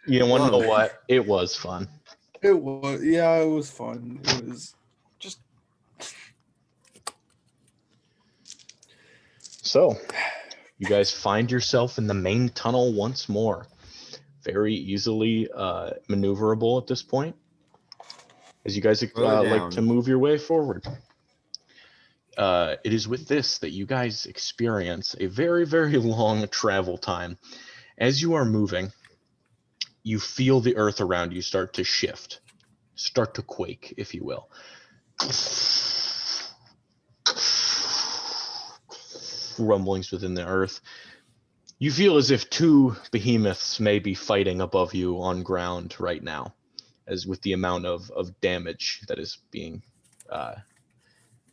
You don't want to know Love it. what? It was fun. It was. Yeah, it was fun. It was just. So, you guys find yourself in the main tunnel once more. Very easily maneuverable at this point. As you guys Throw it like down. to move your way forward. It is with this that you guys experience a very, very long travel time. As you are moving, you feel the earth around you start to shift, start to quake, if you will. Rumblings within the earth. You feel as if two behemoths may be fighting above you on ground right now, as with the amount of damage that is being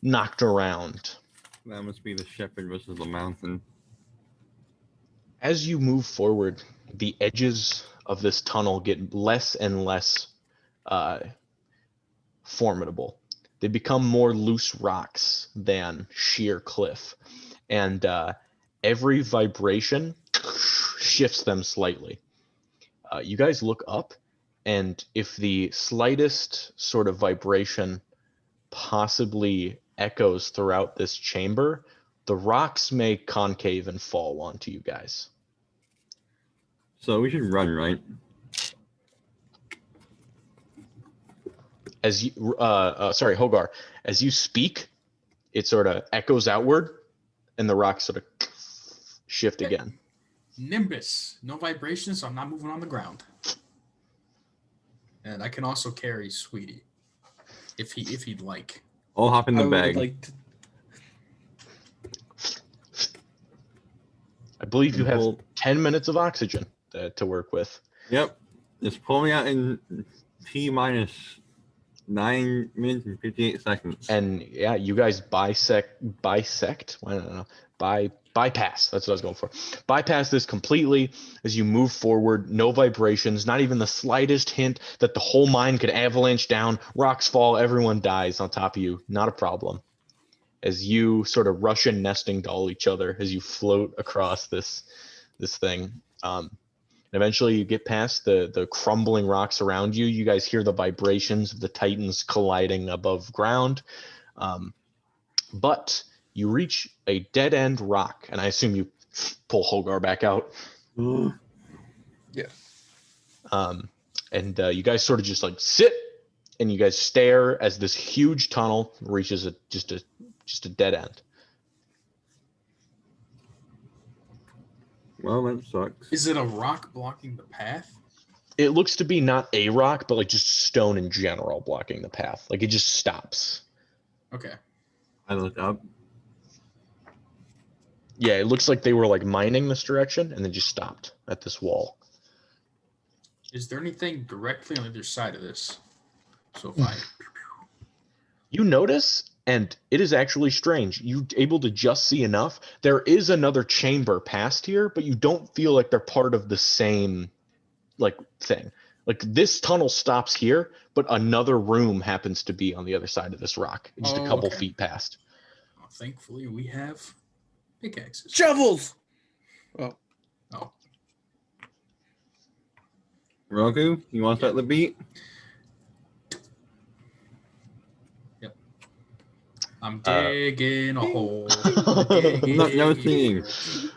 knocked around. That must be the shepherd versus the mountain. As you move forward, the edges of this tunnel get less and less formidable. They become more loose rocks than sheer cliff. And every vibration shifts them slightly. You guys look up, and if the slightest sort of vibration possibly echoes throughout this chamber, the rocks may concave and fall onto you guys. So we should run, right? As you, sorry, Hogar, as you speak, it sort of echoes outward, and the rocks sort of shift again. Nimbus, no vibration, so I'm not moving on the ground. And I can also carry Sweetie, if he'd like. I'll hop in the I would bag. like to, I believe you have Well- 10 minutes of oxygen to work with. Yep. Just pull me out in T minus 9 minutes and 58 seconds. And yeah, you guys bisect. I don't know. Bypass. That's what I was going for. Bypass this completely as you move forward. No vibrations. Not even the slightest hint that the whole mine could avalanche down. Rocks fall. Everyone dies on top of you. Not a problem. As you sort of Russian nesting doll each other as you float across this thing. And eventually you get past the crumbling rocks around you. You guys hear the vibrations of the Titans colliding above ground. But you reach a dead-end rock, and I assume you pull Hogar back out. yeah. And you guys sort of just like sit, and you guys stare as this huge tunnel reaches just a dead end. Well, that sucks. Is it a rock blocking the path? It looks to be not a rock, but like just stone in general blocking the path. Like it just stops. Okay. I look up. Yeah, it looks like they were like mining this direction and then just stopped at this wall. Is there anything directly on the other side of this? So if I You notice, and it is actually strange, you able to just see enough. There is another chamber past here, but you don't feel like they're part of the same like thing. Like this tunnel stops here, but another room happens to be on the other side of this rock, just a Oh, couple okay. feet past. well, thankfully we have pickaxes. Shovels. Oh, Roku, you want to start the beat? I'm digging a hole. No singing.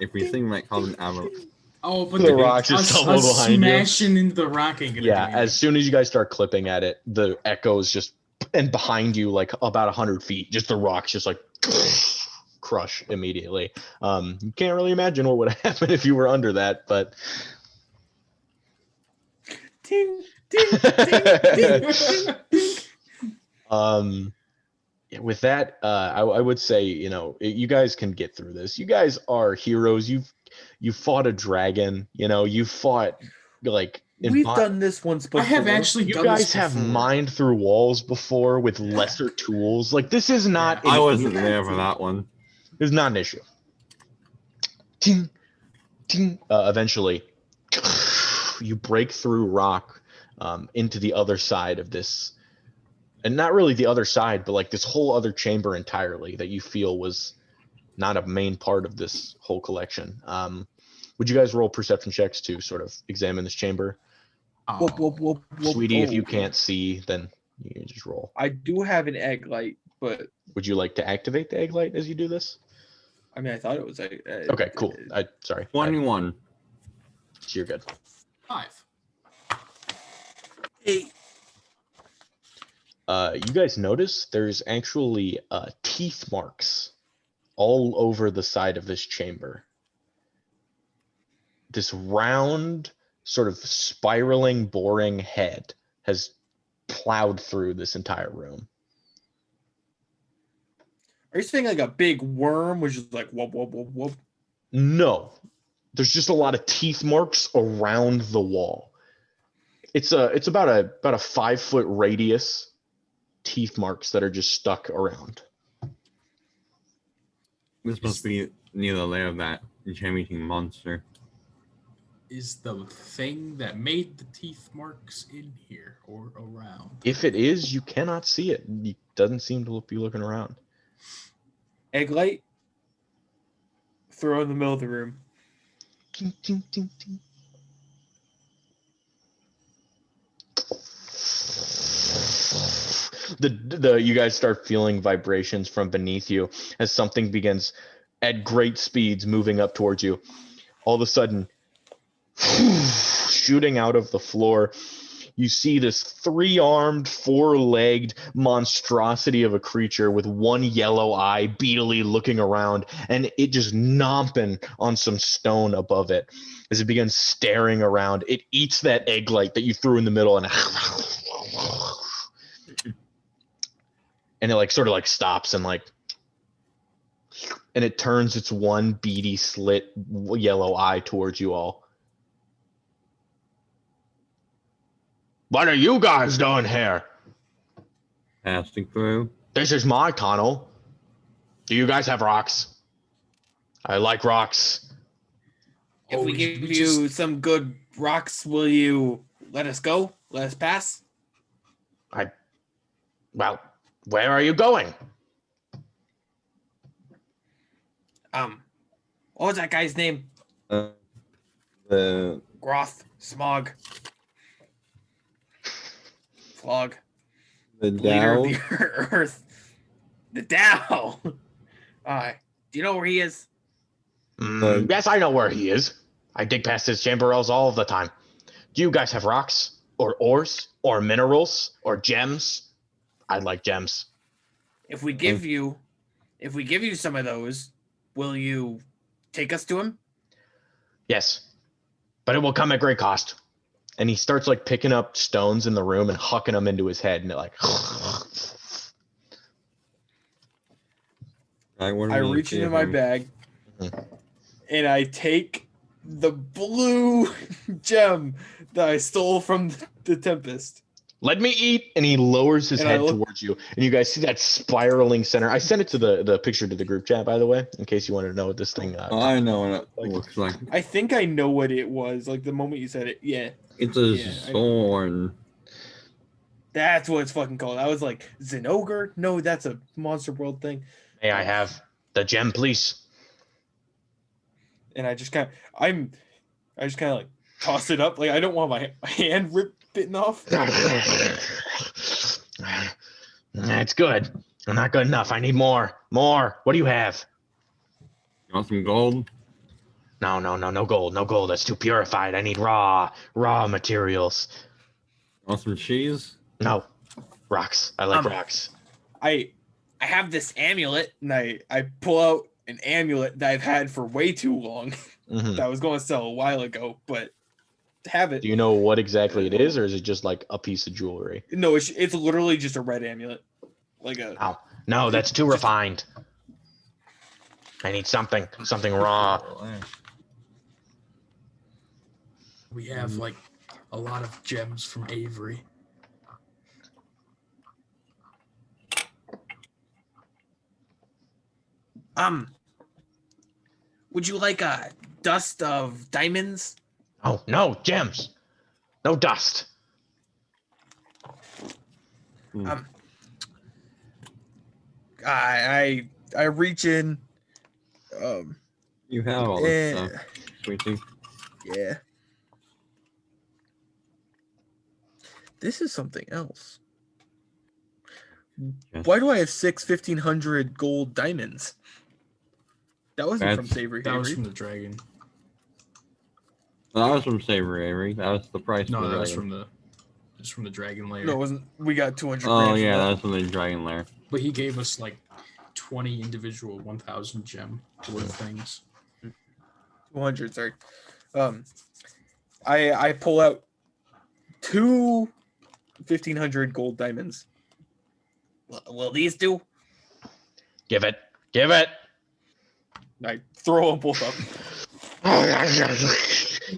If we sing, might cause an avalanche. Oh, but The rocks just us tumble behind you. smashing into the rock ain't gonna Yeah, do as soon as you guys start clipping at it, the echoes just, and behind you, like about 100 feet, just the rocks just like crush immediately. You can't really imagine what would happen if you were under that, but Ding, ding, ding, ding. Yeah, with that, I would say, you guys can get through this. You guys are heroes. You fought a dragon. You fought like We've done this once before. I have actually You done guys this have before. mined through walls before with lesser tools. Like this is not. Yeah. I wasn't there for that one. It's not an issue. Ting, ting. Eventually, you break through rock into the other side of this, and not really the other side, but like this whole other chamber entirely that you feel was not a main part of this whole collection. Would you guys roll perception checks to sort of examine this chamber? Whoop, whoop, whoop, whoop. Sweetie, if you Oh. can't see, then you can just roll. I do have an egg light, but Would you like to activate the egg light as you do this? I mean, I thought it was Okay, cool. Sorry. 21. You're good. 5. Hey, You guys notice there's actually teeth marks all over the side of this chamber. This round, sort of spiraling, boring head has plowed through this entire room. are you saying like a big worm, which is like whoop, whoop, whoop, whoop? No, there's just a lot of teeth marks around the wall. It's about a 5-foot radius. Teeth marks that are just stuck around. This must be near the lair of that enchanting monster. Is the thing that made the teeth marks in here or around? If it is, you cannot see it. It doesn't seem to be looking around. Egg light. Throw in the middle of the room. Ting, ting, ting, ting. You guys start feeling vibrations from beneath you as something begins at great speeds moving up towards you. All of a sudden, shooting out of the floor, you see this 3-armed, 4-legged monstrosity of a creature with one yellow eye beetily looking around, and it just knomping on some stone above it. As it begins staring around, it eats that egg light that you threw in the middle, and it like sort of like stops and it turns its one beady slit yellow eye towards you all. What are you guys doing here? Passing through. This is my tunnel. Do you guys have rocks? I like rocks. If Oh, we we give just- you some good rocks, will you let us go? Let us pass? Well, where are you going? What was that guy's name? The Groth, Smog, Flog, leader of Dow. the Earth, the Dow. Do you know where he is? Yes, I know where he is. I dig past his chamberels all the time. Do you guys have rocks or ores or minerals or gems? I'd like gems. If we give you some of those, will you take us to him? Yes, but it will come at great cost. And he starts like picking up stones in the room and hucking them into his head, and it like. I reach into my bag and I take the blue gem that I stole from the Tempest. Let me eat, and he lowers his And I head look- towards you, and you guys see that spiraling center. I sent it to the picture to the group chat, by the way, in case you wanted to know what this thing. I know what it looks like. I think I know what it was. Like the moment you said it, yeah. It's a Yeah, I know. zorn. That's what it's fucking called. I was like, Zinogre? No, that's a Monster World thing. May I have the gem, please? And I just kind of like toss it up. Like I don't want my hand bitten off. It's good. Not good enough. I need more. More. What do you have? You want some gold? No gold. No gold. That's too purified. I need raw materials. You want some cheese? No. Rocks. I like rocks. I have this amulet, and I pull out an amulet that I've had for way too long. That I was going to sell a while ago, but have it. Do you know what exactly it is, or is it just like a piece of jewelry? No, it's literally just a red amulet. Like a No, that's too refined. I need something raw. We have like a lot of gems from Avery. Would you like a dust of diamonds? Oh, no, gems. No dust. I reach in. You have all this stuff, sweetie. Yeah. This is something else. Yes. Why do I have 1,500 gold diamonds? That wasn't from Savory. That was from the dragon. That was from Savory Avery. That was the price. No, for that was dragon. from the dragon lair. No, it wasn't. We got 200. Oh grand yeah, from that was from the dragon lair. But he gave us like 20 individual 1,000 gem worth things. 200. Sorry. I pull out two 1,500 gold diamonds. Will these do? Give it. I throw them both up.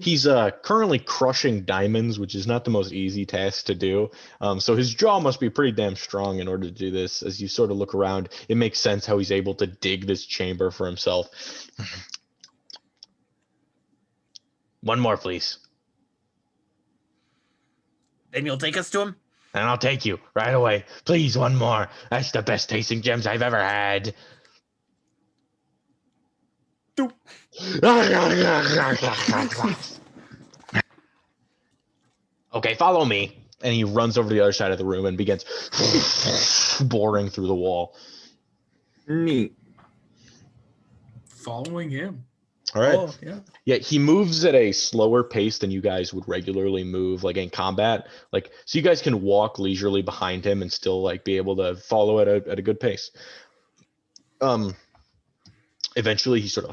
He's currently crushing diamonds, which is not the most easy task to do. So his jaw must be pretty damn strong in order to do this. As you sort of look around, it makes sense how he's able to dig this chamber for himself. One more, please. Then you'll take us to him? And I'll take you right away. Please, one more. That's the best tasting gems I've ever had. Doop. Okay, follow me. And he runs over to the other side of the room and begins boring through the wall. Neat. Following him. All right. Oh, yeah. Yeah, he moves at a slower pace than you guys would regularly move, like in combat. Like, so you guys can walk leisurely behind him and still like be able to follow at a good pace. Eventually, he sort of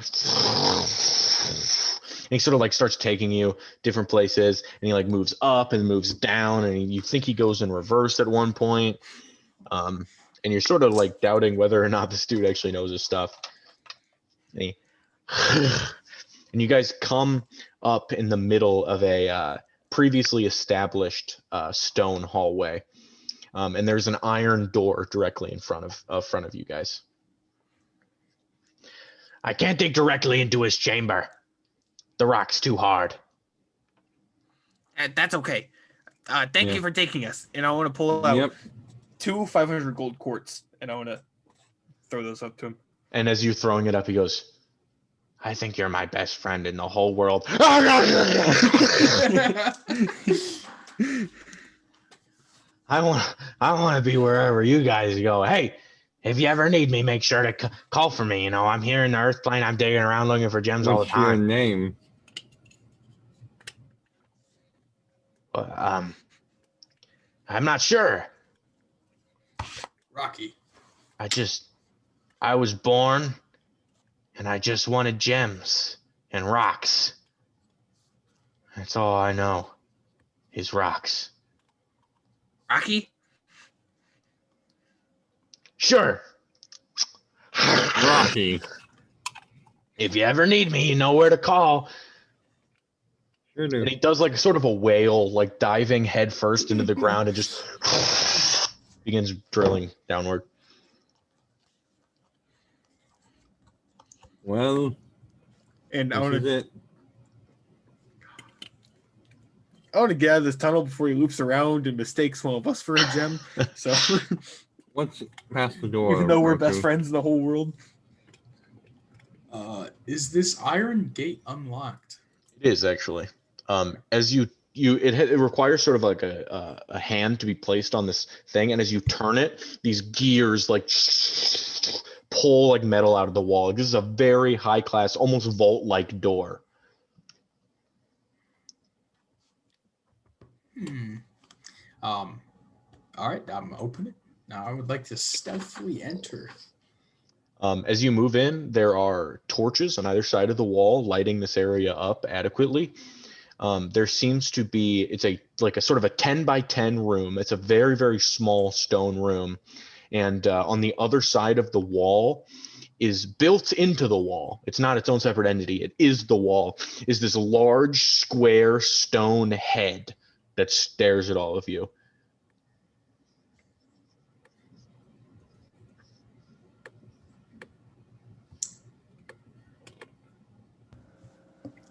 like starts taking you different places, and he like moves up and moves down, and you think he goes in reverse at one point. And you're sort of like doubting whether or not this dude actually knows his stuff. And and you guys come up in the middle of a previously established stone hallway, and there's an iron door directly in front of you guys. I can't dig directly into his chamber. The rock's too hard. That's okay. Thank you for taking us. And I want to pull out two 500 gold quartz, and I want to throw those up to him. And as you're throwing it up, he goes, I think you're my best friend in the whole world. I want to be wherever you guys go. Hey, if you ever need me, make sure to call for me. You know, I'm here in the Earth plane. I'm digging around looking for gems all the time. What's your name? I'm not sure. Rocky. I was born, and I just wanted gems and rocks. That's all I know is rocks. Rocky? Sure. Rocky. If you ever need me, you know where to call. Sure do. And he does like sort of a whale, like diving head first into the ground and just begins drilling downward. Well, And I this want is to it. get out of this tunnel before he loops around and mistakes one of us for a gem. So What's past the door? even though we're Roku? best friends in the whole world. Is this iron gate unlocked? It is actually. As you it requires sort of like a hand to be placed on this thing, and as you turn it, these gears like pull like metal out of the wall. This is a very high class, almost vault like door. All right, I'm opening. Now I would like to stealthily enter. As you move in, there are torches on either side of the wall lighting this area up adequately. There seems to be, it's a sort of a 10 by 10 room. It's a very, very small stone room. And on the other side of the wall is built into the wall. It's not its own separate entity. It is the wall. Is this large square stone head that stares at all of you.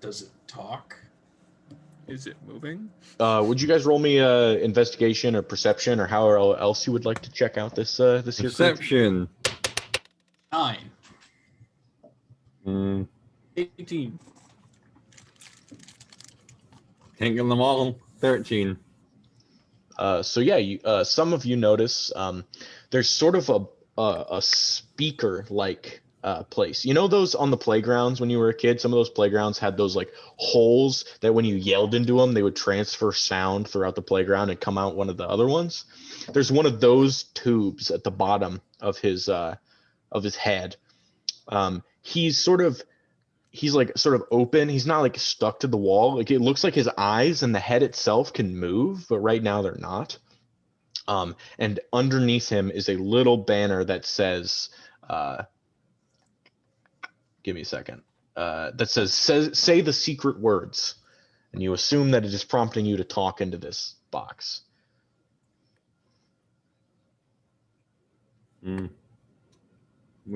Does it talk? Is it moving? Would you guys roll me investigation or perception or however else you would like to check out this here creature? Perception. 9. 18. Can't get them all. 13. So yeah, some of you notice there's sort of a speaker like place. You know those on the playgrounds when you were a kid? Some of those playgrounds had those like holes that when you yelled into them, they would transfer sound throughout the playground and come out one of the other ones. There's one of those tubes at the bottom of his head. He's like sort of open. He's not like stuck to the wall. Like it looks like his eyes and the head itself can move, but right now they're not. And underneath him is a little banner that says, give me a second. That says, say the secret words. And you assume that it is prompting you to talk into this box. We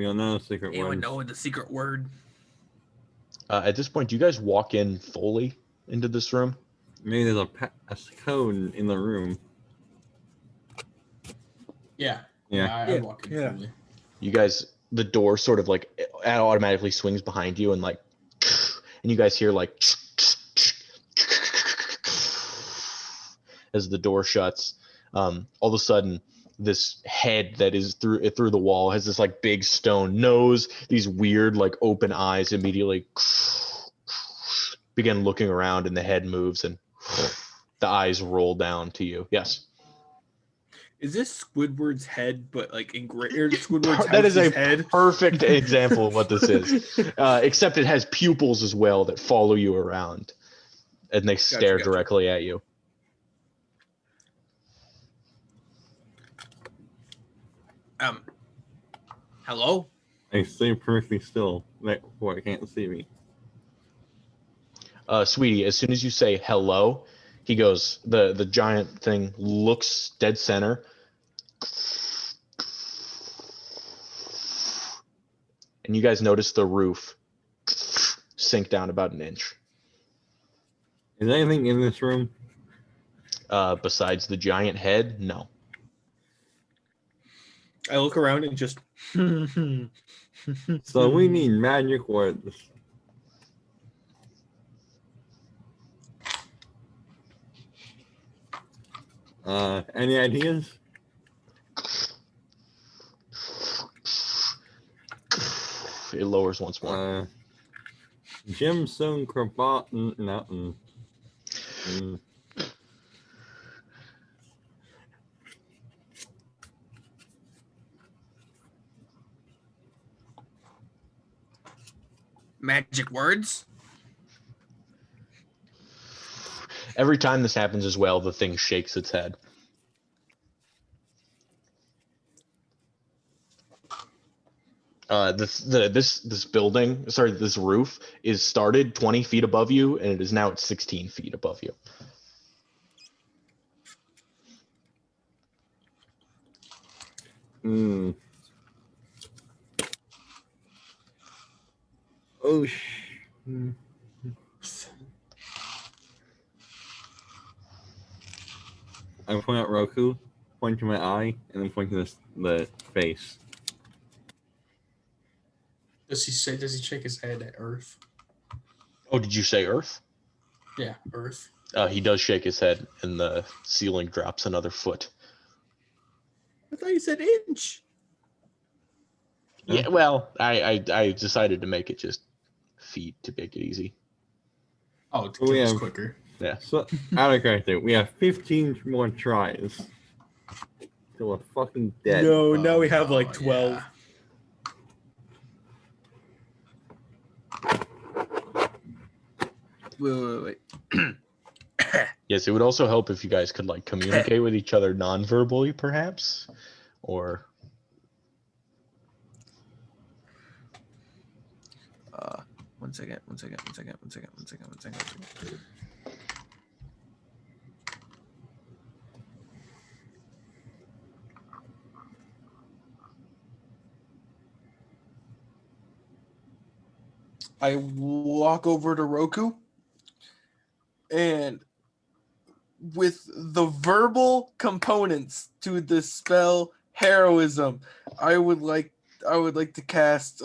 don't know the secret Anyone word. know the secret word? At this point, do you guys walk in fully into this room? Maybe there's a code in the room. Yeah. Yeah. I walk in Yeah. fully. You guys, the door sort of like automatically swings behind you and like, and you guys hear like as the door shuts. All of a sudden, this head that is through the wall has this like big stone nose, these weird like open eyes immediately begin looking around, and the head moves and the eyes roll down to you. Yes. Is this Squidward's head, but like engraved? Squidward's That is a head? perfect example of what this is. Except it has pupils as well that follow you around, and they stare gotcha. directly at you. Hello? I stay perfectly still, where it can't see me. Sweetie, as soon as you say hello, he goes, the giant thing looks dead center. And you guys notice the roof sink down about an inch. Is anything in this room? Besides the giant head, no. I look around and just. So we need magic words. Any ideas? It lowers once more. Gemstone cravat. Magic words? Every time this happens as well, the thing shakes its head. This building, sorry, this roof is started 20 feet above you, and it is now at 16 feet above you. Oh, I point at Roku, point to my eye, and then point to the face. Does he shake his head at Earth? Oh, did you say Earth? Yeah, Earth. He does shake his head, and the ceiling drops another foot. I thought you said inch. Yeah, well, I decided to make it just feet to make it easy. Oh, to We kill us have- Yeah. quicker. So, out of character, we have 15 more tries. So we're fucking dead. No, now Oh, we have like no, 12. yeah. Wait. Yes, it would also help if you guys could like communicate with each other non-verbally, perhaps, or One second. I walk over to Roku, and with the verbal components to the spell heroism, I would like to cast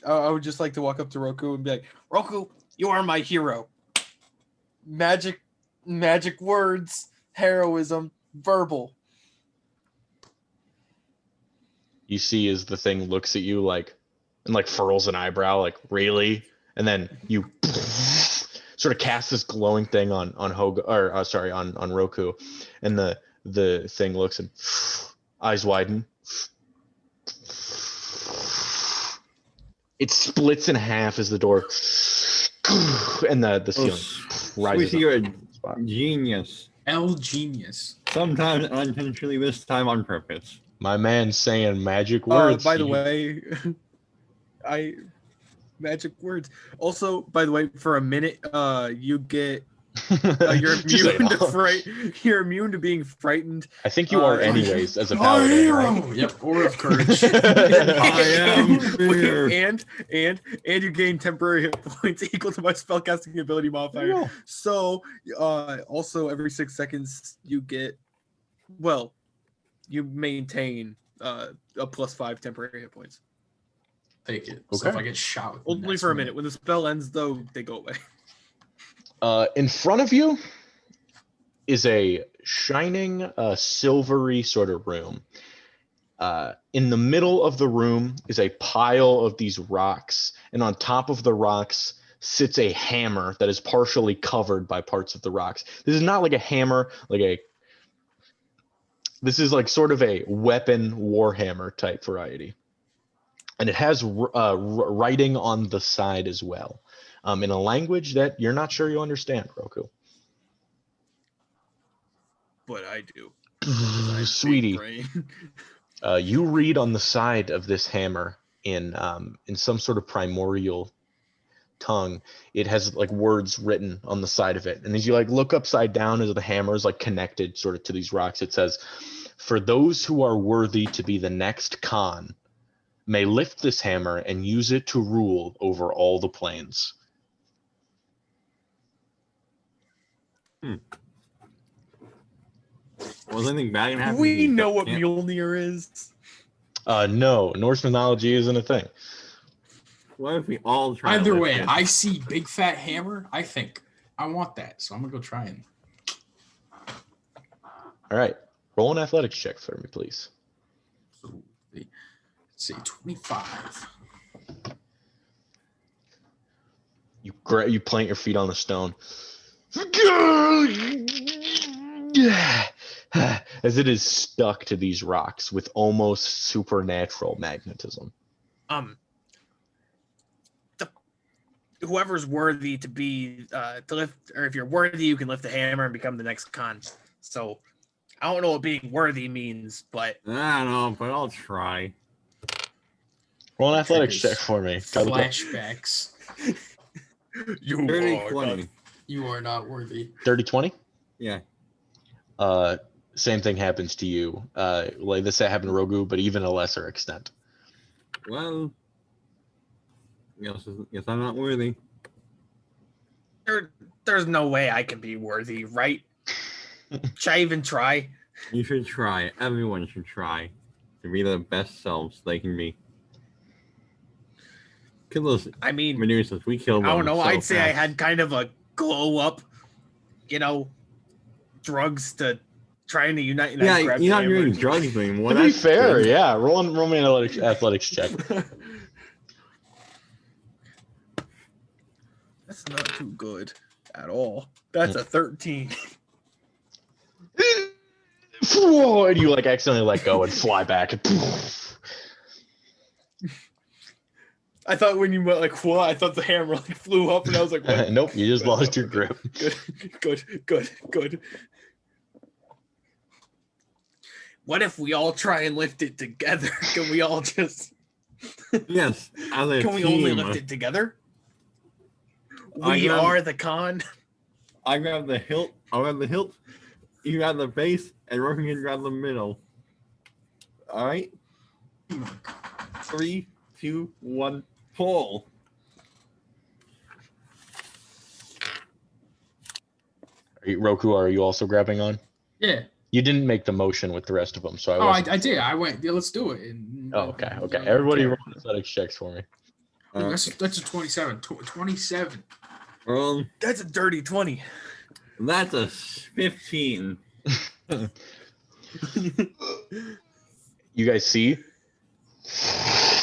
I would just like to walk up to Roku and be like, Roku, you are my hero. Magic words, heroism, verbal. you see as the thing looks at you like and like furls an eyebrow, like really, and then you sort of cast this glowing thing on Roku, and the thing looks and eyes widen. It splits in half as the door and the ceiling rises Squishy, you're up. a genius. L genius. Sometimes unintentionally, this time on purpose. My man's saying magic words. By the way, magic words. Also, by the way, for a minute, you get you're Just say immune it to you're immune to being frightened. I think you are and- anyways as a My paladin, hero! right? Yep, or of courage. I am fear. and you gain temporary hit points equal to my spellcasting ability modifier. Oh. So also every 6 seconds you get you maintain a +5 temporary hit points. Take it. So if Okay. I get shot with Only for a minute. When the spell ends though, they go away. In front of you is a shining, silvery sort of room. In the middle of the room is a pile of these rocks, and on top of the rocks sits a hammer that is partially covered by parts of the rocks. This is not like a hammer, this is like sort of a weapon warhammer type variety. And it has writing on the side as well, in a language that you're not sure you understand, Roku. But I do. 'Cause I have Sweetie, big brain. you read on the side of this hammer in some sort of primordial tongue. It has like words written on the side of it, and as you like look upside down as the hammer is like connected sort of to these rocks, it says, "For those who are worthy to be the next Khan, may lift this hammer and use it to rule over all the planes." Was anything bad gonna happen? We if you know what can't- Mjolnir is. No, Norse mythology isn't a thing. What if we all try? to Either lift way, it? I see big fat hammer. I think I want that, so I'm gonna go try and. All right, roll an athletics check for me, please. So, let's see, 25. You plant your feet on the stone. As it is stuck to these rocks with almost supernatural magnetism. Whoever's worthy to be to lift, or if you're worthy, you can lift the hammer and become the next Khan. So I don't know what being worthy means, but I don't know, but I'll try. Roll an athletics Triggers check for me. Flashbacks. You 30, are 20. You are not worthy. 30-20? Yeah. Same thing happens to you. Like this happened to Rogu, but even a lesser extent. Well, guess I'm not worthy. there's no way I can be worthy, right? Should I even try? You should try. Everyone should try to be the best selves they can be. Kill those I mean, Medusas. We killed them. I don't know. so I'd say I fast. had kind of a glow up. drugs to trying to unite. And I Yeah, grabbed you're the not doing hammer. drugs anymore. To be That's fair, good. yeah. Roll me an athletics check. That's not too good at all. That's a 13. Whoa, and you like accidentally let go and fly back. I thought when you went like, "What?" I thought the hammer like flew up, and I was like, "What?" Nope, you just lost your grip. Good. What if we all try and lift it together? Can we all just? Yes, as a Can we team, only lift it together? I We grab- are the con. I grab the hilt. I grab the hilt. You grab the base, and Roken can grab the middle. All right. 3, 2, 1, pull. Roku, are you also grabbing on? Yeah. You didn't make the motion with the rest of them, so I Oh, wasn't I did. sure. I went. Yeah, let's do it. And, Oh, okay. Everybody roll athletics checks for me. That's a 27. 27. That's a dirty 20. That's a 15. You guys see?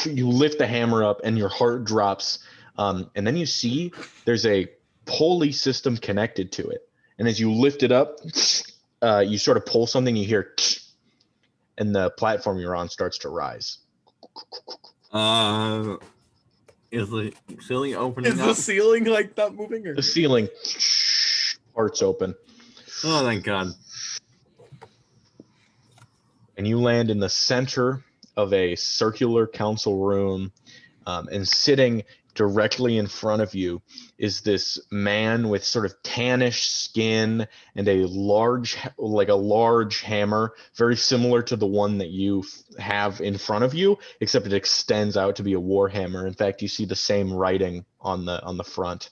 You lift the hammer up and your heart drops. And then you see there's a pulley system connected to it. And as you lift it up, you sort of pull something, you hear, and the platform you're on starts to rise. Is the ceiling opening Is up? the ceiling like not moving? Or? The ceiling parts open. Oh, thank God. And you land in the center of a circular council room, and sitting directly in front of you is this man with sort of tannish skin and a large hammer, very similar to the one that you have in front of you, except it extends out to be a war hammer. In fact, you see the same writing on the front.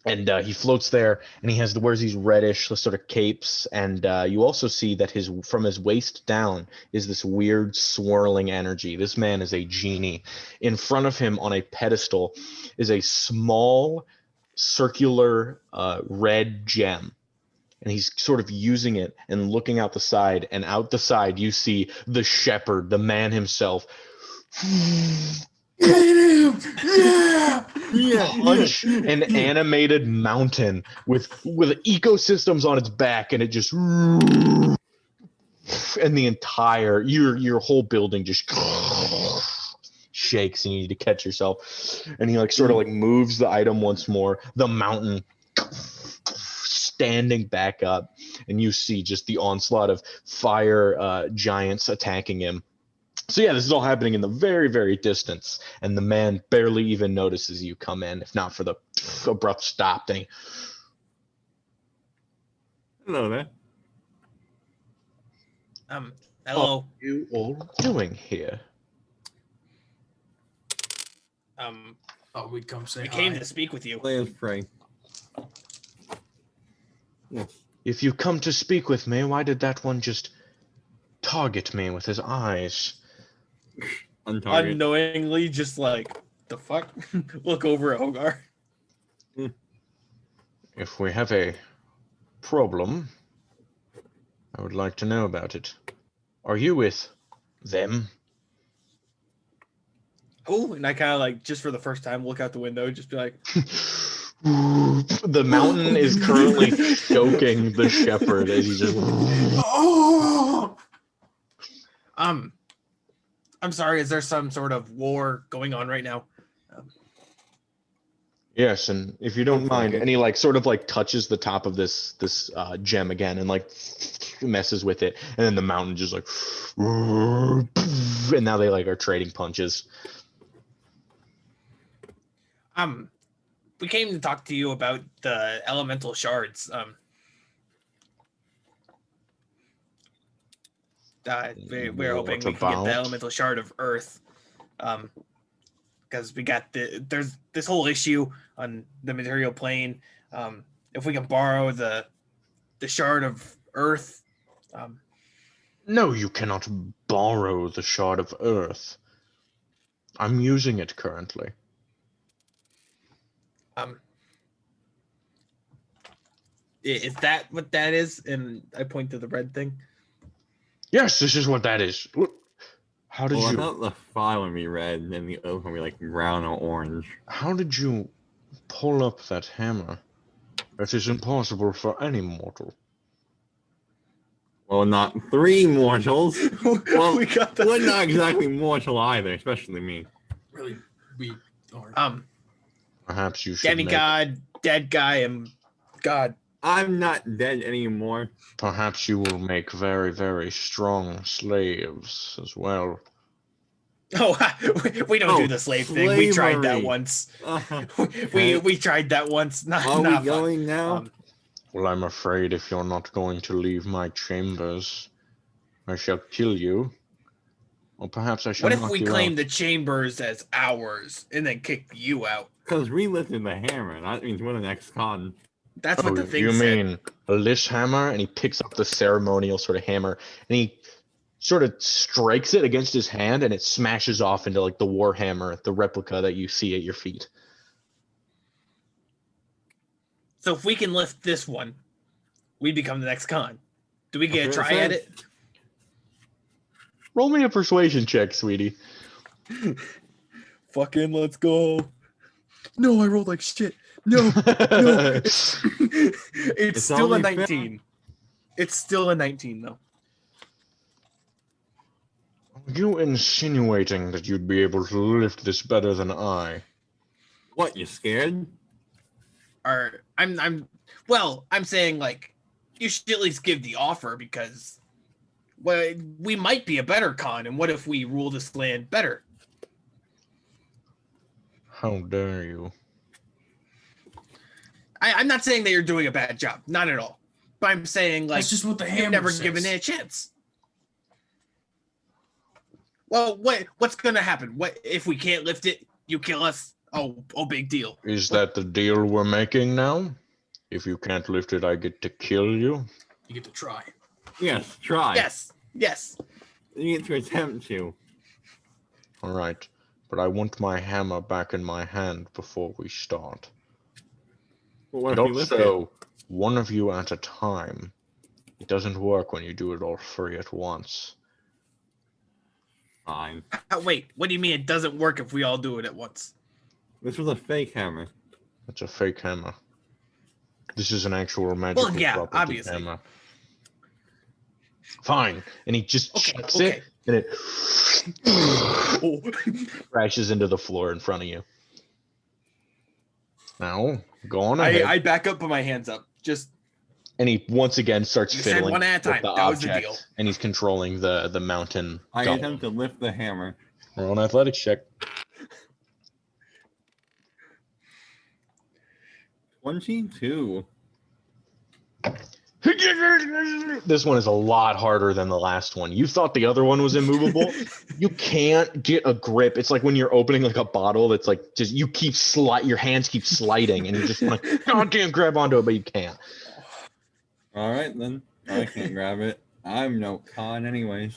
And he floats there, and he wears these reddish sort of capes, and you also see that from his waist down is this weird swirling energy. This man is a genie. In front of him on a pedestal is a small circular red gem, and he's sort of using it and looking out the side, and out the side you see the shepherd, the man himself. Punch an animated mountain with ecosystems on its back, and it just and the entire your whole building just shakes, and you need to catch yourself. And he like sort of like moves the item once more, the mountain standing back up, and you see just the onslaught of fire giants attacking him. So yeah, this is all happening in the very, very distance, and the man barely even notices you come in, if not for the abrupt stop. Then Hello there. Hello. What are you all doing here? Oh, we come say We hi. came to speak with you. Let us pray. Yes. If you come to speak with me, why did that one just target me with his eyes? On target. Unknowingly, just like the fuck, look over at Hogar. If we have a problem, I would like to know about it. Are you with them? Oh, and I kind of like just for the first time look out the window, just be like, The mountain is currently choking the shepherd as he just. Oh! I'm sorry. Is there some sort of war going on right now? Yes, and if you don't mind, and he like sort of like touches the top of this gem again and like messes with it, and then the mountain just like, and now they like are trading punches. We came to talk to you about the elemental shards. We're hoping we can get the elemental shard of Earth, because we got there's this whole issue on the material plane. If we can borrow the shard of Earth, No, you cannot borrow the shard of Earth. I'm using it currently. Is that what that is? And I point to the red thing. Yes, this is what that is. Look, how did Well, I you? thought the file would be red and the oak would be like brown or orange. How did you pull up that hammer? That is impossible for any mortal. Well, not 3 mortals. Well, we got we're not exactly mortal either, especially me. Really, we are. Perhaps you should make. demigod, dead guy, and god. I'm not dead anymore. Perhaps you will make very, very strong slaves as well. Oh, we don't do the slave thing. We tried that slavery. once. Okay. We tried that once. Not Are we not fun. going now? Well, I'm afraid if you're not going to leave my chambers, I shall kill you. Or perhaps I shall What if knock we you claim out. the chambers as ours and then kick you out? Because we lifted the hammer. That means we're the next con. That's what Oh, the thing you said. mean this hammer? And he picks up the ceremonial sort of hammer and he sort of strikes it against his hand and it smashes off into like the war hammer, the replica that you see at your feet. So if we can lift this one, we become the next con. Do we get a That's what try it at says. it? Roll me a persuasion check, sweetie. Fucking let's go. No, I rolled like shit. No, no. It's still a only fair. 19. It's still a 19 though. Are you insinuating that you'd be able to lift this better than I? What, you scared? Or I'm saying like you should at least give the offer because well we might be a better con and what if we rule this land better? How dare you? I'm not saying that you're doing a bad job, not at all. But I'm saying like That's just what the hammer you've never says. given it a chance. Well, what's gonna happen? What if we can't lift it? You kill us? Oh, big deal. Is that the deal we're making now? If you can't lift it, I get to kill you? You get to try. Yes, try. Yes. You get to attempt to. All right, but I want my hammer back in my hand before we start. But what And if we lift it? also, one of you at a time. It doesn't work when you do it all three at once. Fine. Wait, what do you mean it doesn't work if we all do it at once? This was a fake hammer. That's a fake hammer. This is an actual magical yeah, property obviously. hammer. Fine, and he just chucks Okay. it, and it Oh. crashes into the floor in front of you. Now, go on ahead. I back up, put my hands up. Just And he once again starts You said fiddling one at a with time. the That was the object, deal. and he's controlling the mountain. I golem. attempt to lift the hammer. Roll an athletics check. 22. This one is a lot harder than the last one. You thought the other one was immovable. You can't get a grip. It's like when you're opening like a bottle that's like just you keep your hands keep sliding and you just want to goddamn grab onto it, but you can't. All right, then. I can't grab it. I'm no con anyways.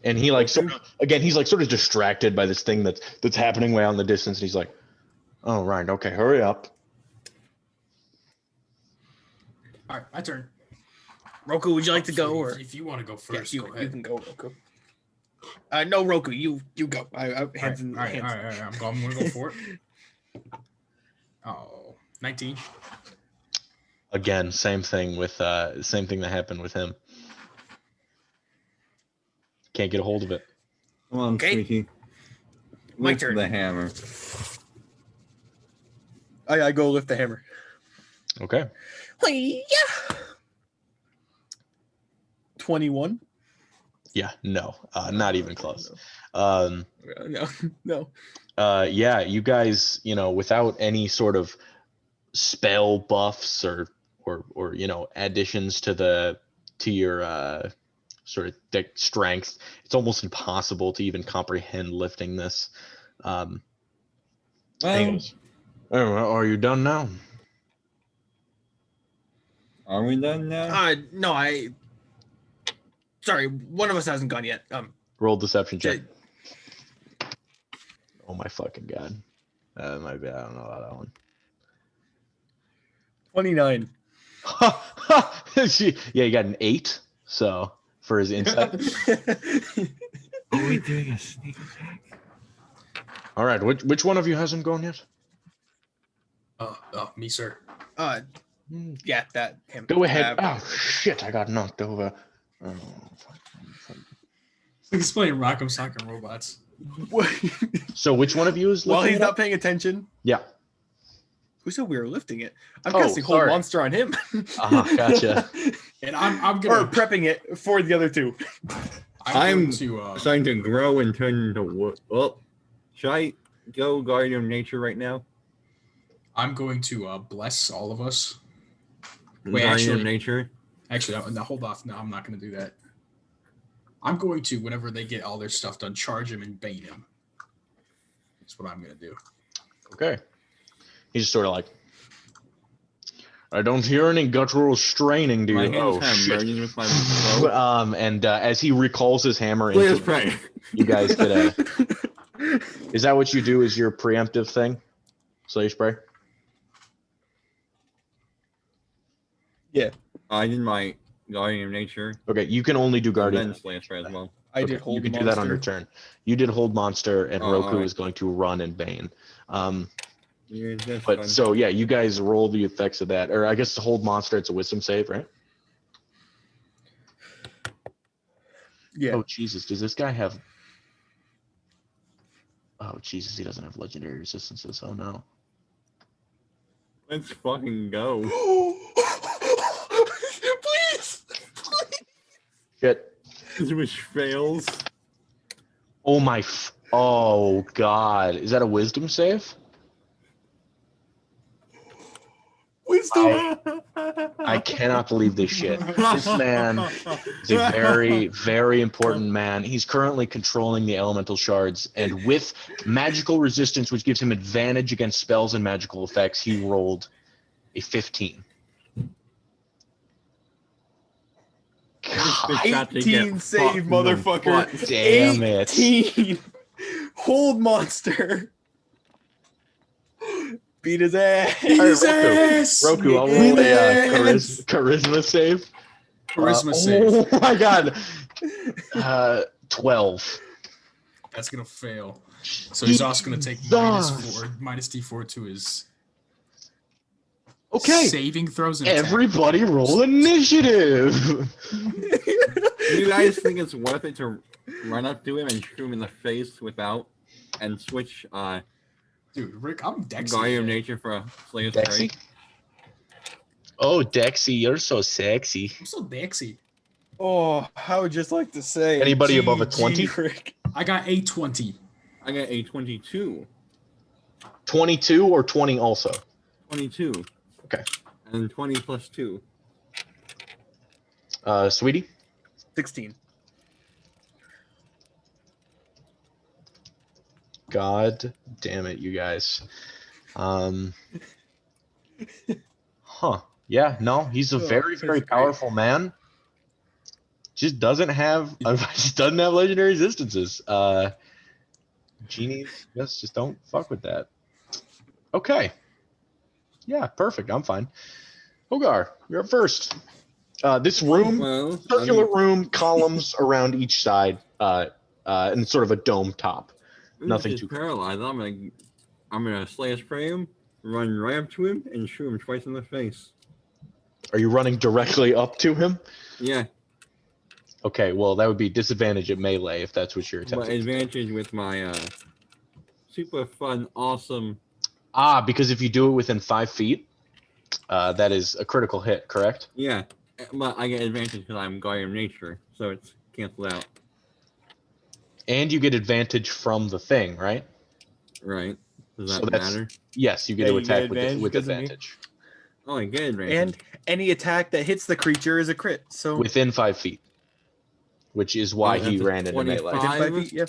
And he like sort of again, he's like sort of distracted by this thing that's happening way out in the distance, and he's like, "Oh right, okay, hurry up." All right, my turn. Roku, would you like to go So or if you want to go yeah, first, you, go you ahead. can go, Roku. No, Roku, you go. Hands in All right, hands. I'm gonna go for it. Oh, 19. Again, same thing that happened with him. Can't get a hold of it. Come on, Okay. sweetie. My Lift turn. the hammer. I go lift the hammer. Okay. Yeah. 21. Yeah, no, not even close. No. No. Yeah, you guys, without any sort of spell buffs or additions to your sort of thick strength, it's almost impossible to even comprehend lifting this. And he goes, "Oh, are you done now?" Are we done now? No, sorry, one of us hasn't gone yet. Roll deception check. Oh my fucking god. That might be, I don't know about that one. 29. Yeah, you got an 8. So for his insight. Are we doing a sneak attack? All right. Which one of you hasn't gone yet? Me, sir. Yeah, that him. Go ahead. Oh shit! I got knocked over. Oh, He's playing Rock'em Sock'em Robots. so which one of you is? While lifting he's it not up? paying attention. Yeah. Who said we were lifting it? I'm Oh, casting Hold sorry. Monster on him. Gotcha. And I'm Or gonna prepping it for the other two. I'm going to Starting to grow and turn into wood. Well, should I go Guardian of Nature right now? I'm going to bless all of us. Guardian actually- of Nature. Actually, no, hold off. No, I'm not going to do that. I'm going to, whenever they get all their stuff done, charge him and bait him. That's what I'm going to do. Okay. He's just sort of like, I don't hear any guttural straining, do My you? hands Oh kind of shit. merging with my bow. And as he recalls his hammer Please into pray. you guys get a. Is that what you do? Is your preemptive thing? Slay spray. Yeah, I did my Guardian of Nature. Okay, you can only do And guardian. then Slayer Spray as well. I Okay, did Hold you can Monster. do that on your turn. You did hold monster, and Oh, Roku alright. is going to run and bane. You're just But fun. so yeah, you guys roll the effects of that, or I guess to hold monster, it's a wisdom save, right? Yeah. Oh Jesus, does this guy have? Oh Jesus, he doesn't have legendary resistances. Oh no. Let's fucking go. Please. Shit. Which fails. Oh my. Oh God, is that a wisdom save? Wisdom. I cannot believe this shit. This man is a very, very important man. He's currently controlling the elemental shards, and with magical resistance, which gives him advantage against spells and magical effects, he rolled a 15. God 18 save, motherfucker. damn it. 18. Hold Monster. Beat his ass. Roku, I'll roll a charisma save. Charisma save. Oh my God. 12. That's going to fail. So he's also going to take minus D4 to his Okay. saving throws. And attack. Everybody roll initiative. Do you guys think it's worth it to run up to him and shoot him in the face and switch Dude, Rick, I'm Dexy. Guardian of Nature for a Slayer Spray? Dexy? Oh, Dexy, you're so sexy. I'm so Dexy. Oh, I would just like to say. Anybody above a GG, 20? Rick. I got a 20. I got a 22. 22 or 20 also? 22. Okay. And 20 plus 2. Sweetie? 16. God damn it, you guys. Yeah, no, he's a very, very powerful man. Just doesn't have legendary resistances. Genies, just don't fuck with that. Okay. Yeah, perfect. I'm fine. Hogar, you're up first. This room, circular room, columns around each side, and sort of a dome top. Nothing too paralyzed. I'm gonna Slayer Spray him, run right up to him, and shoot him twice in the face. Are you running directly up to him? Yeah. Okay, well that would be disadvantage at melee if that's what you're attempting. But advantage with my super fun, awesome. Because if you do it within 5 feet, that is a critical hit, correct? Yeah, but I get advantage because I'm Guardian of Nature, so it's canceled out. And you get advantage from the thing, right? Right. Does So that that's- matter? Yes, you get Yeah, to you get attack with advantage because of me. advantage. Oh, I get advantage. And any attack that hits the creature is a crit. So Within 5 feet. Which is why Oh, he that's a ran into melee. 25. within 5 feet, yeah.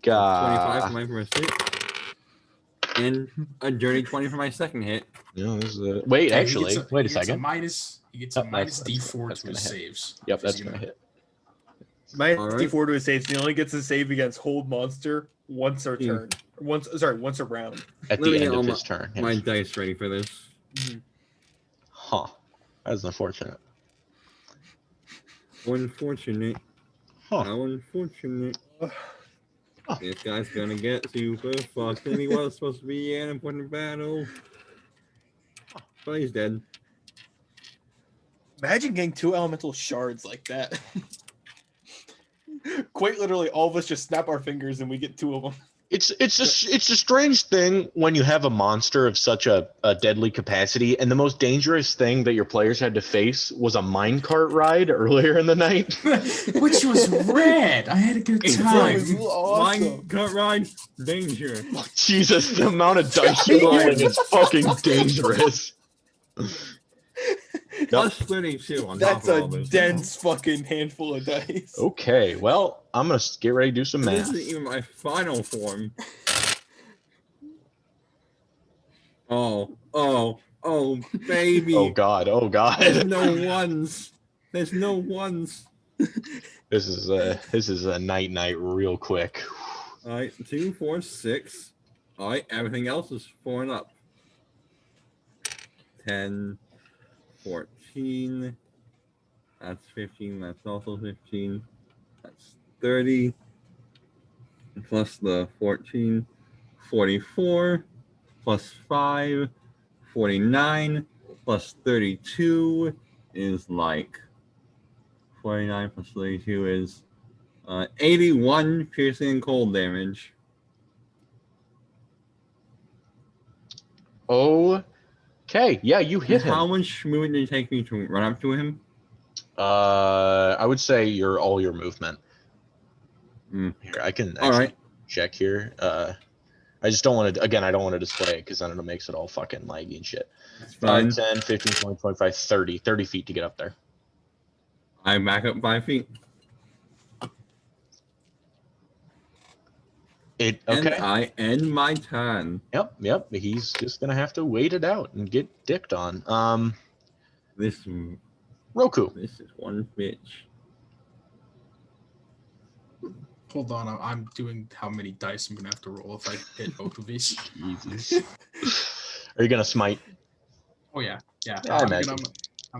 25 for my first hit. And a dirty 20 for my second hit. Yeah, this is wait, Yeah, actually, wait a second. He gets a minus that's D4 that's to his gonna hit. saves. Yep, that's He's gonna hit. Minus Alright. D4 to his saves. He only gets a save against Hold Monster once a turn. Once a round. At Let me the get end all of his turn. My Yes. dice ready for this. Huh. That's unfortunate. Unfortunate. Huh. How unfortunate. This guy's gonna get super fucked, and he was supposed to be an important battle. But he's dead. Imagine getting 2 elemental shards like that. Quite literally, all of us just snap our fingers and we get 2 of them. It's a strange thing when you have a monster of such a deadly capacity, and the most dangerous thing that your players had to face was a minecart ride earlier in the night. Which was rad. I had a good time. It was awesome. Mine cut ride, danger. Jesus, the amount of dice you're rolling is fucking dangerous. Plus 32 on That's top of a all this. dense fucking handful of dice. Okay, well, I'm gonna get ready to do some This math. isn't even my final form. Oh, baby. Oh god, oh god. There's no ones. There's no ones. This is a night real quick. All right, 2, 4, 6. All right, everything else is 4 and up. 10, 14. That's 15. That's also 15. That's 30. Plus the 14. 44. Plus 5. 49. Plus 32 is like 49 plus 32 is 81 piercing and cold damage. Okay, yeah, you hit him. How much movement did it take me to run up to him? I would say all your movement. Mm. Here, I can All actually right. check here. I just don't want to, again, I don't want to display it because then it makes it all fucking laggy and shit. That's 5, fine. 10, 15, 20, 25, 30. 30 feet to get up there. I back up 5 feet. Okay. And I end my turn. Yep. He's just gonna have to wait it out and get dicked on. This Roku. is one bitch. Hold on, I'm doing how many dice I'm gonna have to roll if I hit both of these. Jesus. Are you gonna smite? Oh yeah. Yeah, I imagine.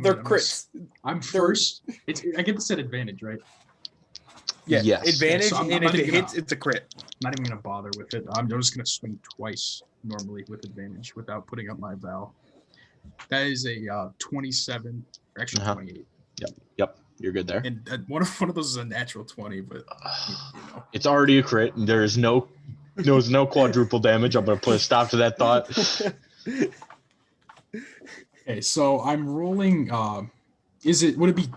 They're crits. I'm first. I get this at advantage, right? Yeah, Yes. advantage, So I'm and not if it even hits, gonna- it's a crit. Not even gonna bother with it. I'm just gonna swing twice normally with advantage without putting up my vow. That is a 27, or actually Uh-huh. 28. Yep. You're good there. And one of those is a natural 20, but you know. It's already a crit. And there's no quadruple damage. I'm gonna put a stop to that thought. Okay, so I'm rolling. Would it be?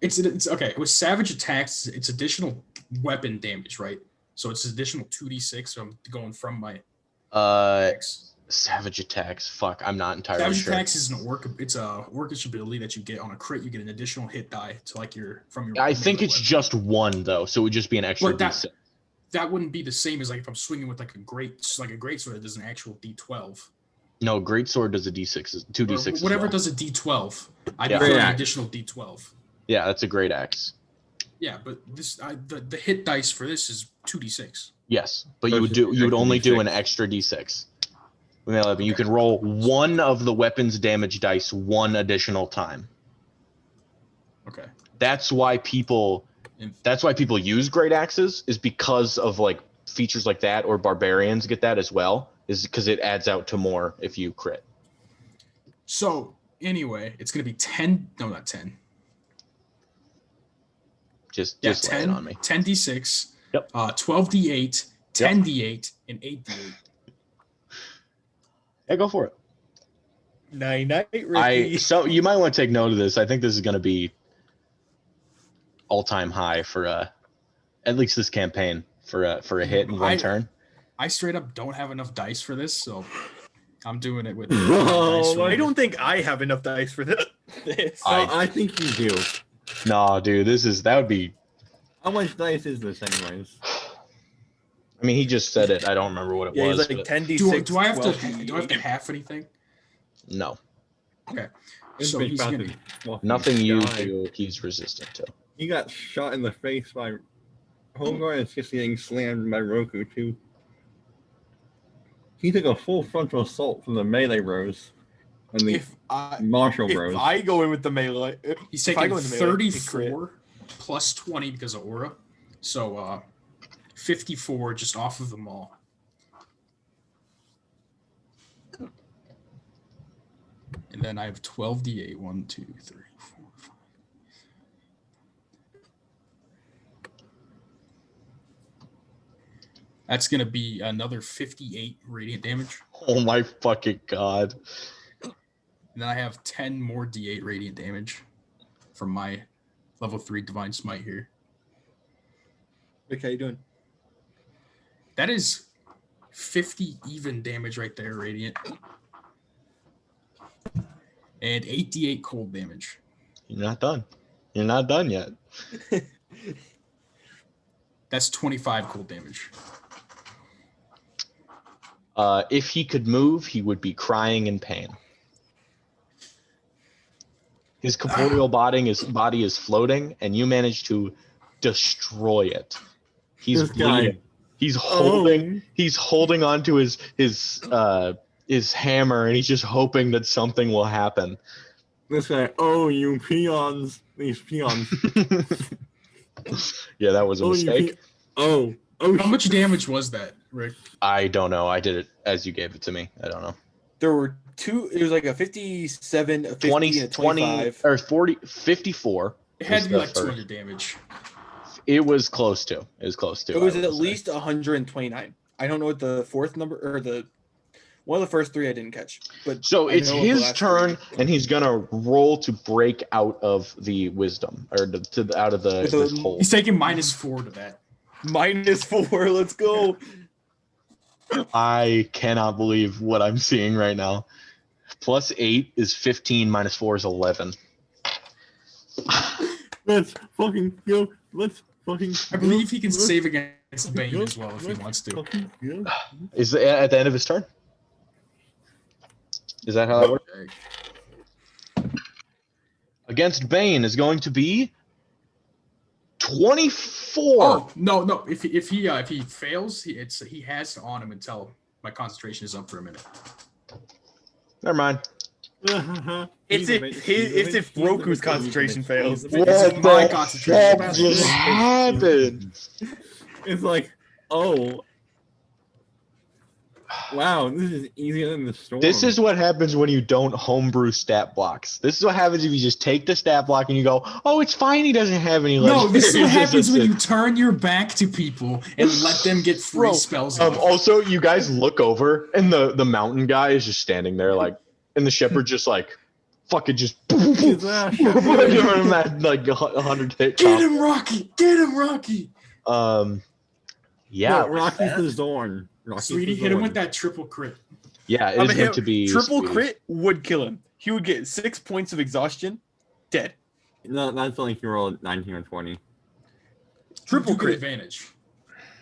It's okay. With savage attacks, it's additional weapon damage, right? So it's additional 2d6. So I'm going from my X. Savage attacks. Fuck, I'm not entirely Savage sure. attacks is it's a workish ability that you get on a crit. You get an additional hit die to like your I think melee it's weapon. just one though, so it would just be an extra But d6. that wouldn't be the same as like if I'm swinging with like a great sword that does an actual d12. No, greatsword does a d6, 2d6. Or whatever as well. does a d12. I'd Yeah. prefer an Great additional d12. Yeah, that's a great axe. Yeah, but the hit dice for this is 2d6. Yes, but Versus you would extra only do D6. an extra d6. You Okay. can roll one of the weapon's damage dice one additional time. Okay. That's why people use great axes, is because of like features like that, or barbarians get that as well, is because it adds out to more if you crit. So anyway, it's gonna be 10. No, not 10. Just Yeah, lay it 10 on me. 10d6. Yep. 12d8, 10d8, and 8d8. Yeah, go for it. Night, Ricky. So you might want to take note of this. I think this is going to be all-time high for at least this campaign for a hit in one turn. I straight up don't have enough dice for this, so I'm doing it with. Oh, dice I don't think I have enough dice for this. I think you do. No, dude, that would be. How much dice is this, anyways? I mean, he just said it. I don't remember what it Yeah, was. he's like but 10d6. Do I have to 12d8. half anything? no, This So bitch he's about gonna. to fucking nothing you die. do, he's resistant to. He got shot in the face by Hogarth, and it's just getting slammed by Roku too. He took a full frontal assault from the melee rows. And the Marshall if Bros. I go in with the melee, He's if I taking go into melee, he crit. 34 plus 20 because of aura. So 54 just off of them all. And then I have 12d8. 1, 2, 3, 4, 5. That's going to be another 58 radiant damage. Oh my fucking god. And then I have 10 more d8 radiant damage from my level 3 Divine Smite here. Rick, how you doing? That is 50 even damage right there, radiant. And 8d8 cold damage. You're not done. You're not done yet. That's 25 cold damage. If he could move, he would be crying in pain. His corporeal body is floating, and you manage to destroy it. He's This guy. bleeding. He's holding onto his hammer, and he's just hoping that something will happen. This guy. Oh, you peons! These peons. Yeah, that was a mistake. Oh. How much damage was that, Rick? I don't know. I did it as you gave it to me. I don't know. There were two. It was like a 57, a 50, 20, and a 25. or 40, 54. It had was to be the like first. 200 damage. It was close to. It was close to. It was I at will say. least 129. I don't know what the fourth number or one of the first three I didn't catch. But So I it's know what the his last turn, three- and he's gonna roll to break out of the wisdom, or out of the With this a- hole. He's taking -4 to that. -4. Let's go. I cannot believe what I'm seeing right now. +8 is 15, -4 is 11. Let's fucking go. Let's fucking. I believe he can save against Bane as well if he wants to. Is it at the end of his turn? Is that how that works? Against Bane is going to be 24. Oh no! If he fails, he has to on him until my concentration is up for a minute. Never mind. It's if Roku's concentration fails. What my the concentration. fuck just happened? It's like, oh. Wow, this is easier than the storm. This is what happens when you don't homebrew stat blocks. This is what happens if you just take the stat block and you go, oh, it's fine, he doesn't have any No, this is what legendary happens when you resistance. turn your back to people and let them get free Bro, spells. off. Also, you guys look over, and the mountain guy is just standing there, like, and the shepherd just like, fucking just His ass. giving him that like 100 hit. Get him, Rocky! Get him, Rocky! Yeah, No, Rocky's the Zorn. Rocky's Sweetie, the hit him Zorn. with that triple crit. yeah, it I'm is gonna meant to hit be triple Sweetie. crit would kill him. He would get 6 points of exhaustion, dead. No, that's only if you roll 19 or 20. Triple You get crit. advantage.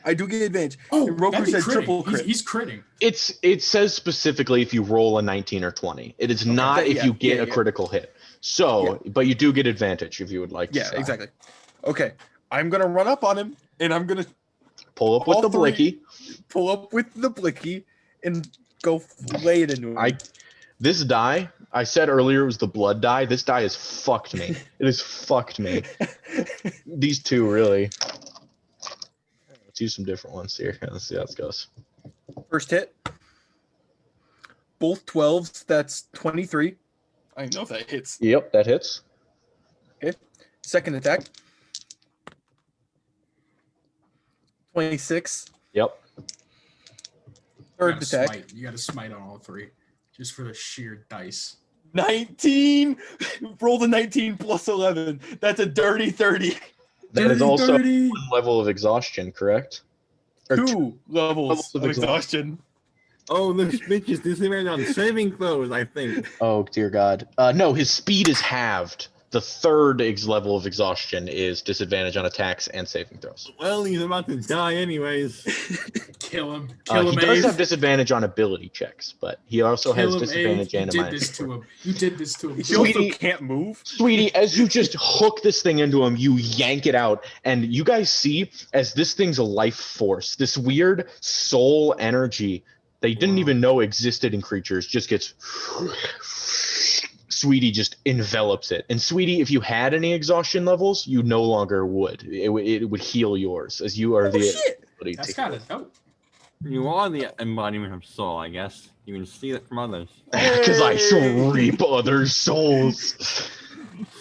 I do get advantage. Oh, And Roku that'd be said critting. triple crit. He's critting. It says specifically if you roll a 19 or 20. It is not that- if yeah, you get yeah, a yeah. critical hit. So, but you do get advantage if you would like to. Yeah, try. exactly. Okay, I'm gonna run up on him, and I'm gonna Pull up with All the three- blicky. pull up with the blicky and go lay it into him. This die, I said earlier it was the blood die. This die has fucked me. It has fucked me. These two really. Let's use some different ones here. Let's see how this goes. First hit. Both 12s. That's 23. I know that hits. Yep, that hits. Second attack. 26. Yep. Third attack. You got to smite on all three, just for the sheer dice. 19. Roll the 19 plus 11. That's a dirty 30. That is also Dirty. one level of exhaustion, correct? Or Two levels levels of of exhaustion. Oh, this bitch is disadvantaged on saving throws, I think. Oh dear God. No, his speed is halved. The third level of exhaustion is disadvantage on attacks and saving throws. Well, he's about to die anyways. Kill him. Kill He him, does Ace. have disadvantage on ability checks, but he also Kill has him, disadvantage Ace. and You a did minus. this to him. You did this to him. He also Sweetie- can't move. Sweetie, as you just hook this thing into him, you yank it out, and you guys see as this thing's a life force, this weird soul energy they didn't even know existed in creatures, just gets Sweetie just envelops it. And Sweetie, if you had any exhaustion levels, you no longer would. It would heal yours, as you are Oh shit! That's kind of dope. You are the embodiment of soul, I guess. You can steal it from others. Because I Hey! reap other souls.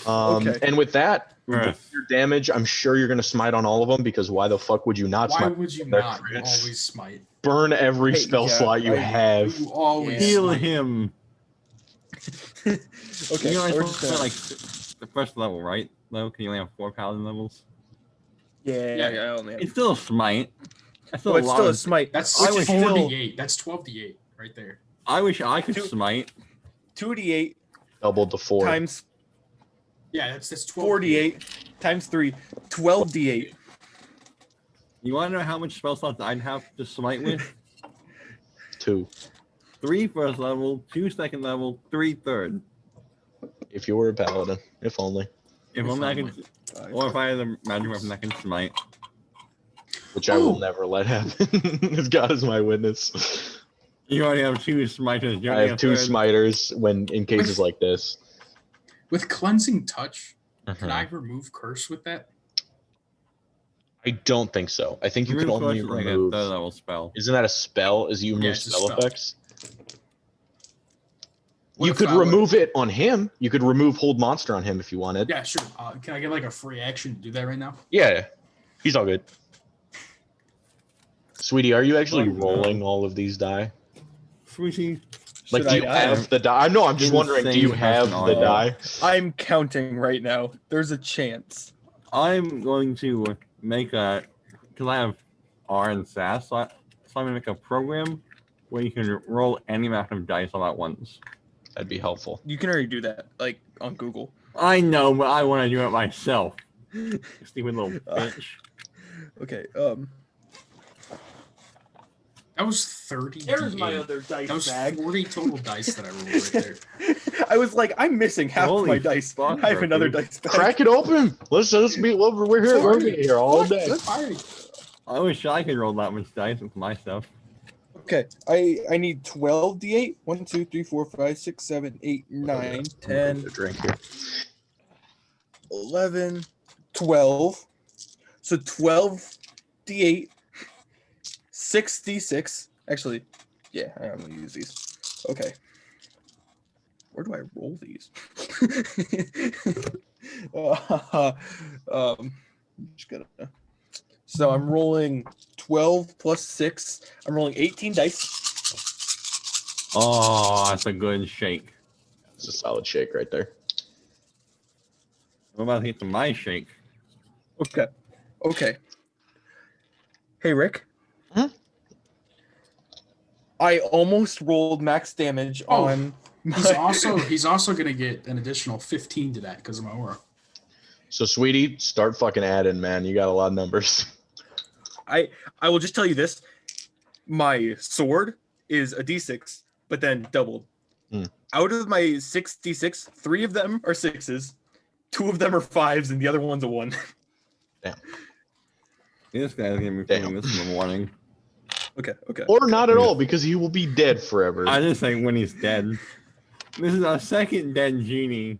Okay. And with that, Yes. your damage, I'm sure you're going to smite on all of them, because why the fuck would you not Why smite? would you They're not? You crits. always smite. Burn every Hey, spell yeah, slot you have. You always Heal smite. him. Okay. You know, we're I just thought gonna- like the first level, right? Though, can you only have 4 paladin levels? yeah, Yeah. I only have. It's still a smite. That's still Well, it's a lot still a of- smite. That's I wish 4d8. That's 12d8 right there. I wish I could Two- smite. 2d8 Doubled to 4. times Yeah, that's 12. 48 times 3, 12d8. You want to know how much spell slots I'd have to smite with? 2. 3 first level, 2 second level, 3 third. If you were a paladin. If only. If only I could, or if I had a magic weapon that can smite. Which I will Oh. never let happen. As God is my witness. You already have 2 smiters. You I only have 2 third. smiters when in cases like this. With cleansing touch, Mm-hmm. can I remove curse with that? I don't think so. I think you can Remove only curse is like a remove. third level spell. Isn't that a spell? Is you remove it's a spell spell. effects? What You if could I would- remove it on him. You could remove hold monster on him if you wanted. Yeah, sure. Can I get like a free action to do that right now? Yeah, he's all good. Sweetie, are you actually Oh, no. rolling all of these die? Sweetie. Like, Should do I you die? have the die? No, I'm just wondering. Do you Insane have person the are you? die? I'm counting right now. There's a chance. I'm going to make a, because I have R and SAS, so I'm going to make a program where you can roll any amount of dice all at once. That'd be helpful. You can already do that, like on Google. I know, but I want to do it myself. Stupid little bitch. Okay. That was 30. There's my other dice That was bag. 40 total dice that I rolled right there. I was like, I'm missing half of Holy my dice. fuck, I have another Ricky. dice bag. Crack it open. Let's be. We're here. We're gonna be here all day. Party. I wish I could roll that much dice with my stuff. Okay, I need 12 d8. 1, 2, 3, 4, 5, 6, 7, 8, 9, 10, A drink here. 11, 12. So 12 d8, 6 d6. Actually, yeah, I'm gonna use these. Okay. Where do I roll these? Just gonna. So I'm rolling 12 plus 6. I'm rolling 18 dice. Oh, that's a good shake. It's a solid shake right there. I'm about to get to my shake. Okay. Okay. Hey, Rick. Huh? I almost rolled max damage Oh, on. He's also gonna get an additional 15 to that because of my aura. So, sweetie, start fucking adding, man. You got a lot of numbers. I will just tell you this. My sword is a d6, but then doubled. Out of my 6d6, 3 of them are 6s, 2 of them are 5s, and the other one's a 1. This guy's gonna be Damn. feeling this in the morning. Okay. Or not at all, because he will be dead forever. I just think when he's dead. This is our second dead genie.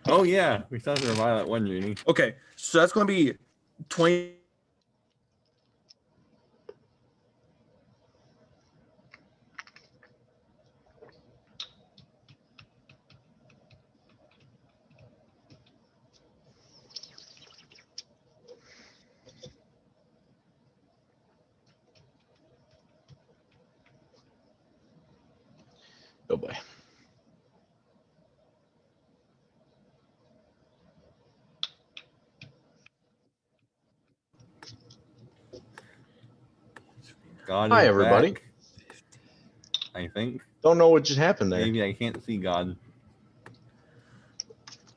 Oh yeah, we still have to revive that one genie. Okay, so that's going to be 20. Oh boy. God Hi, is everybody. back, I think. Don't know what just happened there. Maybe I can't see God.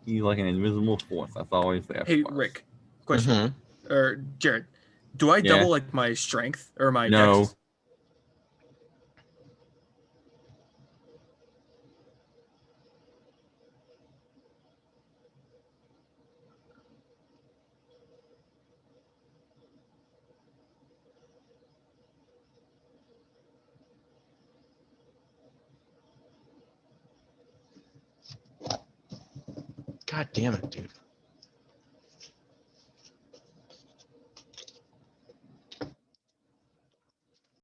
He's like an invisible force that's always there. Hey, for us. Rick, question. Mhm. Or Jared, do I Yeah. double like my strength or my No. dex? God damn it, dude.